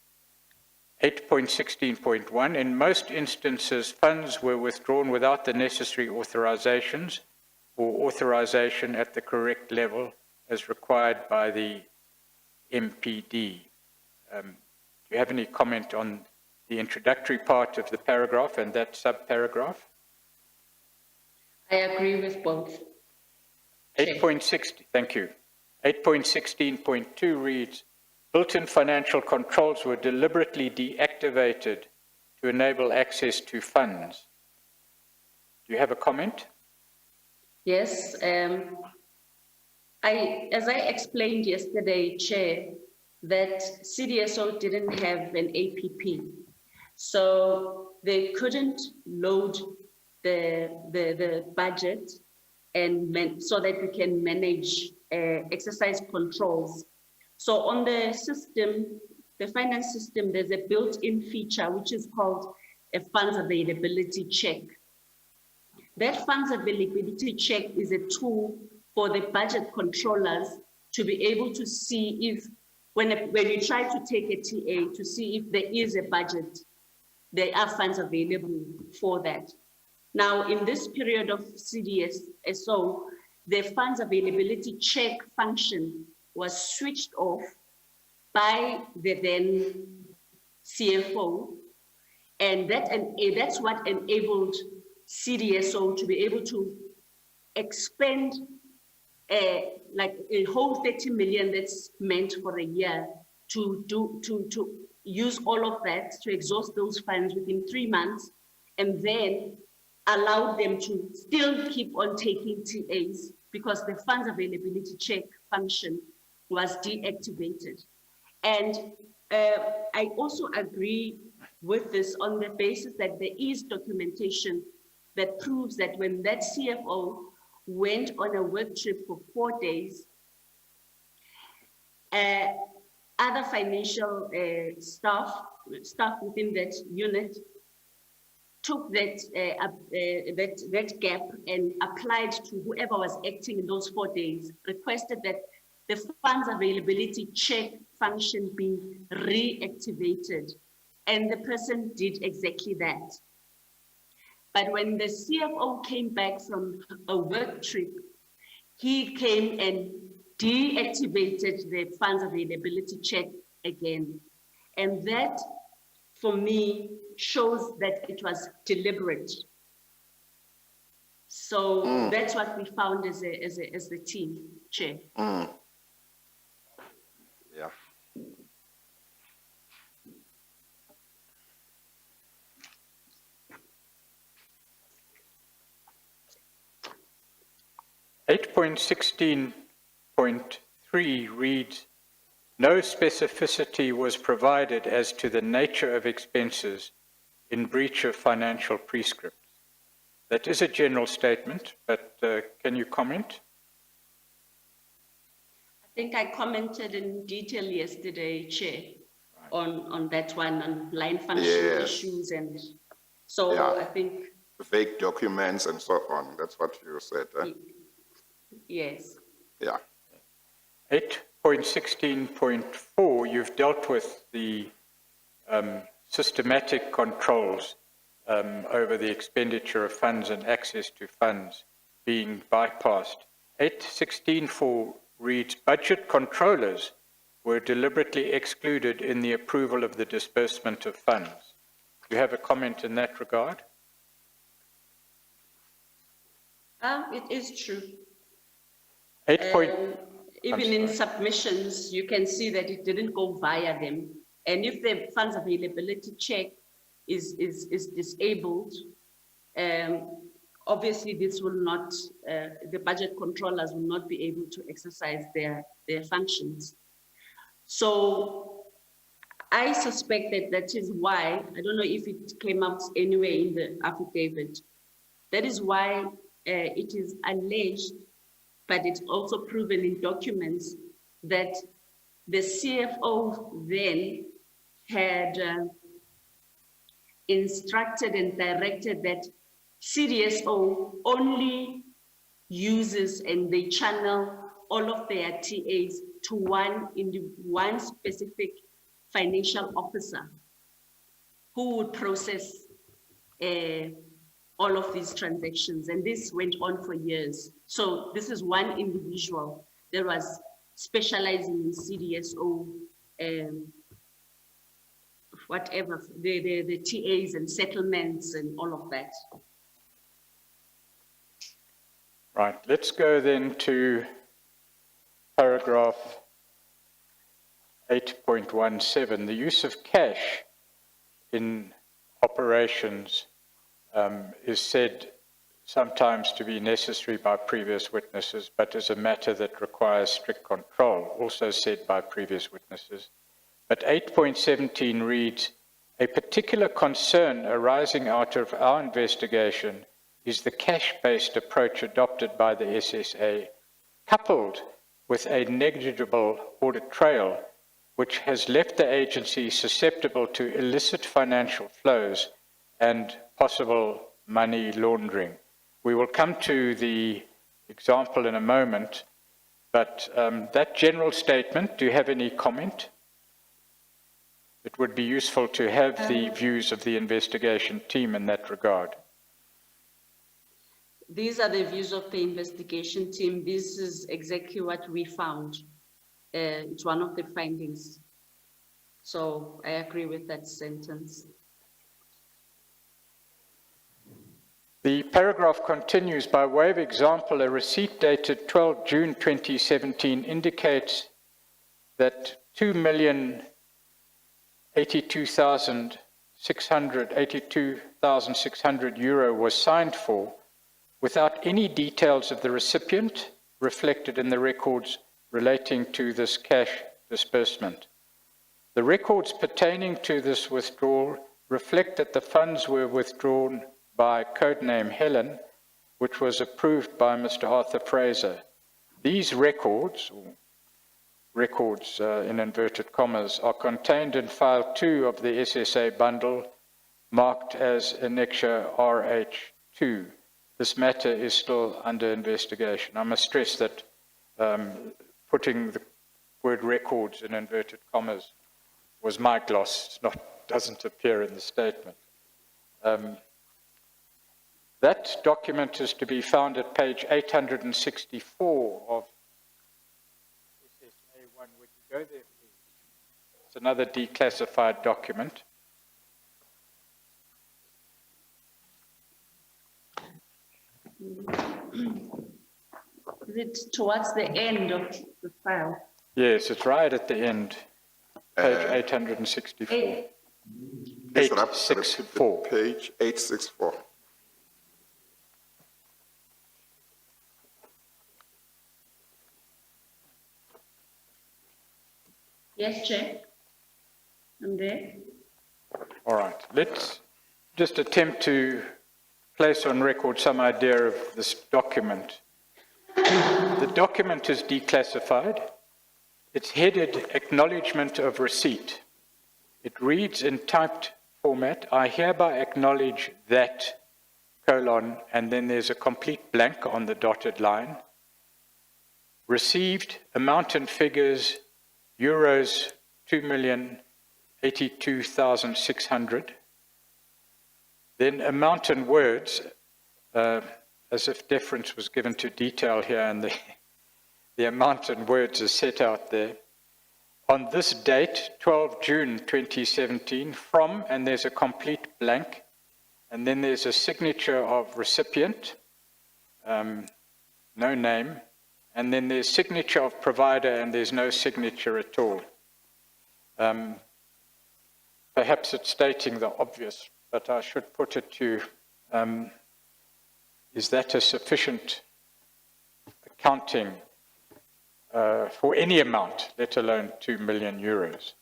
8.16.1, in most instances, funds were withdrawn without the necessary authorizations or authorization at the correct level as required by the MPD. Do you have any comment on the introductory part of the paragraph and that subparagraph? I agree with both. 8.60, thank you. 8.16.2 reads, built-in financial controls were deliberately deactivated to enable access to funds. Do you have a comment? Yes, as I explained yesterday, Chair, that CDSO didn't have an APP. So they couldn't load the budget and so that we can manage, exercise controls. So on the system, the finance system, there's a built-in feature which is called a funds availability check. That funds availability check is a tool for the budget controllers to be able to see if, when you try to take a TA, to see if there is a budget, there are funds available for that. Now, in this period of CDSO, the funds availability check function was switched off by the then CFO, and that's what enabled CDSO to be able to expend like a whole 30 million that's meant for a year to use all of that to exhaust those funds within 3 months, and then allow them to still keep on taking TAs because the funds availability check function was deactivated. And I also agree with this on the basis that there is documentation that proves that when that CFO went on a work trip for 4 days, other financial staff within that unit took that gap and applied to whoever was acting in those 4 days, requested that the funds availability check function be reactivated. And the person did exactly that. But when the CFO came back from a work trip, he came and deactivated the funds availability check again. And that, for me, shows that it was deliberate. So that's what we found as the team, Chair. Yeah. Eight point 16.3 reads, no specificity was provided as to the nature of expenses in breach of financial prescripts. That is a general statement, but can you comment? I think I commented in detail yesterday, Chair, on that one, on line function issues, and so I think... Fake documents and so on, that's what you said. Yes. Yeah. 8.16.4, you've dealt with the systematic controls over the expenditure of funds and access to funds being bypassed. 8.16.4 reads, budget controllers were deliberately excluded in the approval of the disbursement of funds. Do you have a comment in that regard? It is true. Even in submissions, you can see that it didn't go via them. And if the funds availability check is disabled, obviously this will not, the budget controllers will not be able to exercise their functions. So I suspect that is why, I don't know if it came out anywhere in the affidavit, that is why it is alleged, but it's also proven in documents that the CFO then had instructed and directed that CDSO only uses and they channel all of their TAs to one specific financial officer who would process all of these transactions, and this went on for years. So this is one individual that was specializing in CDSO, whatever, the TAs and settlements and all of that. Right, let's go then to paragraph 8.17, the use of cash in operations is said sometimes to be necessary by previous witnesses, but is a matter that requires strict control, also said by previous witnesses. But 8.17 reads, a particular concern arising out of our investigation is the cash-based approach adopted by the SSA, coupled with a negligible audit trail, which has left the agency susceptible to illicit financial flows and possible money laundering. We will come to the example in a moment, but that general statement, do you have any comment? It would be useful to have the views of the investigation team in that regard. These are the views of the investigation team. This is exactly what we found. It's one of the findings. So I agree with that sentence. The paragraph continues, by way of example, a receipt dated 12 June 2017 indicates that 2,082,600 euro was signed for without any details of the recipient reflected in the records relating to this cash disbursement. The records pertaining to this withdrawal reflect that the funds were withdrawn by codename Helen, which was approved by Mr. Arthur Fraser. These records, in inverted commas, are contained in file 2 of the SSA bundle, marked as Annexure RH2. This matter is still under investigation. I must stress that putting the word records in inverted commas was my gloss, doesn't appear in the statement. That document is to be found at page 864 of SSA1. Would you go there, please? It's another declassified document. Is it towards the end of the file? Yes, it's right at the end, page 864. Please repeat 864. Page 864. Yes, Chair. I'm there. All right, let's just attempt to place on record some idea of this document. The document is declassified. It's headed Acknowledgement of Receipt. It reads in typed format, I hereby acknowledge that, colon, and then there's a complete blank on the dotted line. Received, amount and figures, euros 2,082,600. Then amount and words, as if deference was given to detail here, and the amount and words is set out there. On this date, 12 June 2017, from, and there's a complete blank, and then there's a signature of recipient, no name, and then there's signature of provider, and there's no signature at all. Perhaps it's stating the obvious, but I should put it to you, is that a sufficient accounting for any amount, let alone 2 million euros?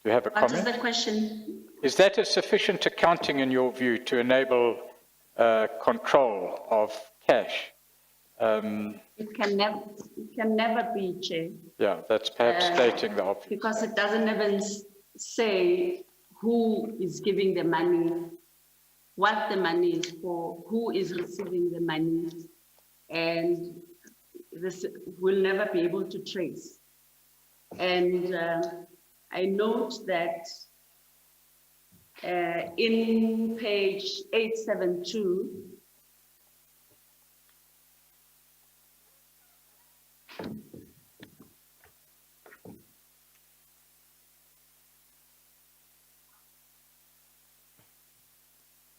Do you have a comment? What is the question? Is that a sufficient accounting in your view to enable control of cash? It can never be, Chair. Yeah, that's perhaps stating the obvious. Because it doesn't even say who is giving the money, what the money is for, who is receiving the money, and this will never be able to trace. And I note that in page 872,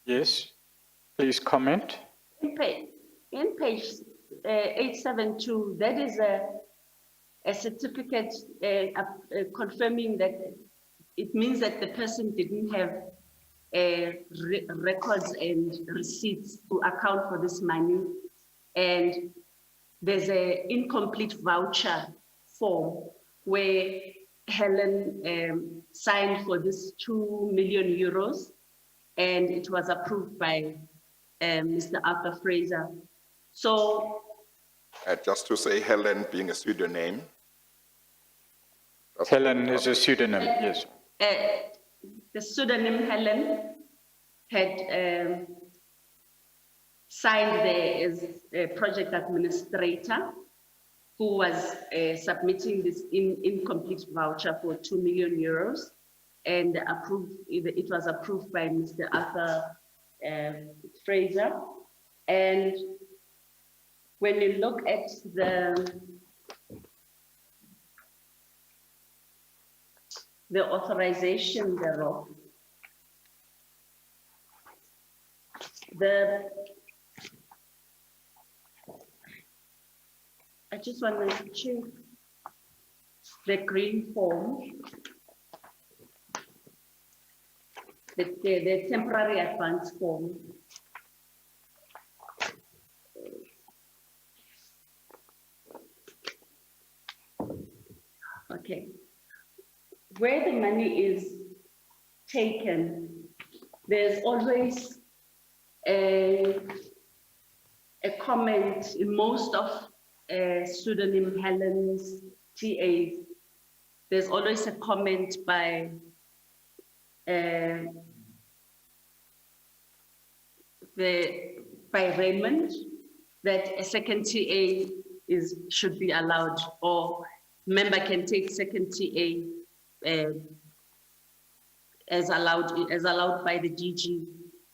Yes, please comment. in page 872, that is a certificate confirming that it means that the person didn't have records and receipts to account for this money. And there's an incomplete voucher form where Helen signed for this 2 million euros, and it was approved by Mr. Arthur Fraser. So Just to say Helen being a pseudonym. Helen is a pseudonym, yes. the pseudonym Helen had signed there as a project administrator who was submitting this incomplete voucher for 2 million euros, and it was approved by Mr. Arthur Fraser. And when you look at the authorization thereof, I just want to check the green form, the temporary advance form. Okay. Where the money is taken, there's always a comment in most of pseudonym Helen's TAs. There's always a comment by Raymond that a second TA should be allowed, or member can take second TA as allowed by the DG.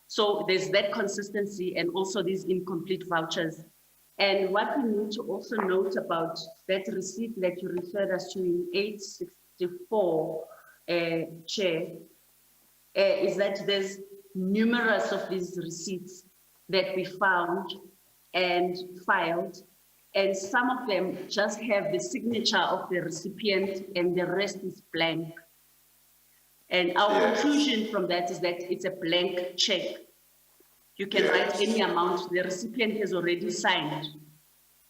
So there's that consistency and also these incomplete vouchers. And what we need to also note about that receipt that you referred us to in 864, Chair, is that there's numerous of these receipts that we found and filed, and some of them just have the signature of the recipient and the rest is blank. And our conclusion from that is that it's a blank check. You can write any amount, the recipient has already signed.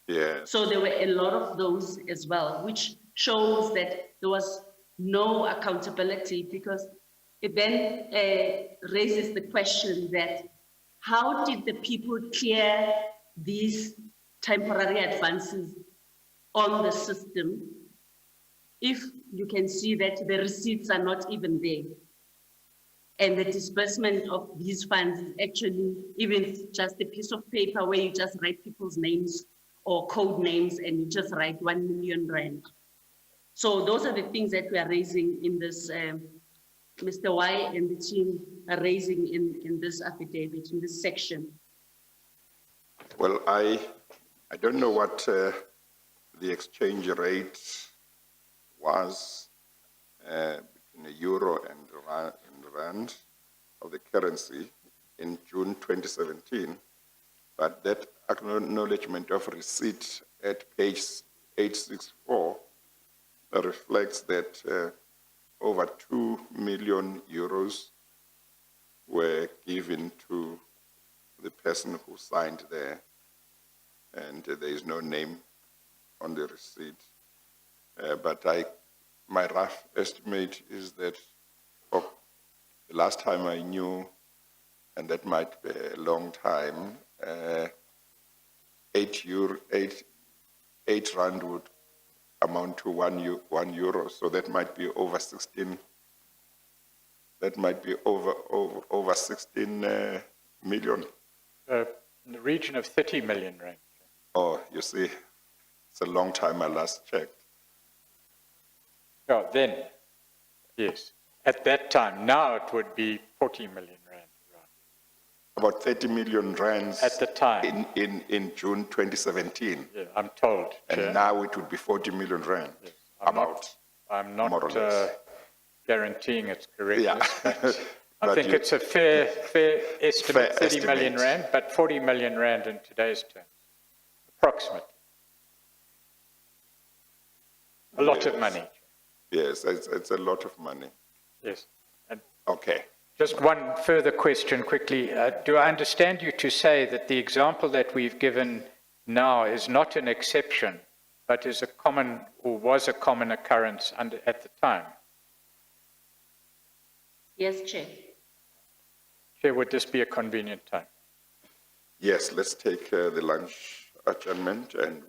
Yes. So there were a lot of those as well, which shows that there was no accountability, because it then raises the question that how did the people clear these temporary advances on the system if you can see that the receipts are not even there? And the disbursement of these funds is actually even just a piece of paper where you just write people's names or code names and you just write 1 million rand. So those are the things that we are raising in this, Mr. Y and the team are raising in this affidavit, in this section. Well, I don't know what the exchange rate was between the euro and rand of the currency in June 2017, but that acknowledgement of receipt at page 864 reflects that over 2 million euros were given to the person who signed there, and there is no name on the receipt. But my rough estimate is that the last time I knew, and that might be a long time, 8 rand would amount to 1 euro, so that might be over 16. That might be over 16 million. In the region of 30 million rand. Oh, you see, it's a long time I last checked. Oh, then, yes. At that time, now it would be 40 million rand. Right. About 30 million rands At the time. in June 2017. Yeah, I'm told. And Chair. now it would be 40 million rand. Yes. I'm more or not less. guaranteeing its correctness. Yeah. But I But think you- it's a fair estimate, Fair 30 million estimate. rand, but 40 million rand in today's terms, approximately. A lot of money. Yes, it's a lot of money. Yes. And Okay. just one further question quickly. Do I understand you to say that the example that we've given now is not an exception, but is a common, or was a common occurrence at the time? Yes, Chair. Chair, would this be a convenient time? Yes, let's take the lunch adjournment, and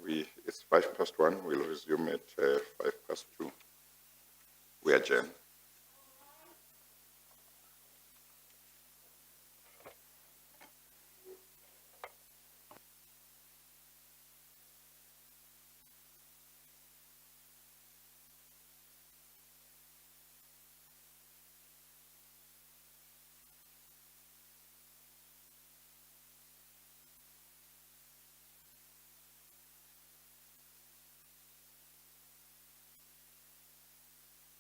it's 1:05. We'll resume at 2:05. We adjourn.